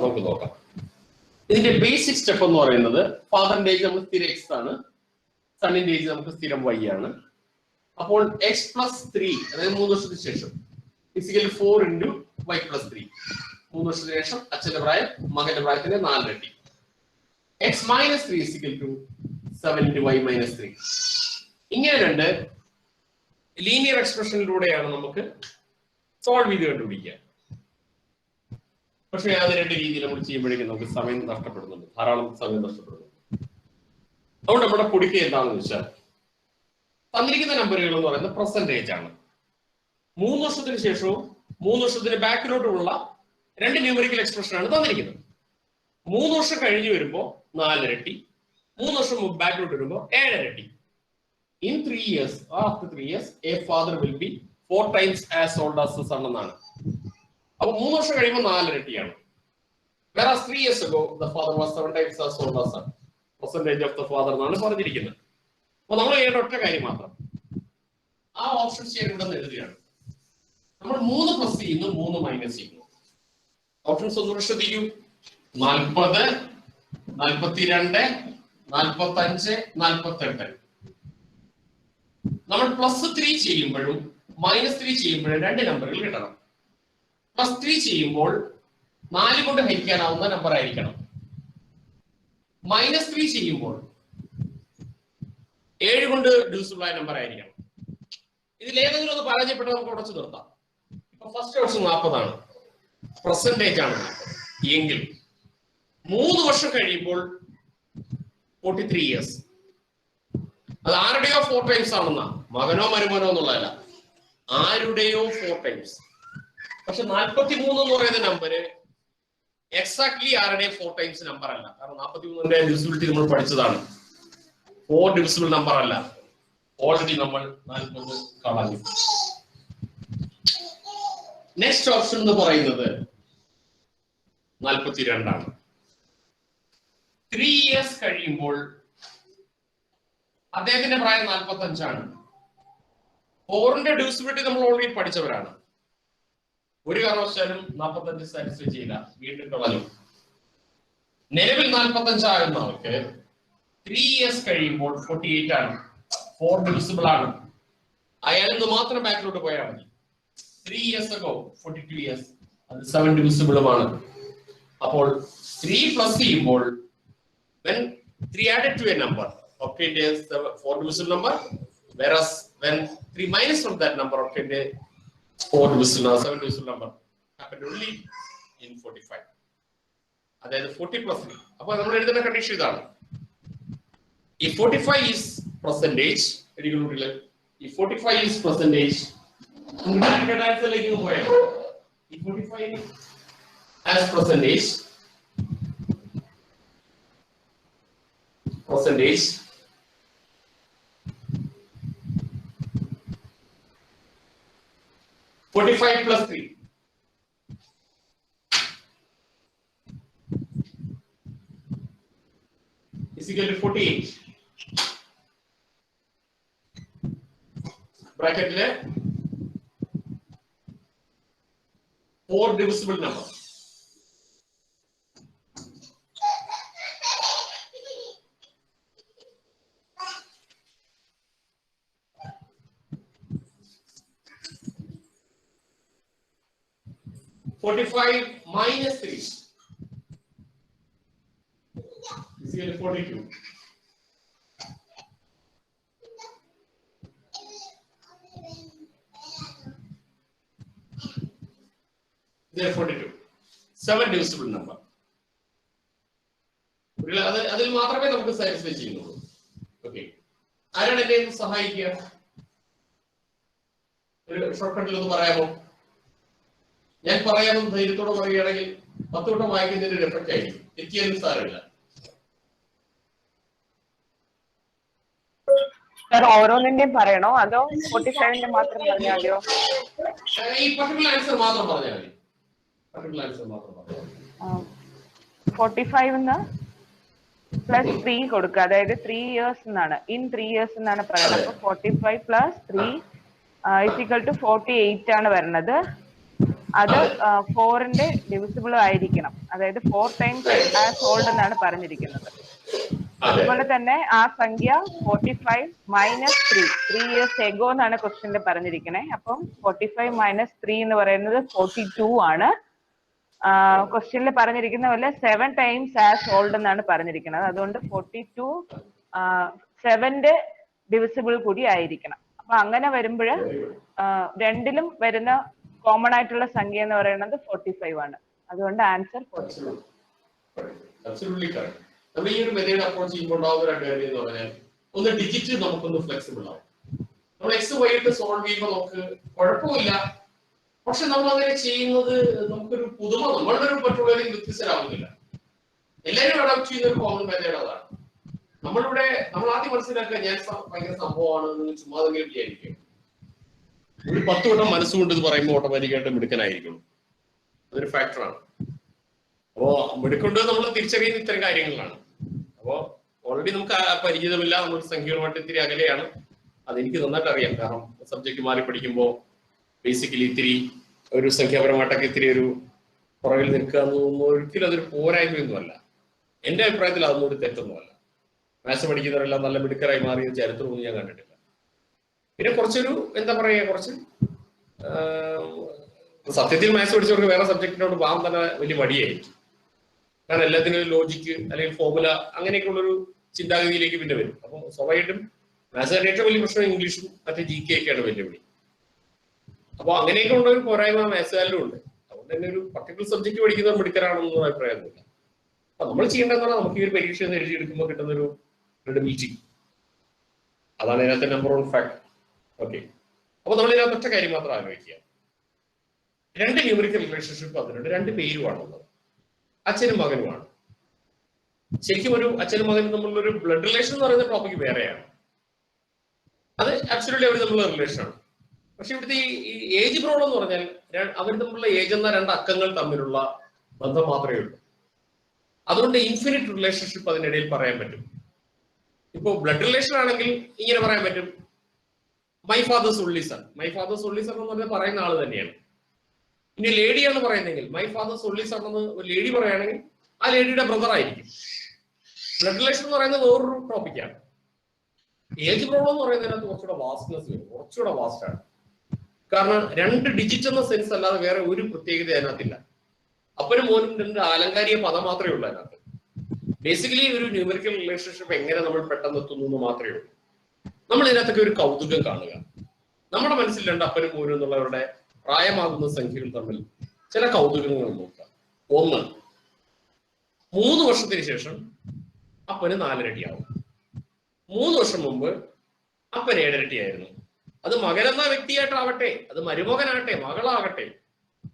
നമുക്ക് നോക്കാം. ഇതിന്റെ ബേസിക് സ്റ്റെപ്പ് എന്ന് പറയുന്നത് ഫാദറിന്റെ ഏജ് നമുക്ക് സ്ഥിരം X ആണ്, സണ്ണിന്റെ ഏജ് നമുക്ക് സ്ഥിരം Y ആണ്. അപ്പോൾ എക്സ് പ്ലസ് 3 അതായത് 3 വർഷത്തിന് ശേഷം ഫിസിക്കൽ 4 ഇൻറ്റു വൈ പ്ലസ് 3 3 വർഷത്തിന് ശേഷം അച്ഛന്റെ പ്രായം മകന്റെ പ്രായത്തിന്റെ 4 ഇരട്ടി. X minus 3 is equal to 7 into y minus 3. ഇങ്ങനെ രണ്ട് ലീനിയർ എക്സ്പ്രഷനിലൂടെയാണ് നമുക്ക് സോൾവ് ചെയ്ത് കണ്ടുപിടിക്കുക. പക്ഷെ അത് രണ്ട് രീതിയിൽ നമ്മൾ ചെയ്യുമ്പോഴേക്കും നമുക്ക് സമയം നഷ്ടപ്പെടുന്നുണ്ട്, ധാരാളം സമയം നഷ്ടപ്പെടുന്നുണ്ട്. അതുകൊണ്ട് നമ്മുടെ പൊടിക്ക് എന്താണെന്ന് വെച്ചാൽ തന്നിരിക്കുന്ന നമ്പറുകൾ എന്ന് പറയുന്നത് പെർസെന്റേജ് ആണ്. 3 വർഷത്തിന് ശേഷവും 3 വർഷത്തിന് ബാക്കിലോട്ടുമുള്ള രണ്ട് ന്യൂമറിക്കൽ എക്സ്പ്രഷൻ ആണ് തന്നിരിക്കുന്നത്. 3 വർഷം കഴിഞ്ഞ് വരുമ്പോൾ 4 ഇരട്ടി, 3 വർഷം ബാക്കിലോട്ട് വരുമ്പോൾ 7 ഇരട്ടി. In 3 years, after 3 years, a father will be 4 times as old as the son എന്നാണ്. അപ്പൊ 3 വർഷം കഴിയുമ്പോൾ 4 ഇരട്ടിയാണ്. Whereas 3 years ago, the father was 7 times as old as son. Percentage of the father എന്നാണ് പറഞ്ഞിരിക്കുന്നത്. അപ്പൊ നമ്മൾ ചെയ്യേണ്ട ഒറ്റ കാര്യം മാത്രം, ആ ഓപ്ഷൻ ചെയ്യേണ്ടതെന്ന് എഴുതുകയാണ്. നമ്മൾ 3 പ്ലസ് ചെയ്യുന്നു, 3 മൈനസ് ചെയ്യുന്നു. ഓപ്ഷൻസ് ഒന്നുകൂടെ ശ്രദ്ധിക്കൂ. 40, 42, 45, 48. നമ്മൾ പ്ലസ് 3 ചെയ്യുമ്പോഴും മൈനസ് 3 ചെയ്യുമ്പോഴും രണ്ട് നമ്പറുകൾ കിട്ടണം. പ്ലസ് 3 ചെയ്യുമ്പോൾ 4 കൊണ്ട് ഹരിക്കാനാവുന്ന നമ്പർ ആയിരിക്കണം. മൈനസ് 3 ചെയ്യുമ്പോൾ 7 കൊണ്ട് ഡിവിസിബിൾ ആയ നമ്പർ ആയിരിക്കണം. ഇതിൽ ഏതെങ്കിലും ഒന്ന് പരാജയപ്പെട്ട് നമുക്ക് ഉടച്ചു നിർത്താം. ഇപ്പൊ ഫസ്റ്റ് ഓപ്ഷൻ 40 ആണ്, പെർസെന്റേജ് ആണ് 40. എങ്കിൽ 3 വർഷം കഴിയുമ്പോൾ 43 ഇയേഴ്സ്. അത് ആരുടെയോ 4 ടൈംസ് ആണെന്നാ, മകനോ മരുമനോ എന്നുള്ളതല്ല, ആരുടെയോ 4 ടൈംസ്. പക്ഷെ 43 എന്ന് പറയുന്ന നമ്പര് എക്സാക്ട്ലി ആരുടെയും 4 ടൈംസ് നമ്പർ അല്ല. കാരണം 43ന്റെ ഡിവിസിബിലിറ്റി നമ്മൾ പഠിച്ചതാണ്. 4 ഡിവിസിബിൾ നമ്പർ അല്ല. ഓൾറെഡി നമ്മൾ 40 കളഞ്ഞു. നെക്സ്റ്റ് ഓപ്ഷൻ എന്ന് പറയുന്നത് 42 ആണ്. 3 ഇയേഴ്സ് കഴിയുമ്പോൾ അദ്ദേഹത്തിന്റെ പ്രായം 45 ആണ്. 4ന്റെ ഡിവിസിബിലിറ്റി നമ്മൾ ഓൾറെഡി പഠിച്ചവരാണ്. ഒരു കാരണവശാലും 45 സാറ്റിസ്ഫൈ ചെയ്യില്ല, വീണ്ടും കളഞ്ഞു. നിലവിൽ 45 ആകുന്ന ആൾക്ക് 3 ഇയേഴ്സ് കഴിയുമ്പോൾ 48 ആണ്. 4 ഡിവിസിബിൾ ആണ്. അയാളിൽ നിന്ന് മാത്രം ബാക്കിലോട്ട് പോയാൽ മതി. 3 ഇയേഴ്സ് അഗോ 42 ഇയേഴ്സ്, അത് 7 ഡിവിസിബിളുമാണ്. അപ്പോൾ 3 പ്ലസ് ചെയ്യുമ്പോൾ when 3 added to a number obtained a 4 divisible number, whereas when 3 minus from that number obtained a 4 divisible number, 7 divisible number happened only in 45. അതായത് 40 plus 3. അപ്പോൾ നമ്മൾ എഴുതുന്ന കണ്ടീഷൻ ഇതാണ്. If 45 is percentage, if 45 is percentage, നമുക്ക് ആൻസറിലേക്ക് പോയാൽ if 45 as percentage percentage 45 plus 3 is equal to 48. Bracket le 4 divisible number. (45 minus 3 is equal to 42. There 42. 7 divisible number. അതിൽ മാത്രമേ നമുക്ക് സാറ്റിസ്ഫൈ ചെയ്യുന്നുള്ളൂ. ഓക്കെ, ആരാണ് എന്നെ സഹായിക്കുക? ഒരു ഷോർട്ട് കട്ടിൽ ഒന്ന് പറയാമോ? ഞാൻ പറയാമെന്ന് ധൈര്യത്തോടെ പറയുകയാണെങ്കിൽ 10 വട്ടം വായിക്കുന്നതിന്റെ ഒരു എഫക്റ്റ് ആയിരിക്കും. തെറ്റിയാലും സാരമില്ല. ഓരോന്നിന്റെയും പറയണോ അതോ 45ന്റെ മാത്രം പറഞ്ഞാൽ മതിയോ? ഈ പർട്ടിക്കുലർ ആൻസർ മാത്രം പറഞ്ഞാൽ മതി. പർട്ടിക്കുലർ ആൻസർ മാത്രം പറഞ്ഞാൽ മതി. 45 പ്ലസ് 3 കൊടുക്കുക, അതായത് 3 ഇയേഴ്സ് എന്നാണ്, ഇൻ 3 ഇയേഴ്സ് എന്നാണ് പറയുന്നത്. അപ്പൊ 45 പ്ലസ് 3 is equal to 48 ആണ് വരുന്നത്. അത് 4ന്റെ ഡിവിസിബിൾ ആയിരിക്കണം, അതായത് 4 ടൈംസ് ആസ് ഓൾഡ് എന്നാണ് പറഞ്ഞിരിക്കുന്നത്. അതുപോലെ തന്നെ ആ സംഖ്യ 45 മൈനസ് 3 ഇയേഴ്സ് എഗോ എന്നാണ് ക്വസ്റ്റ്യനിൽ പറഞ്ഞിരിക്കുന്നത്. അപ്പം 45 മൈനസ് 3 എന്ന് പറയുന്നത് 42 ആണ്. ക്വസ്റ്റ്യനിൽ പറഞ്ഞിരിക്കുന്ന പോലെ 7 ടൈംസ് ആസ് ഓൾഡ് എന്നാണ് പറഞ്ഞിരിക്കുന്നത്. അതുകൊണ്ട് 42 7ന്റെ ഡിവിസിബിൾ കൂടി ആയിരിക്കണം. അപ്പൊ അങ്ങനെ വരുമ്പോൾ രണ്ടിലും വരുന്ന കോമൺ ആയിട്ടുള്ള സംഖ്യ എന്ന് പറയുന്നത് 45 ആണ്. അതുകൊണ്ട് ആൻസർ 45. നമ്മൾ ഈ ഒരു മെത്തേഡ് അപ്രോച്ച് ചെയ്യുമ്പോൾ ഉണ്ടാവുന്ന രണ്ട് കാര്യം എന്ന് പറഞ്ഞാൽ, ഒന്ന് ഡിജിറ്റ് നമുക്കൊന്ന് ഫ്ലെക്സിബിൾ ആവും. നമ്മൾ എക്സ് വൈ ഇട്ട് സോൾവ് ചെയ്യുമ്പോൾ നമുക്ക് കുഴപ്പമില്ല. പക്ഷെ നമ്മൾ അങ്ങനെ ചെയ്യുന്നത് നമുക്കൊരു പുതുമ, നമ്മളുടെ ഒരു മറ്റുള്ളവരും വ്യത്യസ്തരാവുന്നില്ല. എല്ലാവരും അഡോപ്റ്റ് ചെയ്യുന്ന ഒരു കോമൺ മെത്തേഡ് അതാണ്. നമ്മൾ ആദ്യം മനസ്സിലാക്കുക, ഞാൻ ഭയങ്കര സംഭവമാണ് ചുമ്മാതെങ്കിലും വിചാരിക്കും. ഒരു 10 വട്ടം മനസ്സുകൊണ്ട് ഇത് പറയുമ്പോൾ ഓട്ടോമാറ്റിക്കായിട്ട് മിടുക്കനായിരിക്കും. അതൊരു ഫാക്ടറാണ്. അപ്പോ മിടുക്കൊണ്ട് നമ്മൾ തിരിച്ചറിയുന്ന ഇത്തരം കാര്യങ്ങളാണ്. അപ്പോ ഓൾറെഡി നമുക്ക് പരിചിതമില്ല, നമ്മൾ സംഖ്യകളുമായിട്ട് ഇത്തിരി അകലെയാണ്. അതെനിക്ക് നന്നായിട്ട് അറിയാം. കാരണം സബ്ജക്ട് മാറി പഠിക്കുമ്പോൾ ബേസിക്കലി ഇത്തിരി ഒരു സംഖ്യാപരമായിട്ടൊക്കെ ഇത്തിരി ഒരു പുറകിൽ നിൽക്കുക എന്നൊന്നും ഒരിക്കലും അതൊരു പോരായ്മയൊന്നുമല്ല. എന്റെ അഭിപ്രായത്തിൽ അതൊന്നും ഒരു തെറ്റൊന്നുമല്ല. മാത്സ് പഠിക്കുന്നവരെല്ലാം നല്ല മിടുക്കരായി മാറിയ ചരിത്രമൊന്നും ഞാൻ കണ്ടിട്ടില്ല. പിന്നെ കുറച്ചൊരു എന്താ പറയുക, കുറച്ച് സത്യത്തിൽ മാത്സ് പഠിച്ചവർക്ക് വേറെ സബ്ജക്റ്റിനോട് പോകാൻ തന്നെ വലിയ മടിയായിരിക്കും. കാരണം എല്ലാത്തിനും ഒരു ലോജിക്ക് അല്ലെങ്കിൽ ഫോർമുല അങ്ങനെയൊക്കെയുള്ളൊരു ചിന്താഗതിയിലേക്ക് പിന്നെ വരും. അപ്പം സ്വാഭാവികമായിട്ടും മാത്സിന്റെ ഏറ്റവും വലിയ പ്രശ്നം ഇംഗ്ലീഷും മറ്റേ GK ഒക്കെയാണ് വെല്ലുവിളി. അപ്പോൾ അങ്ങനെയൊക്കെ ഉള്ള ഒരു പോരായ്മ മാത്സുകാരിലും ഉണ്ട്. അതുകൊണ്ട് തന്നെ ഒരു പർട്ടിക്കുലർ സബ്ജക്ട് പഠിക്കുന്നവർ മിടുക്കരാണെന്നൊന്നും അഭിപ്രായമൊന്നുമില്ല. അപ്പൊ നമ്മൾ ചെയ്യേണ്ടതെന്ന് നമുക്ക് ഈ ഒരു പരീക്ഷ എഴുതിയെടുക്കുമ്പോൾ കിട്ടുന്ന ഒരു ക്രെഡിബിലിറ്റി, അതാണ് ഇതിനകത്തെ നമ്പർ 1 ഫാക്ട്. ഓക്കെ, അപ്പൊ നമ്മൾ ഇതിനകത്ത് ഒറ്റ കാര്യം മാത്രം ആലോചിക്കുക. 2 ന്യൂമറിക്കൽ റിലേഷൻഷിപ്പ് അതിനുണ്ട്. 2 പേരുമാണുള്ളത്, അച്ഛനും മകനുമാണ്. ശരിക്കും ഒരു അച്ഛനും മകനും തമ്മിലുള്ള ഒരു ബ്ലഡ് റിലേഷൻ എന്ന് പറയുന്ന ടോപ്പിക് വേറെയാണ്. അത് ആബ്സല്യൂട്ട്ലി അവർ തമ്മിലുള്ള റിലേഷനാണ്. പക്ഷെ ഇവിടുത്തെ ഈ ഏജ് പ്രോബ്ലം എന്ന് പറഞ്ഞാൽ അവർ തമ്മിലുള്ള ഏജ് എന്ന 2 അക്കങ്ങൾ തമ്മിലുള്ള ബന്ധം മാത്രമേ ഉള്ളൂ. അതുകൊണ്ട് ഇൻഫിനിറ്റ് റിലേഷൻഷിപ്പ് അതിനിടയിൽ പറയാൻ പറ്റും. ഇപ്പോ ബ്ലഡ് റിലേഷൻ ആണെങ്കിൽ ഇങ്ങനെ പറയാൻ പറ്റും, my father's only son. My father's only son എന്ന് പറഞ്ഞാൽ പറയുന്ന ആള് തന്നെയാണ്. ഇനി ലേഡിയാണ് പറയുന്നതെങ്കിൽ മൈ ഫാദേഴ്സ് ഒൺലി സൺ എന്ന് ഒരു ലേഡി പറയുകയാണെങ്കിൽ ആ ലേഡിയുടെ ബ്രദർ ആയിരിക്കും. ബ്ലഡ് റിലേഷൻ എന്ന് പറയുന്നത് വേറൊരു ടോപ്പിക്കാണ്. ഏജ് പ്രോബ്ലം എന്ന് പറയുന്നതിനകത്ത് കുറച്ചുകൂടെ വാസ്റ്റ്നെസ് വരും, കുറച്ചുകൂടെ വാസ്റ്റ് ആണ്. കാരണം 2 ഡിജിറ്റ് എന്ന സെൻസ് അല്ലാതെ വേറെ ഒരു പ്രത്യേകത അതിനകത്തില്ല. അപ്പനും മോനും 2 ആലങ്കാരിക പദം മാത്രമേ ഉള്ളൂ അതിനകത്ത്. ബേസിക്കലി ഒരു ന്യൂമറിക്കൽ റിലേഷൻഷിപ്പ് എങ്ങനെ നമ്മൾ പെട്ടെന്ന് എത്തുന്നു എന്ന് മാത്രമേ ഉള്ളൂ. നമ്മൾ ഇതിനകത്തൊക്കെ ഒരു കൗതുകം കാണുക. നമ്മുടെ മനസ്സിൽ 2 അപ്പനും മോനും എന്നുള്ളവരുടെ പ്രായമാകുന്ന സംഖ്യകൾ തമ്മിൽ ചില കൗതുകങ്ങൾ നോക്കുക. 1, 3 വർഷത്തിന് ശേഷം അപ്പന് 4 ഇരട്ടിയാവും. 3 വർഷം മുമ്പ് അപ്പൻ 7 ഇരട്ടിയായിരുന്നു. അത് മകനെന്ന വ്യക്തിയായിട്ടാവട്ടെ, അത് മരുമകനാകട്ടെ, മകളാകട്ടെ,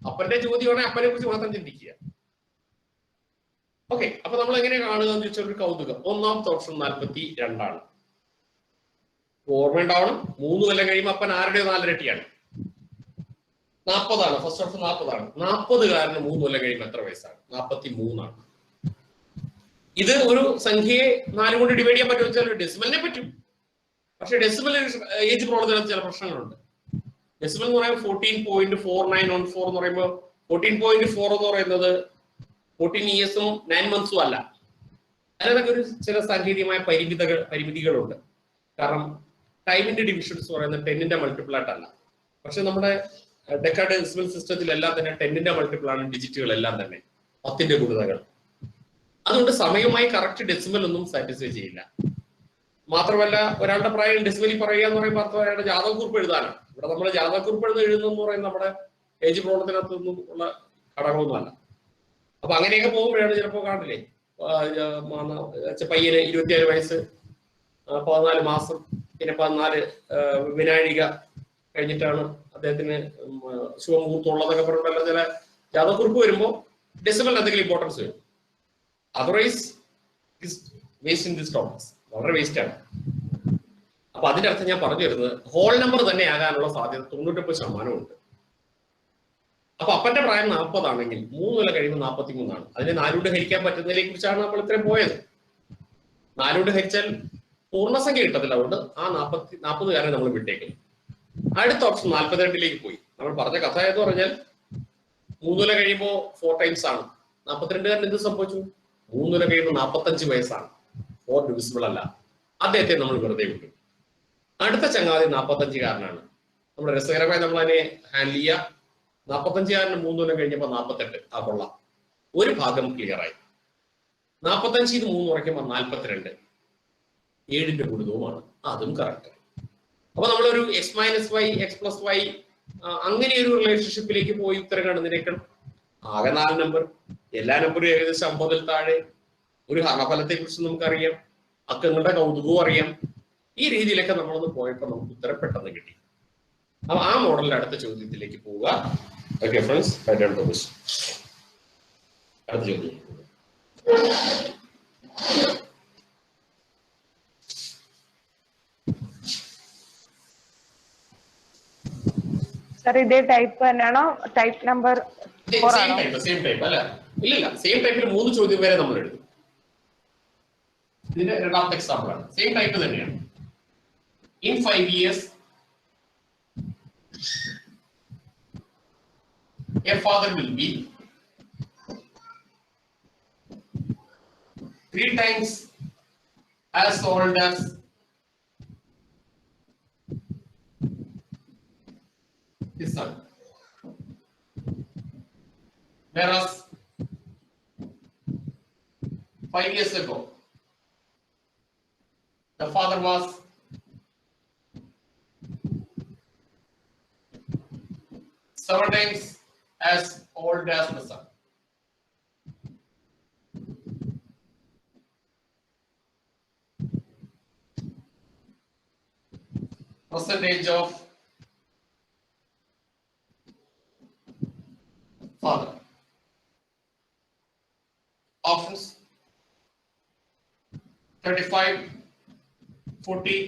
അപ്പന്റെ ചോദ്യമാണ് അപ്പനെ കുറിച്ച് മാത്രം ചിന്തിക്കുക. ഓക്കെ, അപ്പൊ നമ്മൾ എങ്ങനെ കാണുക എന്ന് ചോദിച്ചാൽ ഒരു കൗതുകം. 1ാമത്തെ ഓപ്ഷൻ 42 ആണ്. ഓർമ്മ ഉണ്ടാവണം, 3 കൊല്ലം കഴിയുമ്പോൾ അപ്പൻ ആരുടെ 4 ഇരട്ടിയാണ്? 40 ആണ്. ഫസ്റ്റ് ഓപ്ഷൻ 40 ആണ്. 40കാരന് 3 കൊല്ലം കഴിയുമ്പോൾ എത്ര വയസ്സാണ്? 43 ആണ്. ഇത് ഒരു സംഖ്യയെ 4 കൊണ്ട് ഡിവൈഡ് ചെയ്യാൻ പറ്റുമോ വെച്ചാൽ ഡെസിമലിനെ പറ്റും. പക്ഷെ ഡെസിമൽ ഏജ് പ്രോബ്ലത്തിനകത്ത് ചില പ്രശ്നങ്ങളുണ്ട്. ഡെസിമൽ എന്ന് പറയുമ്പോൾ 14.4914 എന്ന് പറയുമ്പോൾ 14.4 എന്ന് പറയുന്നത് 14 ഇയേഴ്സും 9 മന്ത്സും അല്ല. അതിനൊക്കെ ഒരു ചില സാങ്കേതികമായ പരിമിതികളുണ്ട്. കാരണം ടൈമിന്റെ ഡിവിഷൻസ് പറയുന്നത് 10ന്റെ മൾട്ടിപ്പിൾ ആയിട്ടല്ല. പക്ഷെ നമ്മുടെ ഡെക്കാർഡ് ഡെസിമൽ സിസ്റ്റത്തിലെല്ലാം തന്നെ 10ന്റെ മൾട്ടിപ്പിൾ ആണ് ഡിജിറ്റുകളെല്ലാം തന്നെ, 10ന്റെ ഗുണിതകൾ. അതുകൊണ്ട് സമയവുമായി കറക്റ്റ് ഡെസിമൽ ഒന്നും സാറ്റിസ്ഫൈ ചെയ്യില്ല. മാത്രമല്ല ഒരാളുടെ പ്രായം ഡെസിമലിൽ പറയുക എന്ന് പറയുമ്പോൾ അർത്ഥം അയാളുടെ ജാതകക്കുറിപ്പ് എഴുതാനാണ്. ഇവിടെ നമ്മൾ ജാതകക്കുറിപ്പ് എഴുതുന്നു പറയുന്നത് നമ്മുടെ ഏജ് പ്രോബ്ലത്തിനകത്തൊന്നും ഉള്ള ഘടകമൊന്നുമല്ല. അപ്പൊ അങ്ങനെയൊക്കെ പോകുമ്പോഴാണ് ചിലപ്പോൾ കാണില്ലേ, പയ്യന് 27 വയസ്സ് 14 മാസം പിന്നെ 14 വിനാഴിക കഴിഞ്ഞിട്ടാണ് അദ്ദേഹത്തിന് ശുഭമുഹൂർത്തം ഉള്ളതൊക്കെ പറഞ്ഞിട്ടല്ല ചില ജാതകക്കുറിപ്പ് വരുമ്പോൾ ഡെസിമലിന് എന്തെങ്കിലും ഇമ്പോർട്ടൻസ് വരും. Otherwise waste in this topics വളരെ വേസ്റ്റ് ആണ്. അപ്പൊ അതിന്റെ അർത്ഥം ഞാൻ പറഞ്ഞു വരുന്നത് ഹോൾ നമ്പർ തന്നെ ആകാനുള്ള സാധ്യത 99% ഉണ്ട്. അപ്പൊ അപ്പന്റെ പ്രായം 40 ആണെങ്കിൽ 3 കൊല്ലം കഴിയുമ്പോൾ 43 ആണ്. അതിനെ 4 കൊണ്ട് ഹരിക്കാൻ പറ്റുന്നതിനെ കുറിച്ചാണ് നമ്മൾ ഇത്രയും പോയത്. 4 കൊണ്ട് ഹരിച്ചാൽ പൂർണ്ണസംഖ്യ കിട്ടത്തില്ല. അതുകൊണ്ട് ആ 40കാരനെ നമ്മൾ വിട്ടേക്കുന്നു. അടുത്ത ഓപ്ഷൻ 42ലേക്ക് പോയി. നമ്മൾ പറഞ്ഞ കഥ എന്ന് പറഞ്ഞാൽ 3 കൊല്ലം കഴിയുമ്പോൾ 4 ടൈംസ് ആണ്. 42കാരൻ എന്ത് സംഭവിച്ചു? 3 കൊല്ലം കഴിയുമ്പോൾ 45 വയസ്സാണ്. 4 ഡിവിസിബിൾ അല്ല. അദ്ദേഹത്തെ നമ്മൾ വെറുതെ വിട്ടു. അടുത്ത ചങ്ങാതി 45-കാരനാണ്. നമ്മുടെ രസകരമായി നമ്മൾ അതിനെ ഹാൻഡിൽ ചെയ്യുക. 45-കാരന് 3 കൊല്ലം കഴിഞ്ഞപ്പോൾ 48. ആ കൊള്ളാം, ഒരു ഭാഗം ക്ലിയർ ആയി. 45 3 കുറയ്ക്കുമ്പോൾ 42, 7ന്റെ ഗുണിതവുമാണ്, അതും കറക്റ്റ്. അപ്പൊ നമ്മളൊരു x-y x+y അങ്ങനെ ഒരു റിലേഷൻഷിപ്പിലേക്ക് പോയി ഉത്തരം കണ്ടതിനേക്കാൾ ആകെ 4 നമ്പർ, എല്ലാ നമ്പറും ഏകദേശം 50-ൽ താഴെ. ഒരു ഹരണഫലത്തെ കുറിച്ച് നമുക്കറിയാം, അക്കങ്ങളുടെ കൗതുകവും അറിയാം. ഈ രീതിയിലൊക്കെ നമ്മളൊന്ന് പോയപ്പോൾ നമുക്ക് ഉത്തരം പെട്ടെന്ന് കിട്ടി. അപ്പൊ ആ മോഡലിന്റെ അടുത്ത ചോദ്യത്തിലേക്ക് പോവുക. ഓക്കെ ഫ്രണ്ട്സ്, അടുത്ത ചോദ്യം. സർ ഇതേ ടൈപ്പ് തന്നെയാണോ? ടൈപ്പ് നമ്പർ 4 ആണോ? സെയിം ടൈപ്പ് അല്ല, ഇല്ല സെയിം ടൈപ്പിൽ 3 ചോദ്യം വരെ നമ്മൾ എഴുതും. ഇതിന്റെ രണ്ടാമത്തെ എക്സാമ്പിൾ ആണ്. സെയിം ടൈപ്പ് തന്നെയാണ്. In 5 years, a father will be 3 times as old as his son. Whereas 5 years ago, the father was 7 times as old as the son. Percentage of father. Options 35, 40,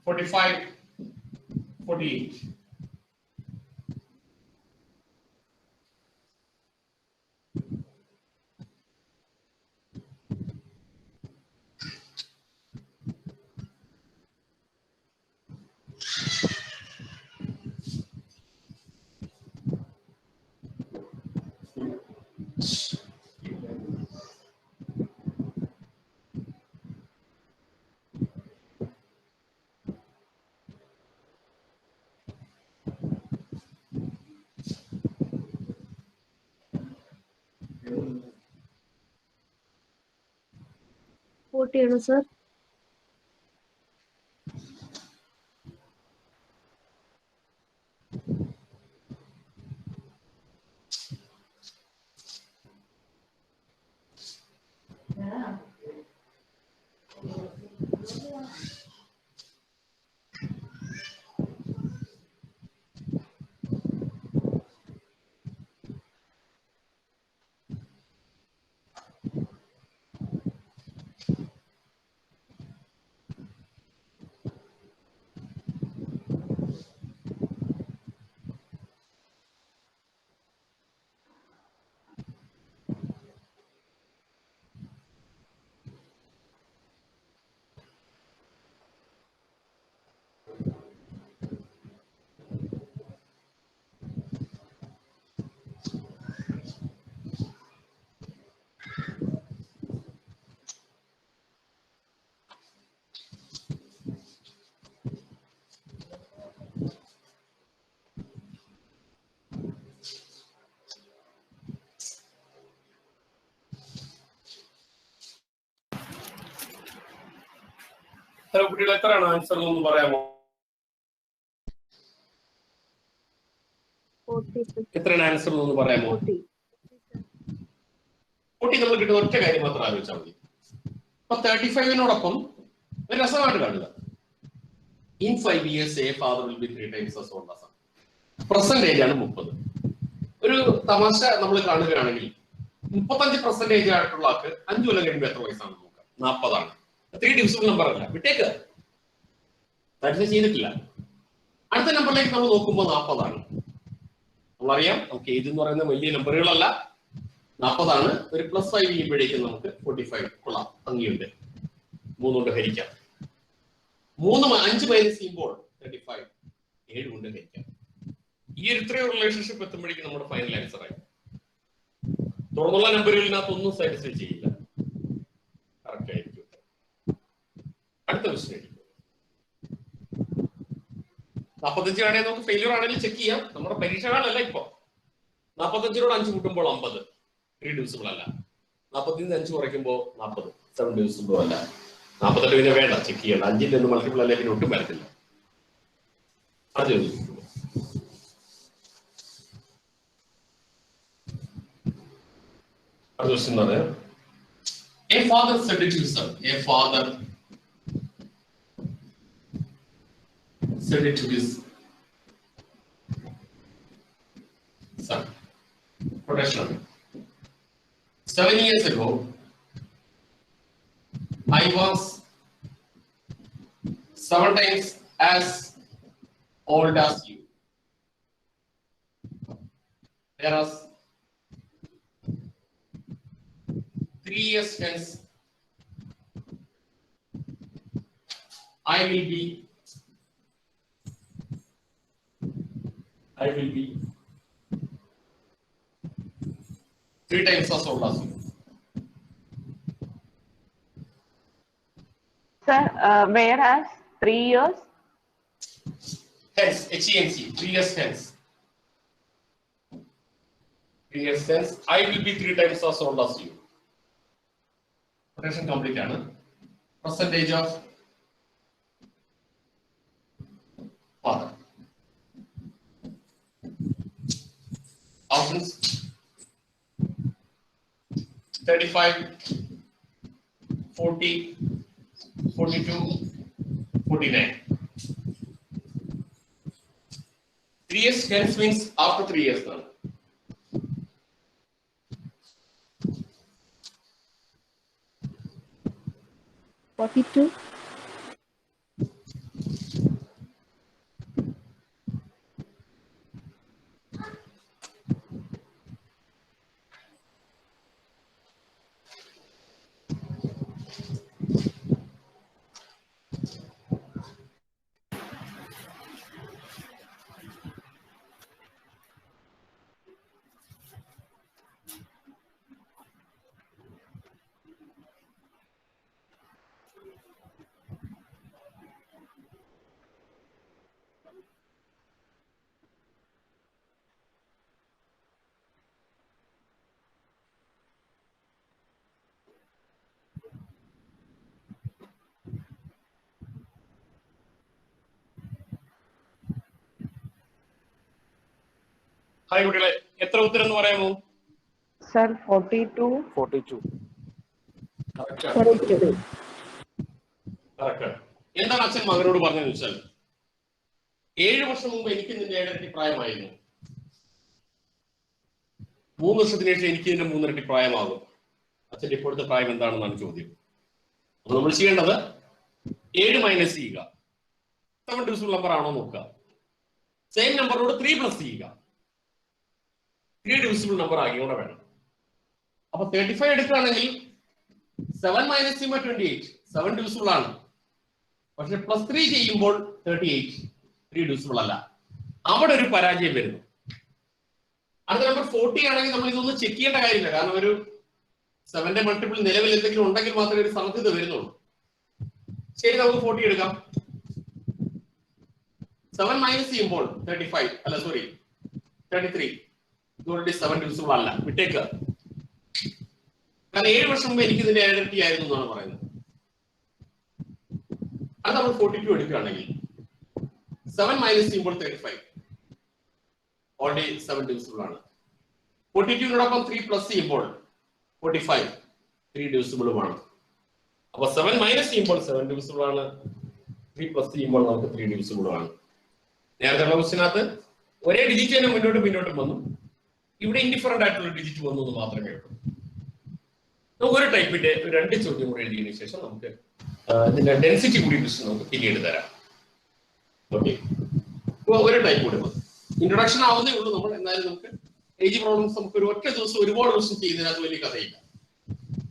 45, 48. ആണ് sir. കുട്ടികൾ എത്രയാണ് answer എന്ന് പറയാമോ? 40. എത്രയാണ് answer എന്ന് പറയാമോ? 40 നമ്മൾ കിട്ടുന്ന ഒറ്റ കാര്യം മാത്രം ആലോചിച്ചാൽ മതി. അപ്പൊ 35-നോടൊപ്പം ഒരു രസമായിട്ട് കാണുക. In 5 years, a father will be 3 times as old as son. Percentage ആണ് 30. ഒരു തമാശ നമ്മൾ കാണുകയാണെങ്കിൽ 35% ആയിട്ടുള്ള ആൾക്ക് 5 കൊല്ലം കഴിയുമ്പോൾ എത്ര വയസ്സാണ് നോക്കാം? 40 ആണ്. 3 ഡിവിസിബിൾ നമ്പർ അല്ല, വിട്ടേക്ക്, സാറ്റിസ്ഫൈ ചെയ്തിട്ടില്ല. അടുത്ത നമ്പറിലേക്ക് നമ്മൾ നോക്കുമ്പോൾ 40 ആണ്. നമ്മളറിയാം നമുക്ക് ഏജ് എന്ന് പറയുന്ന വലിയ നമ്പറുകളല്ല, 40 ആണ്. ഒരു +5 ചെയ്യുമ്പോഴേക്കും നമുക്ക് 45 കൊള്ളാം, ഭംഗിയുണ്ട്. 3 കൊണ്ട് ഹരിക്കാം. 5 മൈനസ് ചെയ്യുമ്പോൾ 35, 7 കൊണ്ട് ഹരിക്കാം. ഈ ഒരു ഇത്രയും റിലേഷൻഷിപ്പ് എത്തുമ്പോഴേക്കും നമ്മുടെ ഫൈനൽ ആൻസർ ആയി. തുറന്നുള്ള നമ്പറുകളിനകത്ത് ഒന്നും സാറ്റിസ്ഫൈ ചെയ്യില്ല. 45 ആണെങ്കിൽ നമുക്ക് ഫെയിലിയർ ആണെങ്കിൽ ചെക്ക് ചെയ്യാം. നമ്മുടെ പരീക്ഷ കാലല്ല ഇപ്പൊ. 45 5 കൂട്ടുമ്പോൾ 50 റീഡ്യൂസിബിൾ അല്ല. 40 5 കുറയ്ക്കുമ്പോൾ 40 7 റീഡ്യൂസിബിൾ അല്ല. 48 പിന്നെ വേണ്ട, ചെക്ക് ചെയ്യണ്ട. 5 നിന്ന് മൾട്ടിപ്പിൾ അല്ലെ പിന്നെ ഒട്ടും വരത്തില്ല. അത് ക്വസ്റ്റ്യൻ ആണ്. A father said to his son. A father said to his son. Quotation. 7 years ago, I was 7 times as old as you. Whereas 3 years hence, I will be 3 times as old as you. Sir, whereas 3 years Hence, HENC, 3 years hence. 3 years hence, I will be 3 times as old as you. Quotation complete ആണ്. Percentage of father. Options 35, 40, 42, 49. 3 years hence means after 3 years now. $42. Hi കുട്ടികളെ, എത്ര ഉത്തരം എന്ന് പറയാമോ? sir 42. 42. എന്താണ് അച്ഛൻ മകനോട് പറഞ്ഞതെന്ന് വെച്ചാൽ, 7 വർഷം മുമ്പ് എനിക്ക് നിന്റെ ഇരട്ടി പ്രായമായിരുന്നു, 3 വർഷത്തിന് ശേഷം എനിക്ക് ഇതിന്റെ 3 ഇരട്ടി പ്രായമാകും. അച്ഛന്റെ ഇപ്പോഴത്തെ പ്രായം എന്താണെന്നാണ് ചോദ്യം. അപ്പൊ നമ്മൾ ചെയ്യേണ്ടത് 7 മൈനസ് ചെയ്യുക, 7 ഡിവിസിബിൾ നമ്പർ ആണോ നോക്കുക. സെയിം നമ്പറിനോട് 3 പ്ലസ് ചെയ്യുക, 3 ഡിവിസിബിൾ നമ്പർ ആകിയോടെ വേണം. അപ്പൊ 35 എടുക്കുകയാണെങ്കിൽ 7 മൈനസ് ചെയ്യുമ്പോൾ 28, 7 ഡിവിസിബിൾ ആണ്. പക്ഷെ പ്ലസ് 3 ചെയ്യുമ്പോൾ 38, 3 ഡിവിസിബിൾ അല്ല. അവിടെ ഒരു പരാജയം വരുന്നു. അടുത്ത നമ്പർ 40 ആണെങ്കിൽ നമ്മൾ ഇതൊന്നും ചെക്ക് ചെയ്യേണ്ട കാര്യമില്ല, കാരണം ഒരു 7ന്റെ മൾട്ടിപ്പിൾ നിലവിൽ എന്തെങ്കിലും ഉണ്ടെങ്കിൽ മാത്രമേ ഒരു സാധ്യത വരുന്നുള്ളൂ. ശരി, നമുക്ക് 40 എടുക്കാം. 7 മൈനസ് ചെയ്യുമ്പോൾ 35, അല്ല സോറി 33, ഇതോടെ 7 ഡിവിസിബിൾ അല്ല, വിട്ടേക്ക്. കാരണം 7 വർഷം മുമ്പ് എനിക്ക് ഇതിന്റെ ഇരട്ടി ആയിരുന്നു എന്നാണ് പറയുന്നത്. അത് നമ്മൾ 42 എടുക്കുകയാണെങ്കിൽ 7 മൈനസ് ചെയ്യുമ്പോൾ 35, ഓൾറെഡി 7 ഡിവിസിബിൾ ആണ്. 42നോടൊപ്പം 3 പ്ലസ് ചെയ്യുമ്പോൾ 45, 3 ഡിവിസിബിളുമാണ്. അപ്പൊ 7 മൈനസ് ചെയ്യുമ്പോൾ 7 ഡിവിസിബിൾ ആണ്, 3 പ്ലസ് ചെയ്യുമ്പോൾ നമുക്ക് 3 ഡിവിസിബിൾ ആണ്. നേരത്തെ ഉള്ള ക്വസ്റ്റിനകത്ത് ഒരേ ഡിജിറ്റ് തന്നെ മുന്നോട്ടും വന്നു, ഇവിടെ ഇൻഡിഫറന്റ് ആയിട്ടുള്ള ഡിജിറ്റ് വന്നു എന്ന് മാത്രമേ ഉള്ളൂ. നമുക്ക് ഒരു ടൈപ്പിന്റെ 2 ചോദ്യം കൂടെ എഴുതിയതിനു ശേഷം നമുക്ക് ഇതിന്റെ ഡെൻസിറ്റി കൂടി ക്വസ്റ്റ്യൻ നമുക്ക് പിന്നീട് തരാം. ഓക്കെ, ഒരു ടൈപ്പ് കൂടെ മതി. ഇൻട്രൊഡക്ഷൻ ആവുന്നേ ഉള്ളൂ നമ്മൾ. എന്നാലും നമുക്ക് ഏജ് പ്രോബ്ലംസ് നമുക്ക് ഒരു ഒറ്റ ദിവസം ഒരുപാട് ക്വസ്റ്റ്യൻ ചെയ്യുന്നതിനകത്ത് വലിയ കഥയില്ല.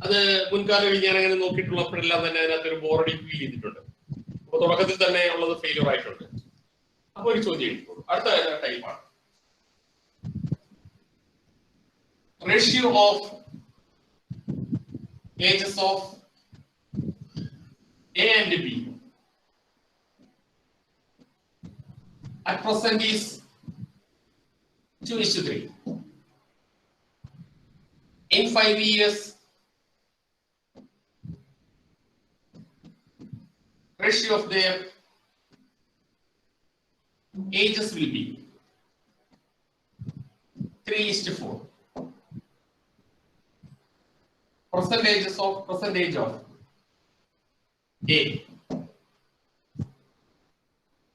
അത് മുൻകാല വിജ്ഞാനം അങ്ങനെ നോക്കിയിട്ടുള്ളപ്പോഴെല്ലാം തന്നെ അതിനകത്ത് ഒരു ബോറടി ഫീൽ ചെയ്തിട്ടുണ്ട്. അപ്പൊ തുടക്കത്തിൽ തന്നെ ഉള്ളത് ഫെയിലിയർ ആയിട്ടുണ്ട്. അപ്പൊ ഒരു ചോദ്യം എഴുതിക്കോളൂ. അടുത്ത ടൈപ്പാണ് ratio of ages of A and B at present is 2:3. In 5 years, ratio of their ages will be 3:4. Percentage of A.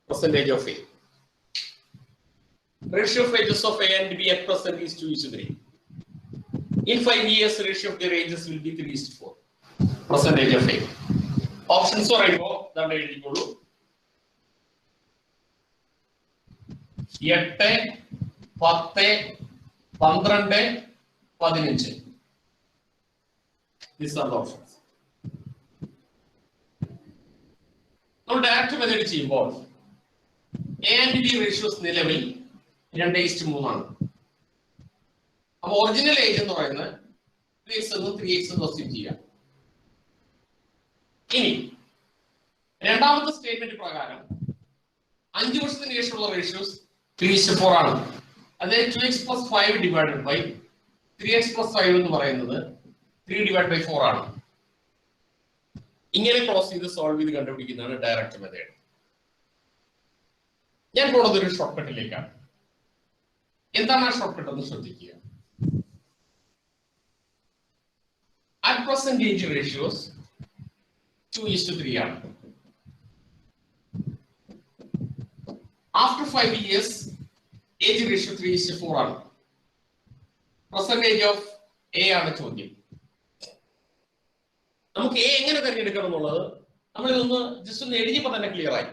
Percentage of A. Ratio of ages of A and B at present is 2:3. In 5 years, ratio of their ages will be 3:4. Percentage of A. Options പറയുമ്പോൾ ഇതാണ് എഴുതിക്കോളൂ. 8, 10, 12, 15. These are the options. നമ്മൾ direct method ചെയ്യുമ്പോൾ A and B ratios നിലവിൽ 2:3 ആണ്. അപ്പൊ original age എന്ന് പറയുന്നത് 3x എന്നും 3x എന്നും അസ്യൂം ചെയ്യാം. ഇനി രണ്ടാമത്തെ സ്റ്റേറ്റ്മെന്റ് പ്രകാരം 5 വർഷത്തിന് ശേഷമുള്ള റേഷ്യോസ് 3:4 ആണ്. അതായത് 2x + 5 ഡിവൈഡഡ് ബൈ 3x + 5 എന്ന് പറയുന്നത് 3/4 ആണ്. ഇങ്ങനെ ക്ലോസ് ചെയ്ത് സോൾവ് ചെയ്ത് കണ്ടുപിടിക്കുന്നതാണ് ഡയറക്റ്റ് മെത്തേഡ്. ഞാൻ പോകുന്നത് ഒരു ഷോർട്ട് കട്ടിലേക്കാണ്. എന്താണ് ആ ഷോർട്ട് കട്ട് എന്ന് ശ്രദ്ധിക്കുക. At present age ratios 2:3 ആണ്. After 5 years, age ratio 3:4 ആണ്. Percentage of A ആണ് ചോദ്യം. നമുക്ക് A എങ്ങനെ തിരഞ്ഞെടുക്കണം എന്നുള്ളത് നമ്മൾ ഇതൊന്ന് ജസ്റ്റ് ഒന്ന് എഴുതിയപ്പോൾ തന്നെ ക്ലിയർ ആയി.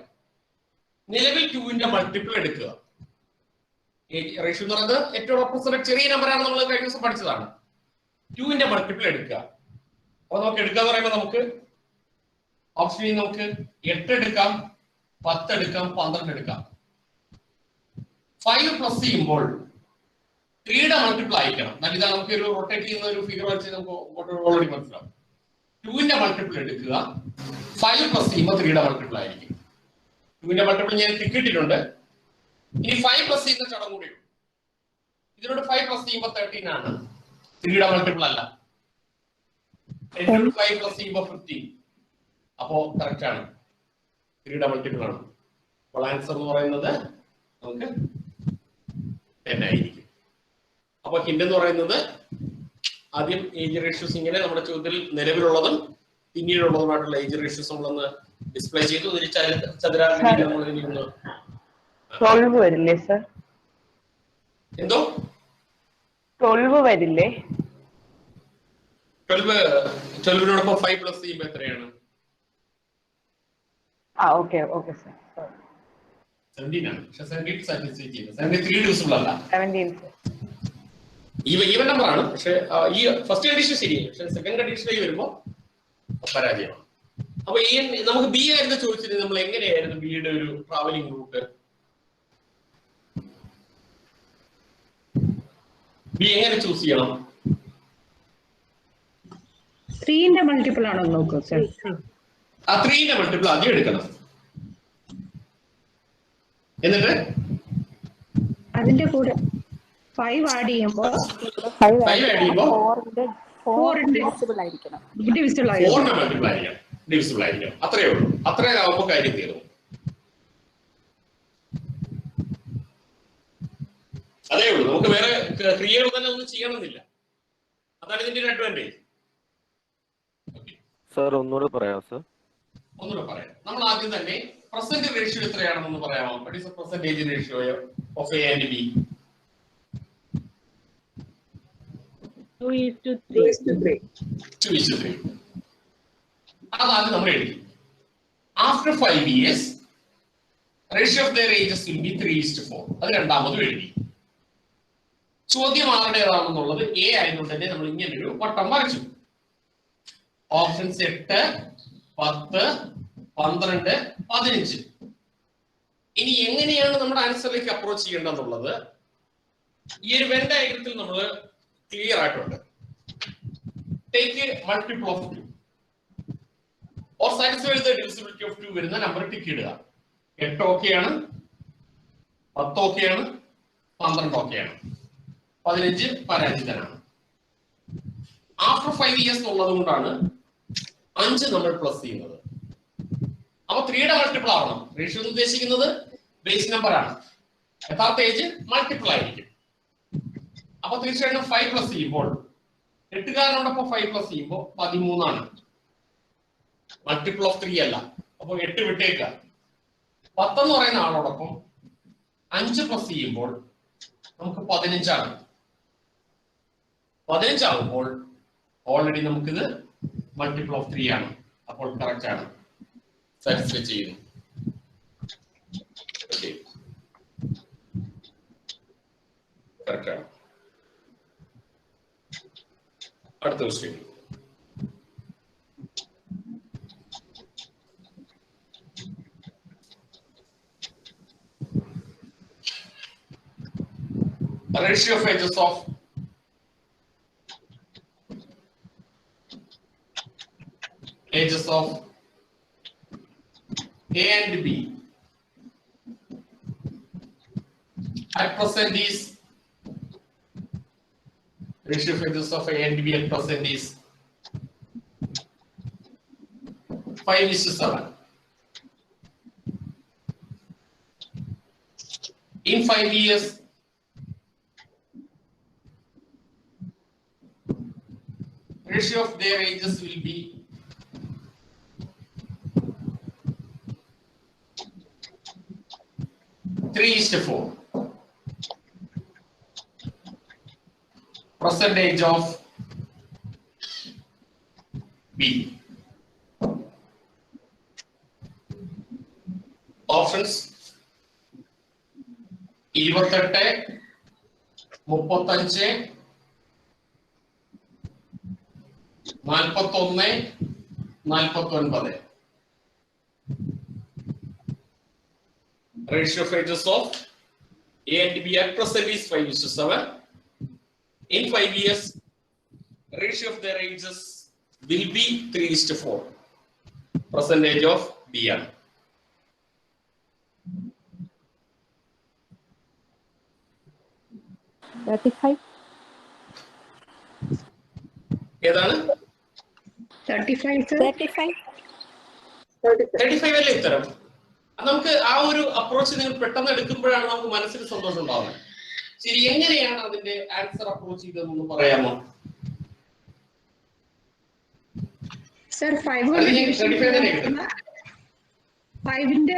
നിലവിൽ 2ന്റെ മൾട്ടിപ്പിൾ എടുക്കുക. റേഷ്യോ എന്ന് പറയുന്നത് ഏറ്റവും റെപ്രസെന്റ് ചെറിയ നമ്പറാണ്, നമ്മൾ കഴിഞ്ഞ ദിവസം പഠിച്ചതാണ്. 2ന്റെ മൾട്ടിപ്പിൾ എടുക്കുക. അപ്പൊ നമുക്ക് എടുക്കാന്ന് പറയുമ്പോൾ നമുക്ക് ഓപ്ഷനിൽ നമുക്ക് 8 എടുക്കാം, 10 എടുക്കാം, 12 എടുക്കാം. 5 പ്ലസ് ചെയ്യുമ്പോൾ 3യുടെ മൾട്ടിപ്പിൾ ആയിരിക്കണം. എന്നാൽ ഇതാണ് നമുക്ക് ഒരു റൊട്ടേറ്റ് ചെയ്യുന്ന ഒരു ഫിഗർ വെച്ച് നമുക്ക് ഓൾറെഡി മനസ്സിലാവും. 2ന്റെ മൾട്ടിപ്പിൾ എടുക്കുക, 5 പ്ലസ് ചെയ്യുമ്പോൾ 3യുടെ മൾട്ടിപ്പിൾ ആയിരിക്കും. 2ന്റെ മൾട്ടിപ്പിൾ ഞാൻ ടിക്കിട്ടിട്ടുണ്ട്. ഇനി 5 പ്ലസ് ചെയ്യുന്ന ചടം കൂടി ഇതിനോട് 5 പ്ലസ് ചെയ്യുമ്പോൾ 13 ആണ്. 3യുടെ മൾട്ടിപ്പിൾ അല്ല. 5 പ്ലസ് ചെയ്യുമ്പോൾ 15. അപ്പോ കറക്റ്റ് ആണ്, 3യുടെ മൾട്ടിപ്പിൾ ആണ്. അപ്പോൾ ആൻസർ എന്ന് പറയുന്നത് നമുക്ക് 10 ആയിരിക്കും. അപ്പൊ ഹിന്റ് എന്ന് പറയുന്നത് ആദ്യം ഏജ് റേഷ്യോസ് ഇങ്ങനെ നമ്മുടെ ചോദ്യത്തിൽ നിലവിലുള്ളതും പിന്നീടുള്ളതുമായിട്ടുള്ള ഏജ് റേഷ്യോസ് നമ്മളൊന്ന് ഡിസ്പ്ലേ ചെയ്തു. ഒരു ചതുരാകൃതിയിൽ നമ്മൾ 12 വരില്ലേ സർ? എന്തോ 12 വരില്ലേ? 12നോടൊപ്പം 5 പ്ലസ് ചെയ്യുമ്പോൾ എത്രയാണ്? Okay okay sir. 17 ആണ്. പക്ഷെ 17 സാറ്റിസ്ഫൈ ചെയ്യുന്നത് 73 ഡിവിസിബിൾ അല്ല. 17 സർ. ഈവൻ നമ്പർ ആണ്. പക്ഷെ ഈ ഫസ്റ്റ് കണ്ടീഷൻ ശരിയാണ്, പക്ഷെ സെക്കൻഡ് കണ്ടീഷനിലേക്ക് വരുമ്പോൾ പരാജയമാണ്. അപ്പൊ ഈ നമുക്ക് ബി ആയിരുന്നു ചോദിച്ചത്. നമ്മൾ എങ്ങനെയായിരുന്നു ബിയുടെ ഒരു ട്രാവലിംഗ് റൂട്ട്? ബി എങ്ങനെ ചൂസ് ചെയ്യണം? 3ന്റെ മൾട്ടിപ്പിൾ ആണോ നോക്കൂ സർ. ആ 3ന്റെ മൾട്ടിപ്പിൾ ആദ്യം എടുക്കണം. എന്നിട്ട് അതിന്റെ കൂടെ 5 ആഡ് ചെയ്യുമ്പോൾ 5 ആഡ് ചെയ്യുമ്പോൾ 4 ഡിവിസിബിൾ ആയിരിക്കണം. ഡിവിസിബിൾ ആയിരിക്കണം. 4ന്റെ മൾട്ടിപ്പിൾ ആയിരിക്കണം. ഡിവിസിബിൾ ആയിരിക്കണം. അത്രയേ ഉള്ളൂ. അത്രയും ആവുമ്പോൾ കാര്യം തീർന്നു. അതേ ഉള്ളൂ. നമുക്ക് വേറെ ക്രിയകൾ തന്നെ ഒന്നും ചെയ്യണമെന്നില്ല. അതാണ് ഇതിന്റെ ഒരു അഡ്വാൻറ്റേജ്. സർ ഒന്നുകൂടെ പറയാം സർ. ഒന്നുകൂടെ പറയാം. നമ്മൾ ആദ്യം തന്നെ പ്രസന്റ് റേഷ്യോ എത്രയാണെന്ന് പറയാമോ? What is the percentage ratio of A and B? 2:3. 2:3. അതാണ് നമ്മൾ എഴുതി. After 5 years, ratio of their ages will be 3:4. അത് രണ്ടാമതും എഴുതി. ചോദ്യം ആരുടേതാണെന്നുള്ളത് എ ആയതുകൊണ്ട് തന്നെ നമ്മൾ ഇങ്ങനൊരു വട്ടം വരച്ചു. ഓപ്ഷൻസ് 8, 10, 12, 15. ഇനി എങ്ങനെയാണ് നമ്മുടെ ആൻസറിലേക്ക് അപ്രോച്ച് ചെയ്യേണ്ടതെന്നുള്ളത് ഈ ഒരു വെൻ ഡയഗ്രത്തിൽ നമ്മൾ ക്ലിയർ ആയിട്ടുണ്ട്. Take multiple of 2 or satisfy the divisibility of 2 വരുന്ന നമ്പർ ടിക്ക് ഇടുക. 8 ഓക്കെയാണ്, 10 ഓക്കെയാണ്, 12 ഓക്കെയാണ്, 15 പരാജിതനാണ്. ആഫ്റ്റർ 5 ഇയേഴ്സ് ഉള്ളത് കൊണ്ടാണ് 5 നമ്മൾ പ്ലസ് ചെയ്യുന്നത്. അപ്പൊ 3യുടെ മൾട്ടിപ്പിൾ ആവണം. റേഷ്യോ എന്ന് ഉദ്ദേശിക്കുന്നത് ബേസ് നമ്പർ ആണ്. യഥാർത്ഥ ഏജ് മൾട്ടിപ്പിൾ ആയിരിക്കും. അപ്പൊ തീർച്ചയായിട്ടും 5 പ്ലസ് ചെയ്യുമ്പോൾ 8കാരനോടൊപ്പം 5 പ്ലസ് ചെയ്യുമ്പോൾ 13 ആണ്. മൾട്ടിപ്പിൾ ഓഫ് 3 അല്ല. അപ്പൊ 8 വിട്ടേക്കുക. 10 എന്ന് പറയുന്ന ആളോടൊപ്പം 5 പ്ലസ് ചെയ്യുമ്പോൾ നമുക്ക് 15 ആണ്. 15 ആകുമ്പോൾ ഓൾറെഡി നമുക്കിത് മൾട്ടിപ്പിൾ ഓഫ് 3 ആണ്. അപ്പോൾ കറക്റ്റ് ആണ്, സാറ്റിസ്ഫൈ ചെയ്യുന്നു. കറക്റ്റ് ആണ്. അടുത്ത question. Ratio of ages of A and B at present is ratio of ages of A and B at present is 5:7. In 5 years, ratio of their ages will be 3:4. Percentage of B. Options 28, 35, 41, 49. Ratio of ages of A and B at present is 5:7. In 5 years, ratio of their ages will be 3:4. Percentage of B ആണ്. ഏതാണ്? 35 35 അല്ലേ ഉത്തരം? നമുക്ക് ആ ഒരു approach നിങ്ങൾ പെട്ടെന്ന് എടുക്കുമ്പോഴാണ് നമുക്ക് മനസ്സിന് സന്തോഷം ഉണ്ടാവുന്നത്. ശരി, എങ്ങനെയാണ് അതിന്റെ ആൻസർ അപ്രോച്ച് ചെയ്തതെന്ന് പറയാമോ? സർ 5ന്റെ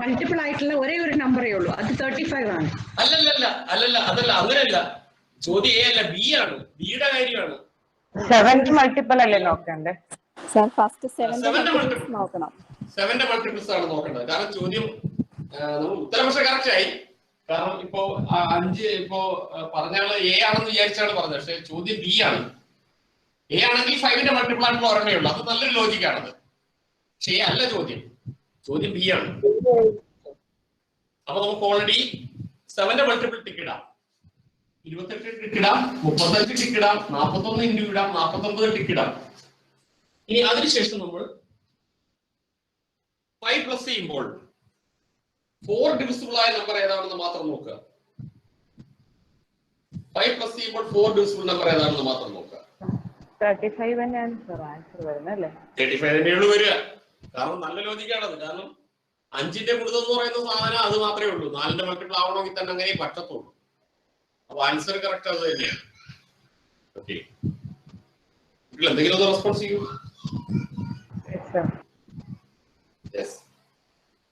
മൾട്ടിപ്പിൾ ആയിട്ടുള്ള ഒരേ ഒരു നമ്പറേ ഉള്ളൂ, അത് 35 ആണ്. അതല്ല അങ്ങനെയല്ല. ചോദ്യം എ അല്ല, ബി ആണ്. ബിയുടെ കാര്യമാണ്. 7th മൾട്ടിപ്പിൾ അല്ലേ നോക്കണ്ടേ? സർ ഫസ്റ്റ് 7ന്റെ മൾട്ടിപ്പിൾ നോക്കണം. 7ന്റെ മൾട്ടിപ്പിൾസ് ആണ് നോക്കേണ്ടത്. കാരണം ചോദ്യം ഉത്തരം പക്ഷെ കറക്റ്റ് ആയി. കാരണം ഇപ്പോ 5 ഇപ്പോ പറഞ്ഞാള് എ ആണെന്ന് വിചാരിച്ചാണ് പറഞ്ഞത്. പക്ഷെ ചോദ്യം ബി ആണ്. എ ആണെങ്കിൽ 5ന്റെ മൾട്ടിപ്പിൾ ആയിട്ടുള്ള ഒരെണ്ണേ ഉള്ളൂ. അത് നല്ലൊരു ലോജിക്കാണത്. പക്ഷെ എ അല്ല ചോദ്യം. ചോദ്യം ബി ആണ്. അപ്പൊ നമുക്ക് ഓൾറെഡി 7ന്റെ മൾട്ടിപ്പിൾ ടിക്ക് ഇടാം. 28 ടിക്ക് ഇടാം, 35 ടിക്ക് ഇടാം, 41 ഇൻറ്റു ഇടാം, 49 ടിക്ക് ഇടാം. ഇനി അതിനുശേഷം നമ്മൾ 5 പ്ലസ് ചെയ്യുമ്പോൾ 4 ഡിവിസിബിൾ ആയ നമ്പർ ഏതാണെന്ന് മാത്രം നോക്കുക. 5 പ്ലസ് ചെയ്യുമ്പോൾ 4 ഡിവിസിബിൾ നമ്പർ ഏതാണെന്ന് മാത്രം നോക്കുക. 35 തന്നെയാണ് സർ ആൻസർ വരുന്നത് അല്ലേ? 35 തന്നെയുള്ളൂ വരിക. കാരണം നല്ല ലോജിക്കാണത്. കാരണം 5ന്റെ ഗുണിതം എന്ന് പറയുന്ന സാധനം അത് മാത്രമേ ഉള്ളൂ. 4ന്റെ മൾട്ടിപ്പിൾ ആവണമെങ്കിൽ തന്നെ അങ്ങനെ പറ്റത്തുള്ളൂ. അപ്പൊ ആൻസർ കറക്റ്റ് അത് തന്നെയാണ്. ഓക്കെ, എന്തെങ്കിലും ഒന്ന് റെസ്പോൺസ് ചെയ്യൂ.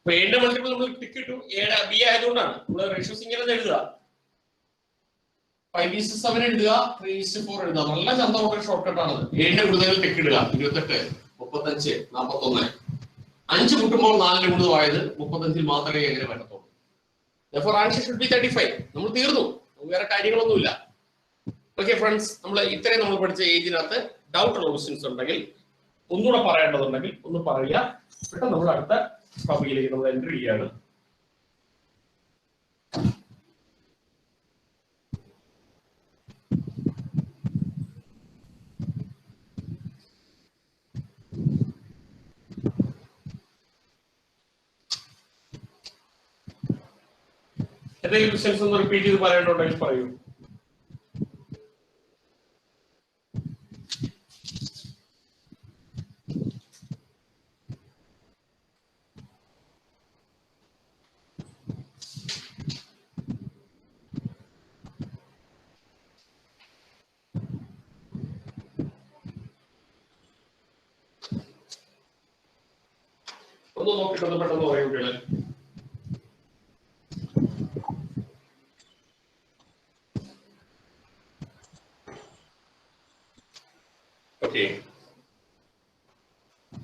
അപ്പൊ എയുടെ മൾട്ടിപ്പിൾ നമ്മൾ ടിക്ക് ഇട്ടു. എയുടെ ബി ആയതുകൊണ്ടാണ് നമ്മൾ റേഷ്യോസ് ഇങ്ങനെ എഴുതുക. 5:7 എഴുതുക, 3:4 എഴുതുക. നല്ല ചന്തമുള്ള ഷോർട്ട് കട്ടാണത്. എയുടെ ഗുണിതങ്ങൾ ടിക്ക് ഇടുക. 28, 35, 41. 5 കൂട്ടുമ്പോൾ 4ന്റെ ഗുണിതമായത് 35 മാത്രമേ എങ്ങനെ വരത്തുള്ളൂ. Therefore answer should be 35. നമ്മൾ തീർന്നു. വേറെ കാര്യങ്ങളൊന്നുമില്ല. ഓക്കെ ഫ്രണ്ട്സ്, നമ്മൾ ഇത്രയും നമ്മൾ പഠിച്ച ഏജിനകത്ത് ഡൗട്ട് ഉള്ള ക്വസ്റ്റ്യൻസ് ഉണ്ടെങ്കിൽ ഒന്നുകൂടെ പറയേണ്ടതുണ്ടെങ്കിൽ ഒന്ന് പറയുക. പെട്ടെന്ന് നമ്മൾ അടുത്ത ടോപ്പിക്കിലേക്ക് നമ്മൾ എൻട്രി ചെയ്യാണ്. എന്തെങ്കിലും ക്വസ്റ്റ്യൻസ് ഒന്ന് റിപ്പീറ്റ് ചെയ്ത് പറയണമെങ്കിൽ പറയൂ. ഒന്ന് നോക്കിട്ടൊന്ന് പെട്ടെന്ന് പറയൂ കുട്ടികളെ. ഓക്കെ,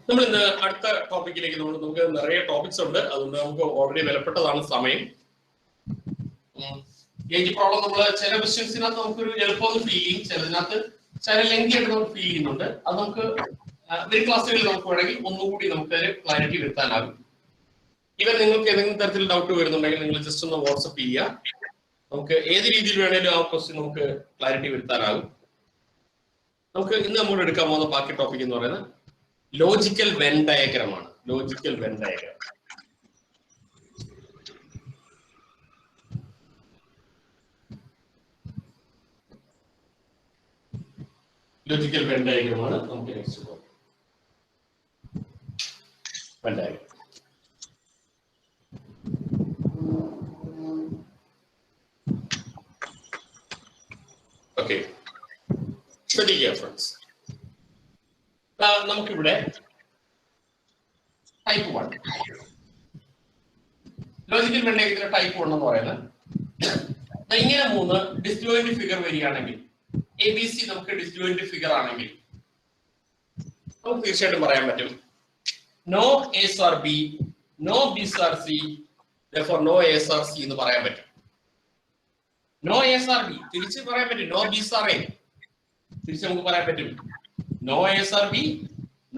നമ്മൾ ഇന്ന് അടുത്ത ടോപ്പിക്കിലേക്ക് നമുക്ക് നിറയെ ടോപ്പിക്സ് ഉണ്ട്. അതുകൊണ്ട് നമുക്ക് ഓൾറെഡി വിലപ്പെട്ടതാണ് സമയം. ഏജ് പ്രോബ്ലം നമ്മൾ ചില ക്വസ്റ്റ്യൻസിനകത്ത് നമുക്കൊരു എളുപ്പമൊന്നും ഫീൽ ചെയ്യും, ചിലതിനകത്ത് ചില ലെങ്തി ആയിട്ട് നമുക്ക് ഫീൽ ചെയ്യുന്നുണ്ട്. അത് നമുക്ക് വരും ക്ലാസ്സുകളിൽ നമുക്ക് വേണമെങ്കിൽ ഒന്നുകൂടി നമുക്ക് ക്ലാരിറ്റി വരുത്താനാകും. ഇവൻ നിങ്ങൾക്ക് ഏതെങ്കിലും തരത്തിൽ ഡൗട്ട് വരുന്നുണ്ടെങ്കിൽ നിങ്ങൾ ജസ്റ്റ് ഒന്ന് വാട്സപ്പ് ചെയ്യുക. നമുക്ക് ഏത് രീതിയിൽ വേണേലും ആ ക്വസ്റ്റ്യൻ നമുക്ക് ക്ലാരിറ്റി വരുത്താനാകും. നമുക്ക് ഇന്ന് നമ്മൾ എടുക്കാൻ പോകുന്ന ബാക്കി ടോപ്പിക് എന്ന് പറയുന്നത് ലോജിക്കൽ വെൻ ഡയഗ്രം ആണ്. Logical Venn diagram. Logical when diagram ആണ് നമുക്ക് next topic. Venn diagram. Okay, ശ്രദ്ധിക്കുക ഫ്രണ്ട്സ്. നമുക്കിവിടെ ടൈപ്പ് 1 ലോജിക്കൽ വെൻ ഡയഗ്രത്തിന്റെ ടൈപ്പ് 1 എന്ന് പറയുന്നത് ഇങ്ങനെ 3 ഡിസ്ജോയിന്റ് ഫിഗർ വരികയാണെങ്കിൽ ABC നമുക്ക് ഡിസ്ജോയിന്റ് ഫിഗർ ആണെങ്കിൽ നമുക്ക് തീർച്ചയായിട്ടും പറയാൻ പറ്റും no A's are B, no B's are C, therefore no A's are C എന്ന് പറയാൻ പറ്റും. നോ A's are B തിരിച്ച് പറയാൻ പറ്റും. നോ B's are A തിരിച്ച് നമുക്ക് പറയാൻ പറ്റും. No A's are B,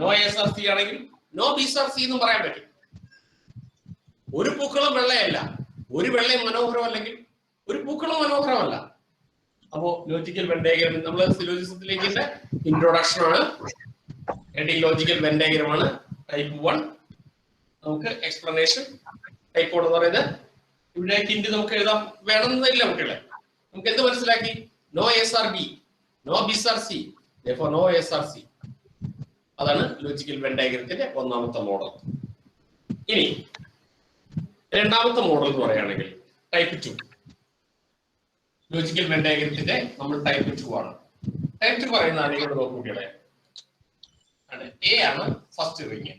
no A's are C ആണെങ്കിൽ നോ B's are C എന്നും പറയാൻ പറ്റും. ഒരു പൂക്കളും വെള്ളയല്ല, ഒരു വെള്ളയും മനോഹരമല്ലെങ്കിൽ ഒരു പൂക്കളും മനോഹരമല്ല. അപ്പോ ലോജിക്കൽ വെൻ ഡയഗ്രം നമ്മൾ സിലോജിസത്തിലേക്ക് ഇൻട്രൊഡക്ഷൻ ആണ്. ലോജിക്കൽ വെൻ ഡയഗ്രം ആണ് ടൈപ്പ് 1. നമുക്ക് എക്സ്പ്ലനേഷൻ ടൈപ്പ് 1 എന്ന് പറയുന്നത് ഇവിടെ ഹിന്റ് നമുക്ക് എഴുതാം വേണമെന്നില്ല കുട്ടികളെ. നമുക്ക് എന്ത് മനസ്സിലാക്കി? നോ A's are B, നോ B's are C, therefore no A's are C. അതാണ് ലോജിക്കൽ വെൻ ഡയഗ്രത്തിന്റെ ഒന്നാമത്തെ മോഡൽ. ഇനി രണ്ടാമത്തെ മോഡൽ എന്ന് പറയുകയാണെങ്കിൽ ടൈപ്പ് 2. ലോജിക്കൽ വെൻ ഡയഗ്രത്തിന്റെ നമ്മൾ ടൈപ്പ് 2 ആണ്. ടൈപ്പ് 2 പറയുന്ന ആരെയും നോക്കുകുട്ടികളെ. എ ആണ് ഫസ്റ്റ് റിങ്,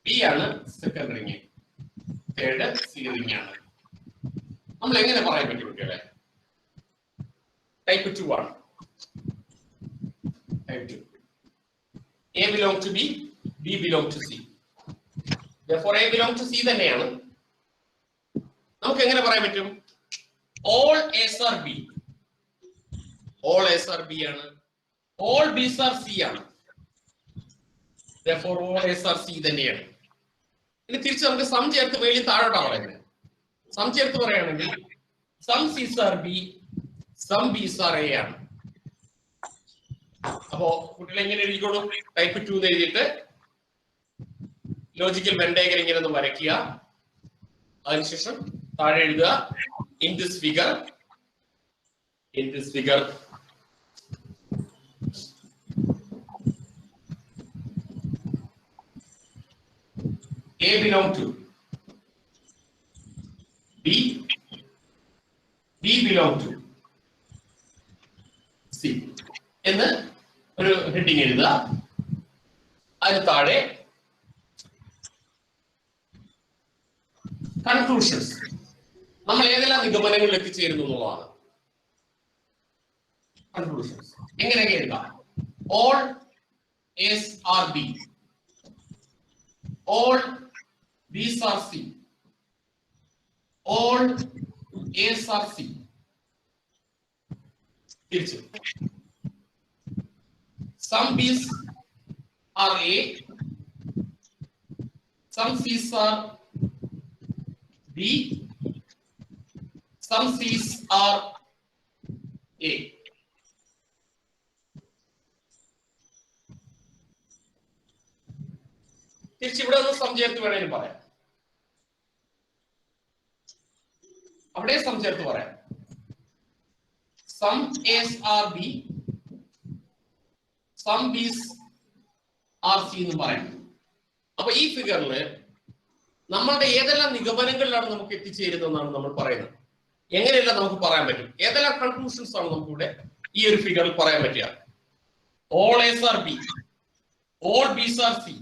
ബി ആണ് second ring, third C ring ആണ്. നമ്മൾ എങ്ങനെ പറയാൻ പറ്റും കുട്ടികളെ? ടൈപ്പ് 2 ആണ്. Type 2 A belong to B, B belong to C. Therefore A belong to C തന്നെയാണ്. നമുക്ക് എങ്ങനെ പറയാൻ പറ്റും? All A's are B. All A's are B ആണ്. All B's are C ആണ്. Therefore all A's are C തന്നെയാണ്. ഇനി തിരിച്ച് നമുക്ക് സം ചേർത്ത് മേളിൽ താഴോട്ടാണ് പറയുന്നത്. സം ചേർത്ത് പറയുകയാണെങ്കിൽ some C's are B, some B's are A ആണ്. അപ്പോ കുട്ടികൾ എങ്ങനെ എഴുതിക്കോളൂ? ടൈപ്പ് 2 എന്ന് എഴുതിയിട്ട് ലോജിക്കൽ വെൻ ഡയഗ്രം ഇങ്ങനെ ഒന്ന് വരയ്ക്കുക. അതിനുശേഷം താഴെ എഴുതുക in this figure A belong to B, B belong to C എന്ന് ഒരു ഹെഡിങ് എഴുതുക. അതിന് താഴെ കൺക്ലൂഷൻസ്, നമ്മൾ ഏതെല്ലാം നിഗമനങ്ങളിൽ എത്തിച്ചേരുന്നു എന്നുള്ളതാണ് കൺക്ലൂഷൻസ്. എങ്ങനെയൊക്കെ എഴുതാം? All A's are B, all B's are C, all A's are C. തിരിച്ചു some B's are A, some C's are B, some C's are A. തിരിച്ചിവിടെ ഒന്ന് സം ചേർത്ത് വേണമെങ്കിൽ പറയാം. അവിടെ സം ചേർത്ത് പറയാം. Some S are B, some B's are C എന്ന് പറയാം. അപ്പൊ ഈ ഫിഗറിൽ നമ്മളുടെ ഏതെല്ലാം നിഗമനങ്ങളിലാണ് നമുക്ക് എത്തിച്ചേരുന്നതെന്നാണ് നമ്മൾ പറയുന്നത്. എങ്ങനെയെല്ലാം നമുക്ക് പറയാൻ പറ്റും, ഏതെല്ലാം കൺക്ലൂഷൻസ് ആണ് നമുക്കിവിടെ ഈ ഒരു ഫിഗറിൽ പറയാൻ പറ്റുക. All A's are B, all B's are C,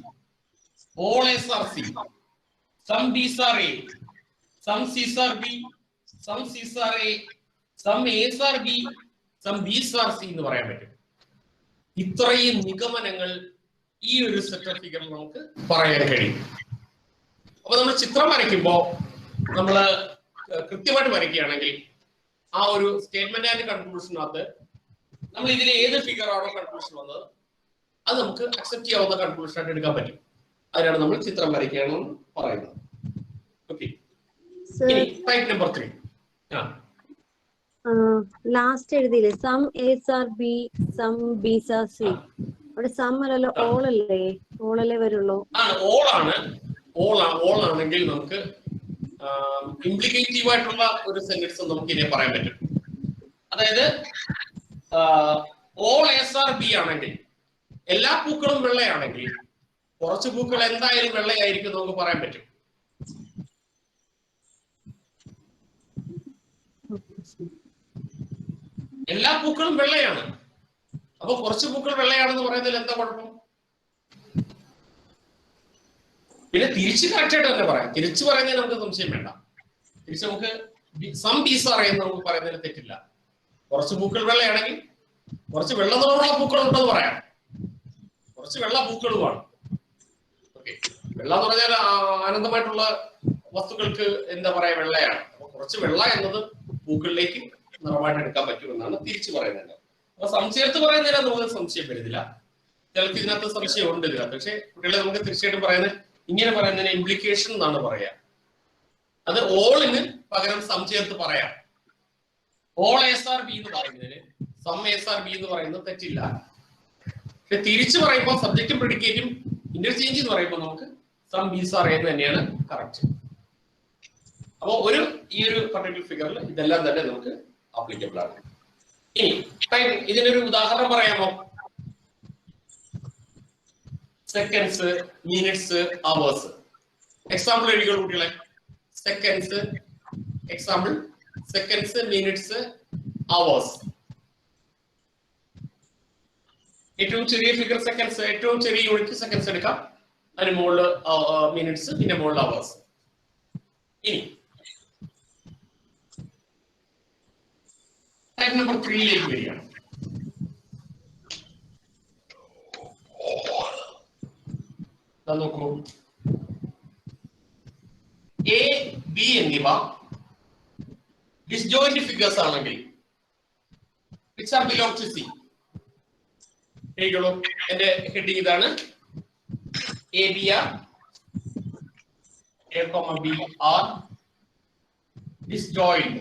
all A's are C, some B's are A, some C's are B, some C's are A, some S are B, some B's are C എന്ന് പറയാൻ പറ്റും. ഇത്രയും നിഗമനങ്ങൾ ഈ ഒരു set of ഫിഗറിൽ നമുക്ക് പറയാൻ കഴിയും. അപ്പൊ നമ്മൾ ചിത്രം വരയ്ക്കുമ്പോൾ നമ്മൾ കൃത്യമായിട്ട് വരയ്ക്കുകയാണെങ്കിൽ ആ ഒരു സ്റ്റേറ്റ്മെന്റ് ആൻഡ് കൺക്ലൂഷനകത്ത് നമ്മൾ ഇതിൽ ഏത് ഫിഗർ ആണോ കൺക്ലൂഷൻ വന്നത് അത് നമുക്ക് അക്സെപ്റ്റ് ചെയ്യാവുന്ന കൺക്ലൂഷൻ ആയിട്ട് എടുക്കാൻ പറ്റും. അതിനാണ് നമ്മൾ ചിത്രം വരയ്ക്കുകയാണെന്ന് പറയുന്നത്. Okay, type number 3. ലാസ്റ്റ് എഴുതിയില്ലേ some S are B, some B's are C, അവിടെ സം അല്ലല്ലോ ഓൾ അല്ലേ? ഓൾ അല്ലേ വരുള്ളൂ. ഓൾ ആണെങ്കിൽ നമുക്ക് ഇംപ്ലിക്കേറ്റീവ് ആയിട്ടുള്ള ഒരു സെന്റൻസ് നമുക്ക് ഇതിനെ പറയാൻ പറ്റും. അതായത് ഓൾ എസ് ആർ ബി ആണെങ്കിൽ, എല്ലാ പൂക്കളും വെള്ളയാണെങ്കിൽ കുറച്ച് പൂക്കൾ എന്തായാലും വെള്ളയായിരിക്കും നമുക്ക് പറയാൻ പറ്റും. എല്ലാ പൂക്കളും വെള്ളയാണ്, അപ്പൊ കുറച്ച് പൂക്കൾ വെള്ളയാണെന്ന് പറയുന്നതിൽ എന്താ കുഴപ്പം? പിന്നെ തിരിച്ച് കറക്റ്റ് ആയിട്ട് തന്നെ പറയാം. തിരിച്ചു പറയുന്നതിന് നമുക്ക് സംശയം വേണ്ട. തിരിച്ച് നമുക്ക് സം ബീസ് ആർ എന്ന് നമുക്ക് പറയുന്നതിന് തെറ്റില്ല. കുറച്ച് പൂക്കൾ വെള്ളയാണെങ്കിൽ കുറച്ച് വെള്ള നിറമുള്ള പൂക്കളുണ്ടെന്ന് പറയാം, കുറച്ച് വെള്ള പൂക്കളുമാണ്. ഓക്കെ, വെള്ള എന്ന് പറഞ്ഞാൽ ആനന്ദമായിട്ടുള്ള വസ്തുക്കൾക്ക് എന്താ പറയാ, വെള്ളയാണ്. അപ്പൊ കുറച്ച് വെള്ള എന്നത് പൂക്കളിലേക്ക് നിറമായിട്ട് എടുക്കാൻ പറ്റുമെന്നാണ് തിരിച്ചു പറയുന്നത്. അപ്പൊ സംശയത്ത് പറയുന്നതിന് നമുക്ക് സംശയം വരുന്നില്ല. ചിലർക്ക് ഇതിനകത്ത് സംശയം ഉണ്ട് ഇതിനകത്ത്. പക്ഷെ കുട്ടികളെ നമുക്ക് തീർച്ചയായിട്ടും പറയുന്നത് ഇങ്ങനെ പറയുന്നതിന് ഇംപ്ലിക്കേഷൻ എന്നാണ് പറയാ. അത് ഓളിന് പകരം സംശയത്ത് പറയാം. ഓൾ എസ് ആർ ബി എന്ന് പറയുന്നതിന് സം എസ് ആർ ബി എന്ന് പറയുന്നത് തെറ്റില്ല. പക്ഷെ തിരിച്ചു പറയുമ്പോൾ സബ്ജക്റ്റും പ്രെഡിക്കേറ്റും ഇന്റർചേഞ്ച് എന്ന് പറയുമ്പോൾ നമുക്ക് സം ബീസ് ആർ എന്ന് തന്നെയാണ് കറക്റ്റ്. അപ്പോൾ ഈ ഒരു പർട്ടിക്കുലർ ഫിഗറിൽ ഇതെല്ലാം തന്നെ നമുക്ക് ആപ്ലിക്കബിൾ ആണ്. ഇനി ഇതിനൊരു ഉദാഹരണം പറയാമോ? Seconds, minutes, hours. എക്സാമ്പിൾ എഴുതിക്കോളൂ കുട്ടികളെ. Seconds, example seconds, minutes, hours. ഏറ്റവും ചെറിയ ഫിഗർ സെക്കൻഡ്സ്, ഏറ്റവും ചെറിയ യൂണിറ്റ് സെക്കൻഡ്സ് എടുക്കാം. അതിന് മുകളിൽ മിനിറ്റ്സ്, പിന്നെ മുകളിൽ അവേഴ്സ്. ഇനി ടൈപ്പ് നമ്പർ 3 വരികയാണ്. നോക്കൂ, എ ബി എന്നിവ ഡിസ്ജോയിന്റ് ഫിഗേഴ്സ് ആണെങ്കിൽ which are belong to C. എഴുതിക്കോളൂ. എന്റെ ഹെഡിങ് ഇതാണ്. A B are, A comma B are disjoint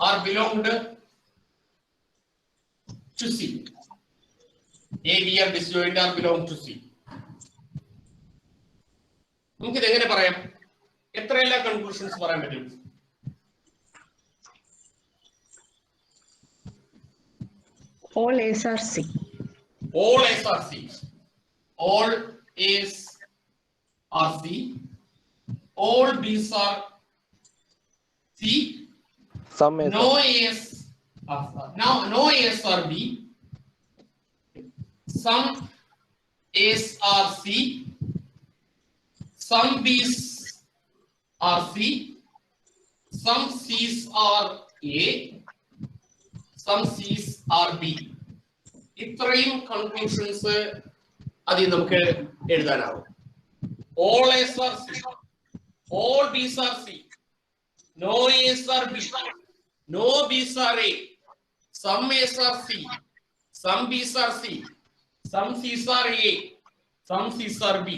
are belonged to C. A, B are disjoint are belong to C. നമുക്ക് ഇത് എങ്ങനെ പറയാം? എത്രയെല്ലാം കൺക്ലൂഷൻസ് പറയാൻ പറ്റും? All A's are C. All A's are C. All A's are C. All B's are C. Some A's No A's are no A's are B. Some A's are C. Some B's are C. Some C's are A. Some C's are B. ഇത്രയും conclusions അതിൽ നമുക്ക് എഴുതാനാവും. All A's are C. All B's are C. No A's are B. No B's are A. Some A's are C. Some B's are C. Some C's are A. Some C's are B.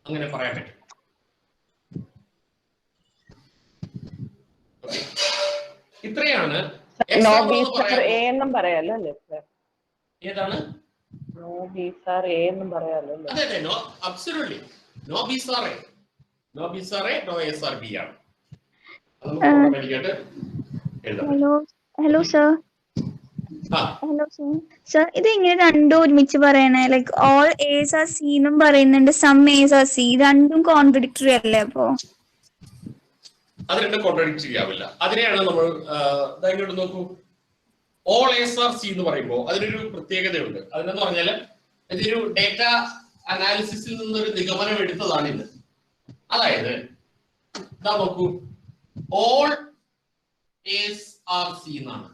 അങ്ങനെ പറയാൻ പറ്റും. ഇത്രയാണ് no B star A എന്നും പറയാലോ അല്ലേ sir? ഏതാണ്? No B's are A എന്നും പറയാലോ അല്ലേ? അതെ അതെ, no absolutely no B's are A, no B's are A, no A's are B ആണ്. അത് നമുക്ക് ഓട്ടോമാറ്റിക്കായിട്ട് എഴുതാം. Hello sir. Hello sir. Sir ഇത് ഇങ്ങനെ രണ്ടും ഒരുമിച്ച് പറയണേ, like all A's are C എന്നും പറയുന്നുണ്ട്, സം എസ് ആർ സി, രണ്ടും കോൺട്രഡിക്ടറി അല്ലേ? അപ്പോ അത് രണ്ടും കോൺട്രഡിക്ടറി ആവില്ല. അതിനെയാണ് നമ്മൾ ഇങ്ങോട്ട് നോക്കൂ, ഓൾ എസ് ആർ സി എന്ന് പറയുമ്പോൾ അതിനൊരു പ്രത്യേകതയുണ്ട്. അതിനെന്ന് പറഞ്ഞാൽ ഇതൊരു ഡേറ്റ അനാലിസിസിൽ നിന്നൊരു നിഗമനം എടുത്തതാണ് ഇത്. അതായത് ഇതാ നോക്കൂ, ഓൾ എസ് ആർ സി എന്നാണ്.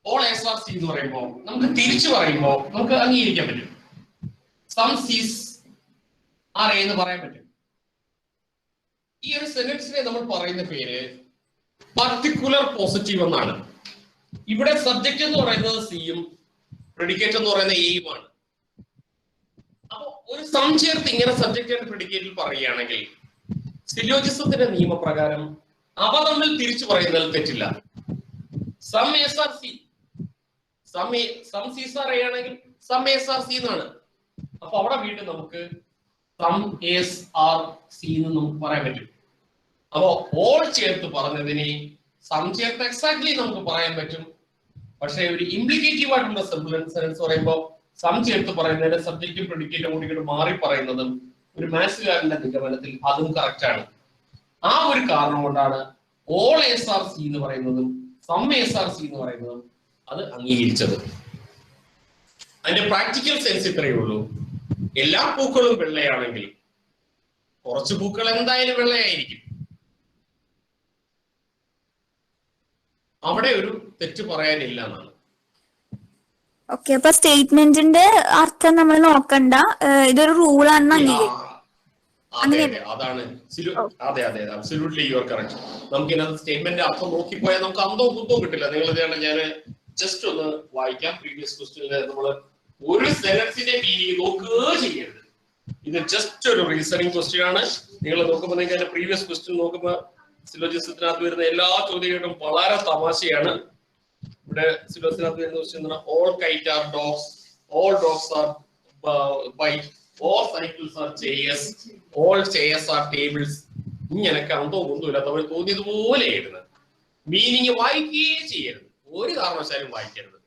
ഓൾ എസ് ആർ സി എന്ന് പറയുമ്പോൾ നമുക്ക് തിരിച്ചു പറയുമ്പോൾ നമുക്ക് അംഗീകരിക്കാൻ പറ്റും. സം സീസ് ആർ എ എന്ന് പറയാൻ പറ്റും. ഈ ഒരു സെന്റൻസിനെ നമ്മൾ പറയുന്ന പേര് പർട്ടിക്കുലർ പോസിറ്റീവ് എന്നാണ്. ഇവിടെ സബ്ജക്റ്റ് എന്ന് പറയുന്നത് സിയും പ്രെഡിക്കേറ്റ് എന്ന് പറയുന്ന എയുമാണ്. അപ്പൊ ഒരു സം ചേർത്ത് ഇങ്ങനെ സബ്ജക്റ്റ് ആൻഡ് പ്രെഡിക്കേറ്റിൽ പറയുകയാണെങ്കിൽ സിലോജിസത്തിന്റെ നിയമപ്രകാരം അവ തമ്മിൽ തിരിച്ചു പറയുന്നതിൽ തെറ്റില്ല. Some S are C, some C's are A ആണെങ്കിൽ സം എസ് ആർ സി എന്നാണ്. അപ്പൊ അവിടെ വീണ്ടും നമുക്ക് സം എസ് ആർ സി എന്ന് നമുക്ക് പറയാൻ പറ്റും. അപ്പോ ഓൾ ചേർത്ത് പറഞ്ഞതിനെ സം ചേർത്ത് എക്സാക്ട്ലി നമുക്ക് പറയാൻ പറ്റും. പക്ഷെ ഒരു ഇംപ്ലിക്കേറ്റീവ് ആയിട്ടുള്ള സെന്റൻസ് പറയുമ്പോൾ സം ചേർത്ത് പറയുന്നതിന്റെ സബ്ജക്റ്റും പ്രെഡിക്കേറ്റും കൂടി മാറി പറയുന്നതും ഒരു മാത്സുകാരന്റെ നിഗമനത്തിൽ അതും കറക്റ്റ് ആണ്. ആ ഒരു കാരണം കൊണ്ടാണ് ഓൾ എസ് ആർ സി എന്ന് പറയുന്നതും സം എസ് ആർ സി എന്ന് പറയുന്നതും അത് അംഗീകരിച്ചത്. അതിന്റെ പ്രാക്ടിക്കൽ സെൻസ് ഇത്രയേ ഉള്ളൂ. എല്ലാ പൂക്കളും വെള്ളയാണെങ്കിൽ കുറച്ച് പൂക്കൾ എന്തായാലും വെള്ളയായിരിക്കും. അവിടെ ഒരു തെറ്റ് പറയാനില്ല എന്നാണ്. ഓക്കെ, അപ്പൊ സ്റ്റേറ്റ്മെന്റിന്റെ അർത്ഥം നമ്മൾ നോക്കണ്ട, ഇതൊരു റൂളാണെന്ന് അംഗീകരിക്കും. അതെ അതെ, അതാണ്. അതെ അതെ, അബ്സല്യൂട്ട്ലി യു ആർ കറക്റ്റ്. നമുക്ക് ഇതിനകത്ത് സ്റ്റേറ്റ്മെന്റ് അർത്ഥം നോക്കിപ്പോയാൽ നമുക്ക് അന്തോ കുന്തോ കിട്ടില്ല. നിങ്ങൾ ഇതാണ്, ഞാൻ ജസ്റ്റ് ഒന്ന് വായിക്കാം. പ്രീവിയസ് ക്വസ്റ്റ്യനിൽ നമ്മൾ ഒരു സെന്റൻസിന്റെ മീനിങ് നോക്കുക ചെയ്യരുത്. ഇത് ജസ്റ്റ് ഒരു റീസണിങ് ക്വസ്റ്റ്യൻ ആണ്. നിങ്ങൾ നോക്കുമ്പോൾ നിങ്ങൾക്ക് അതിന്റെ പ്രീവിയസ് ക്വസ്റ്റ്യൻ നോക്കുമ്പോൾ സിലോജിസത്തിനകത്ത് വരുന്ന എല്ലാ ചോദ്യങ്ങളും വളരെ തമാശയാണ്. ഇവിടെ സിലോജിസത്തിനകത്ത് വരുന്ന ക്വസ്റ്റ്യൻ എന്താണ്? All kite are dogs, all dogs are bite, all cycles are chairs, all chairs are tables. ഇങ്ങനൊക്കെ അന്തോ ഒന്നുമില്ലാത്ത അവർ തോന്നിയതുപോലെ എഴുതുന്നത്. മീനിങ് വായിക്കുകയേ ചെയ്യരുത്, ഒരു കാരണവശാലും വായിക്കരുത്.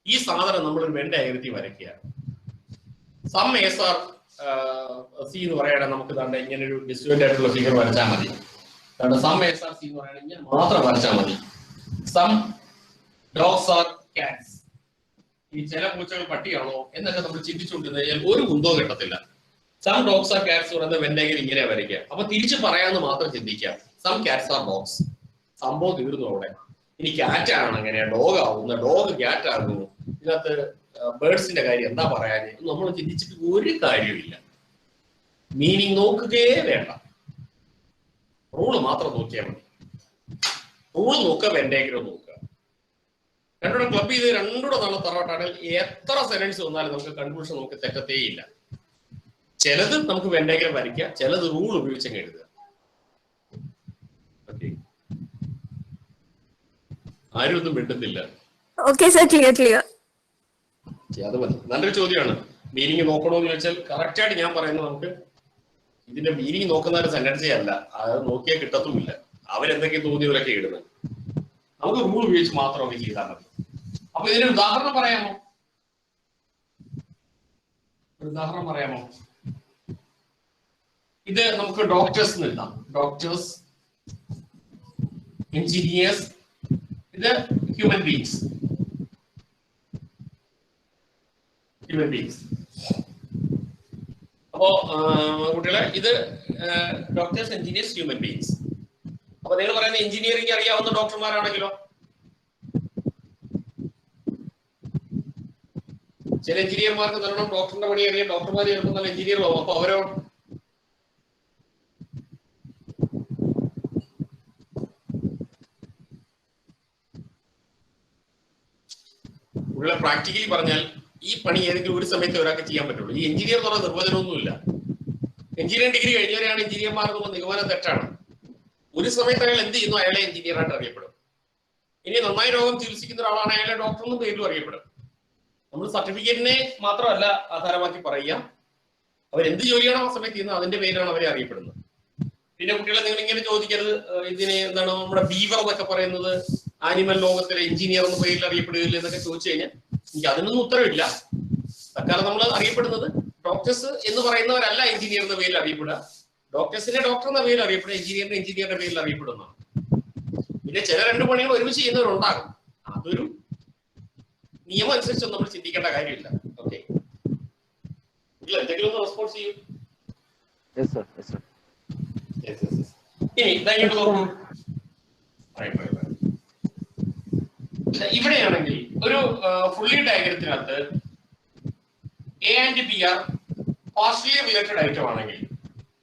ഈ സാധനം നമ്മളൊരു വെൻ ഡയഗ്രത്തിൽ വരയ്ക്കുകയാണ്. സം എസ് ആർ സി എന്ന് പറയുകയാണെങ്കിൽ നമുക്ക് തന്നെ ഇങ്ങനെ ഒരു ഡിസ്റ്റന്റ് ആയിട്ടുള്ള ഫിഗർ വരച്ചാൽ മതി. സം എസ് ആർ സി എന്ന് പറയുകയാണെങ്കിൽ ഇങ്ങനെ മാത്രം വരച്ചാൽ മതി. സം ഡോഗ്സ് ആർ കാറ്റ്സ്, ഈ ചില പൂച്ചകൾ പട്ടിയാണോ എന്നൊക്കെ നമ്മൾ ചിന്തിച്ചുകൊണ്ടിരുന്ന കഴിഞ്ഞാൽ ഒരു കുന്തവും കിട്ടത്തില്ല. സം ഡോഗ്സ് ആർ കാറ്റ്സ് പറയുന്ന വെൻ ഡയഗ്രം ഇങ്ങനെ വരയ്ക്കുക. അപ്പൊ തിരിച്ചു പറയാമെന്ന് മാത്രം ചിന്തിക്കാം. സം കാറ്റ്സ് ആർ ഡോഗ്സ്, സംഭവം തീർന്നു അവിടെ. ഇനി ക്യാറ്റ് ആണ് എങ്ങനെയാ ഡോഗ് ആവുന്ന, ഡോഗ് ക്യാറ്റ് ആകുന്നു, ഇതിനകത്ത് ബേർഡ്സിന്റെ കാര്യം എന്താ പറയാൻ നമ്മൾ ചിന്തിച്ചിട്ട് ഒരു കാര്യമില്ല. മീനിങ് നോക്കുകയേ വേണ്ട, റൂള് മാത്രം നോക്കിയാൽ മതി. റൂള് നോക്കുക, വെൻഡേഗ്രോ നോക്കുക. രണ്ടുകൂടെ ക്ലബ് ചെയ്ത് രണ്ടുകൂടെ നല്ല തറവാട്ടാണെങ്കിൽ എത്ര സെന്റൻസ് വന്നാലും നമുക്ക് കൺക്ലൂഷൻ നമുക്ക് തെറ്റത്തേയില്ല. ചിലത് നമുക്ക് വെൻഡേഗ്രം വരയ്ക്കുക, ചിലത് റൂൾ ഉപയോഗിച്ചങ്ങ് എഴുതുക. ആരും ഒന്നും മിണ്ടുന്നില്ല. അത് മതി. നല്ലൊരു ചോദ്യമാണ്. മീനിങ് നോക്കണോന്ന് ചോദിച്ചാൽ കറക്റ്റ് ആയിട്ട് ഞാൻ പറയുന്നത് നമുക്ക് ഇതിന്റെ മീനിങ് നോക്കുന്ന ഒരു സെന്റൻസേ അല്ല, അത് നോക്കിയാൽ കിട്ടത്തുമില്ല. അവരെന്തൊക്കെ തോന്നിയവരൊക്കെ ഇടുന്നത്. നമുക്ക് റൂൾ ഉപയോഗിച്ച് മാത്രം ഒക്കെ ചെയ്താൽ മതി. അപ്പൊ ഇതിന് ഉദാഹരണം പറയാമോ? ഉദാഹരണം പറയാമോ? ഇത് നമുക്ക് ഡോക്ടേഴ്സ് എഴുതാം. ഡോക്ടേഴ്സ്, എഞ്ചിനീയേഴ്സ്, ഇത് ഹ്യൂമൻ ബീങ്സ്. Human beings. അപ്പോ കുട്ടികളെ ഇത് ഡോക്ടേഴ്സ്, എഞ്ചിനീയേഴ്സ്, ഹ്യൂമൻ ബീങ്സ്. അപ്പൊ നിങ്ങൾ പറയുന്ന എഞ്ചിനീയറിംഗ് അറിയാവുന്ന ഡോക്ടർമാരാണെങ്കിലോ? ചില എഞ്ചിനീയർമാർക്ക് നല്ലോണം ഡോക്ടറിന്റെ പണി അറിയാം, ഡോക്ടർമാർ ചിലപ്പോൾ നല്ല എഞ്ചിനീയർ ആവും. അപ്പൊ അവരോ ഉള്ള പ്രാക്ടിക്കലി പറഞ്ഞാൽ ഈ പണി ഏതെങ്കിലും ഒരു സമയത്ത് ഒരാൾക്ക് ചെയ്യാൻ പറ്റുള്ളൂ. ഈ എഞ്ചിനീയർ എന്ന് പറഞ്ഞ നിർവചനമൊന്നുമില്ല. എഞ്ചിനീയറിംഗ് ഡിഗ്രി കഴിഞ്ഞവരെയാണ് എഞ്ചിനീയർമാർ എന്നുള്ള നിഗമനം തെറ്റാണ്. ഒരു സമയത്ത് അയാൾ എന്ത് ചെയ്യുന്നു അയാളെ എഞ്ചിനീയറായിട്ട് അറിയപ്പെടും. ഇനി നന്നായി രോഗം ചികിത്സിക്കുന്ന ഒരാളാണ് അയാളെ ഡോക്ടർ എന്നും പേരിലും അറിയപ്പെടും. നമ്മൾ സർട്ടിഫിക്കറ്റിനെ മാത്രമല്ല ആധാരമാക്കി പറയുക, അവരെന്ത് ജോലിയാണോ ആ സമയത്ത് ചെയ്യുന്നത് അതിന്റെ പേരിലാണ് അവരെ അറിയപ്പെടുന്നത്. പിന്നെ കുട്ടികളെ നിങ്ങൾ ഇങ്ങനെ ചോദിക്കരുത്, ഇതിനെ എന്താണ് നമ്മുടെ ബീവർ എന്നൊക്കെ പറയുന്നത് ആനിമൽ ലോകത്തിലെ എഞ്ചിനീയർ എന്ന പേരിൽ അറിയപ്പെടുകയില്ല എന്നൊക്കെ ചോദിച്ചു കഴിഞ്ഞാൽ എനിക്ക് അതിനൊന്നും ഉത്തരവില്ല. തൽക്കാലം നമ്മൾ അറിയപ്പെടുന്നത് ഡോക്ടേഴ്സ് എന്ന് പറയുന്നവരല്ല എഞ്ചിനീയർ എന്ന പേരിൽ അറിയപ്പെടുക, ഡോക്ടേഴ്സിനെ ഡോക്ടർ എന്ന പേരിൽ അറിയപ്പെടുക, എഞ്ചിനീയറിന്റെ പേരിൽ അറിയപ്പെടുന്നതാണ്. പിന്നെ ചില 2 പണികൾ ഒരുമിച്ച് ചെയ്യുന്നവരുണ്ടാകും, അതൊരു നിയമം അനുസരിച്ചൊന്നും നമ്മൾ ചിന്തിക്കേണ്ട കാര്യമില്ല. ഓക്കെ, എന്തെങ്കിലും ഒന്ന് റെസ്പോൺസ് ചെയ്യും. ഇനി ഇതായിട്ട് നോക്കൂ, ഇവിടെയാണെങ്കിൽ ഒരു ഫുള്ളി ഡയഗ്രത്തിനകത്ത് A and B are partially related item ആണെങ്കിൽ,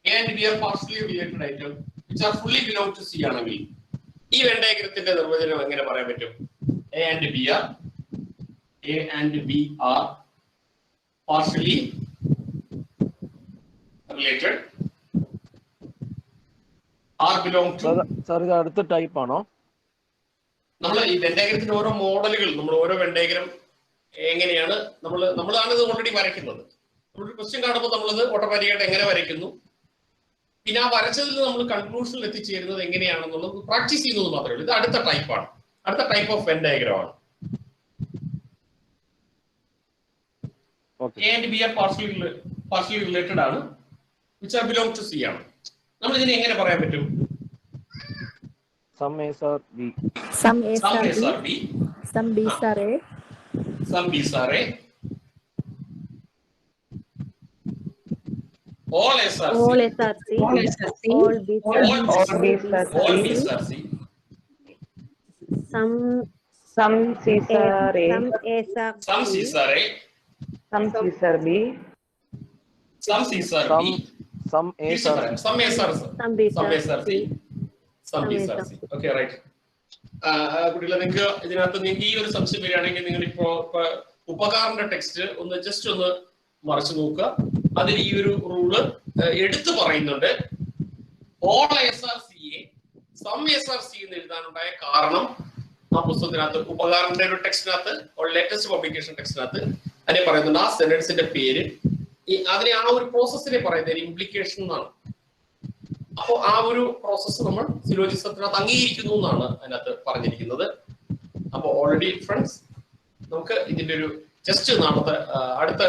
A and B are partially related item which are fully belong to C ആണെങ്കിൽ ഈ വെൻ ഡയഗ്രത്തിന്റെ നിർവചനം എങ്ങനെ പറയാൻ പറ്റും? A and B are partially related are belong to. Sir ഇത് അടുത്ത ടൈപ്പ് ആണോ? നമ്മൾ ഈ വെൻ ഡയഗ്രത്തിന്റെ ഓരോ മോഡലുകൾ, നമ്മൾ ഓരോ വെൻ ഡയഗ്രം എങ്ങനെയാണ് നമ്മളാണ് ഇത് ഓൾറെഡി വരയ്ക്കുന്നത്. നമ്മളൊരു ക്വസ്റ്റ്യൻ കാണുമ്പോൾ നമ്മളത് ഓട്ടോമാറ്റിക്കായിട്ട് എങ്ങനെ വരയ്ക്കുന്നു, പിന്നെ ആ വരച്ചതിൽ നമ്മൾ കൺക്ലൂഷനിൽ എത്തിച്ചേരുന്നത് എങ്ങനെയാണെന്നുള്ളത് പ്രാക്ടീസ് ചെയ്യുന്നത് മാത്രമേ ഉള്ളൂ. ഇത് അടുത്ത ടൈപ്പാണ്, അടുത്ത ടൈപ്പ് ഓഫ് വെൻ ഡയഗ്രം ആണ്. A and B are partially related ആണ്, which are belong to C ആണ്. നമ്മൾ ഇതിനെ എങ്ങനെ പറയാൻ പറ്റും? Some A's are B. Some A's Some are A's are B. Some B's are A. Some B's are A. All A's are C. All A's are C. All A's are C. All B's are All C. All B's are C. Some C's are A. Some A's are Some C. C's are A. Some C's are B. Some C's are B. Some A's are Some A's are Some B's Some are A's are C. Some B's are C. Okay, right. കുട്ടികളെ നിങ്ങൾക്ക് ഇതിനകത്ത് നിങ്ങൾക്ക് ഈ ഒരു സംശയം വരികയാണെങ്കിൽ നിങ്ങൾ ഇപ്പോ ഉപകാരന്റെ ടെക്സ്റ്റ് ഒന്ന് ജസ്റ്റ് ഒന്ന് മറിച്ചു നോക്കുക. അതിൽ ഈ ഒരു റൂള് എടുത്തു പറയുന്നുണ്ട്. All A's are C a some S are C എന്ന് എഴുതാനുണ്ടായ കാരണം ആ പുസ്തകത്തിനകത്ത് ഉപകാരന്റെ ഒരു ടെക്സ്റ്റിനകത്ത് ലേറ്റസ്റ്റ് പബ്ലിക്കേഷൻ ടെക്സ്റ്റിനകത്ത് അതിനെ പറയുന്നുണ്ട്. ആ സെന്റൻസിന്റെ പേര് അതിനെ ആ ഒരു പ്രോസസ്സിനെ പറയുന്നത് ഇംപ്ലിക്കേഷൻ എന്നാണ്. അപ്പോൾ ആ ഒരു പ്രോസസ്സ് നമ്മൾ സിലോജിസത്തിനകത്ത് അംഗീകരിക്കുന്നു എന്നാണ് അതിനകത്ത് പറഞ്ഞിരിക്കുന്നത്. അപ്പോൾ ഓൾറെഡി ഫ്രണ്ട്സ് നമുക്ക് ഇതിന്റെ ഒരു ജസ്റ്റ് നാളത്തെ അടുത്ത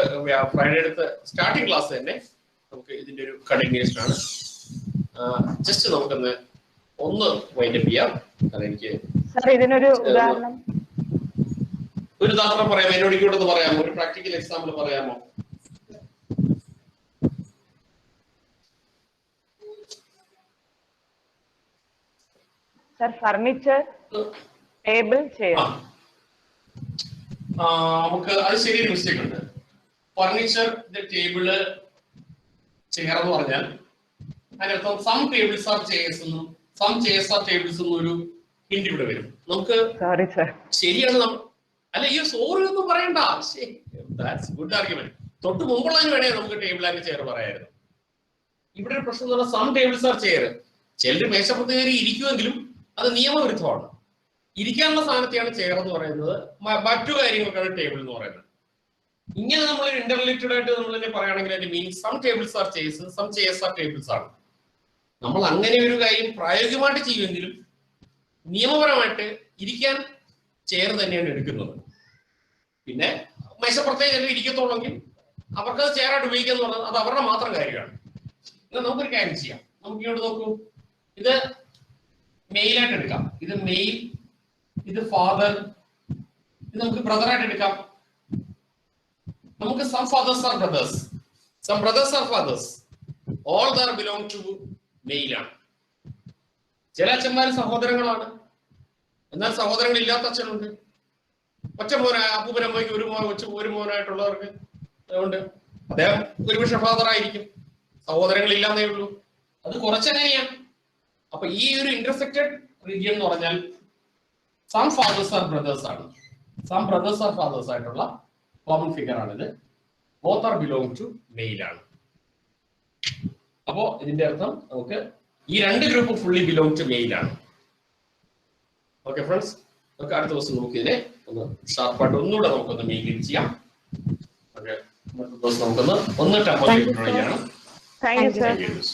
ഫ്രൈഡേ അടുത്ത സ്റ്റാർട്ടിംഗ് ക്ലാസ് തന്നെ നമുക്ക് ഇതിന്റെ ഒരു കണ്ടിന്യൂഷൻ ആണ്. ജസ്റ്റ് നമുക്കൊന്ന് ഒന്ന് വൈൻഡപ്പ് ചെയ്യാം. അതെനിക്ക് ഇതിനൊരു ഉദാഹരണം പറയാമോ? എന്നോട് ഇങ്ങോട്ടൊന്ന് പറയാമോ? ഒരു പ്രാക്ടിക്കൽ എക്സാമ്പിൾ പറയാമോ? Furniture table chair. നമുക്ക് അത് ശരിയൊരു മിസ്റ്റേക്ക് ഉണ്ട്. ഫർണിച്ചർ ടേബിള് ചെയർ എന്ന് പറഞ്ഞാൽ അതിനർത്ഥം സം ടേബിൾസ് ആർ ചെയർസ് എന്നും സം ചെയർസ് ആർ ടേബിൾസ് എന്നും ഒരു ഹിന്റ് ഇവിടെ വരും. നമുക്ക് ശരിയാണ്. അല്ല ഈ സോറി ഒന്നും പറയണ്ട. Good argument. തൊട്ട് മുമ്പുള്ളതിന് വേണേ നമുക്ക് ടേബിൾ ആൻഡ് ചെയർ പറയായിരുന്നു. ഇവിടെ ഒരു പ്രശ്നം എന്ന് പറഞ്ഞാൽ സം ടേബിൾസ് ആർ ചെയർ. ചിലർ മേശപ്പുറത്ത് കയറി ഇരിക്കുമെങ്കിലും അത് നിയമവിരുദ്ധമാണ്. ഇരിക്കാനുള്ള സ്ഥാനത്തെയാണ് ചെയർ എന്ന് പറയുന്നത്, മറ്റു കാര്യങ്ങൾക്കാണ് ടേബിൾ എന്ന് പറയുന്നത്. ഇങ്ങനെ നമ്മൾ ഇന്റർലിറ്റഡ് ആയിട്ട് നമ്മൾ തന്നെ പറയുകയാണെങ്കിൽ അതിന്റെ meaning some tables are chairs, some chairs are tables ആണ്. നമ്മൾ അങ്ങനെ ഒരു കാര്യം പ്രായോഗികമായിട്ട് ചെയ്യുമെങ്കിലും നിയമപരമായിട്ട് ഇരിക്കാൻ ചെയർ തന്നെയാണ് എടുക്കുന്നത്. പിന്നെ മേശപ്പുറത്തേക്ക് ചിലർ ഇരിക്കത്തോളെങ്കിൽ അവർക്കത് ചെയറായിട്ട് ഉപയോഗിക്കുക പറഞ്ഞാൽ അത് അവരുടെ മാത്രം കാര്യമാണ്. എന്നാൽ നമുക്കൊരു കാര്യം ചെയ്യാം. നമുക്ക് ഇങ്ങോട്ട് നോക്കൂ. ഇത് മെയിലായിട്ട് എടുക്കാം. ഇത് മെയിൽ, ഇത് ഫാദർ, ഇത് നമുക്ക് ബ്രദറായിട്ട് എടുക്കാം. നമുക്ക് some fathers are brothers, some brothers are fathers, all there belong to മെയിലാണ്. ചില അച്ഛന്മാർ സഹോദരങ്ങളാണ്, എന്നാൽ സഹോദരങ്ങൾ ഇല്ലാത്ത അച്ഛനുണ്ട്. ഒറ്റ മോനായ അപ്പൂപ്പനമ്മയ്ക്ക് ഒരു മോനായിട്ടുള്ളവർക്ക് ഉണ്ട്. അദ്ദേഹം ഒരുപക്ഷെ ഫാദർ ആയിരിക്കും, സഹോദരങ്ങൾ ഇല്ലാന്നേ ഉള്ളൂ. അത് കുറച്ചെങ്ങനെയാണ്? അപ്പൊ ഈ ഒരു ഇന്റർസെക്റ്റഡ് റീജിയൻ എന്ന് പറഞ്ഞാൽ സം ഫാദേഴ്സ് ആർ ബ്രദേഴ്സ് ആണ്, സം ബ്രദേഴ്സ് ആർ ഫാദേഴ്സ് ആയിട്ടുള്ള കോമൺ ഫിഗർ ആണിത്. ബോത്ത് ആർ ബിലോങ് ടു മെയിലാണ്. അപ്പോ ഇതിന്റെ അർത്ഥം നമുക്ക് ഈ രണ്ട് ഗ്രൂപ്പ് ഫുള്ളി ബിലോങ് ടു മെയിലാണ്. ഓക്കെ ഫ്രണ്ട്സ്, നമുക്ക് അടുത്ത ദിവസം നമുക്ക് ഇതിനെ ഒന്ന് ഷാർപ്പായിട്ട് ഒന്നുകൂടെ നമുക്കൊന്ന് മെയിൻ ചെയ്യാം. ഓക്കെ, നമുക്കൊന്ന് ടെമ്പറേച്ചർ താങ്ക് യു സർ. ചെയ്യണം.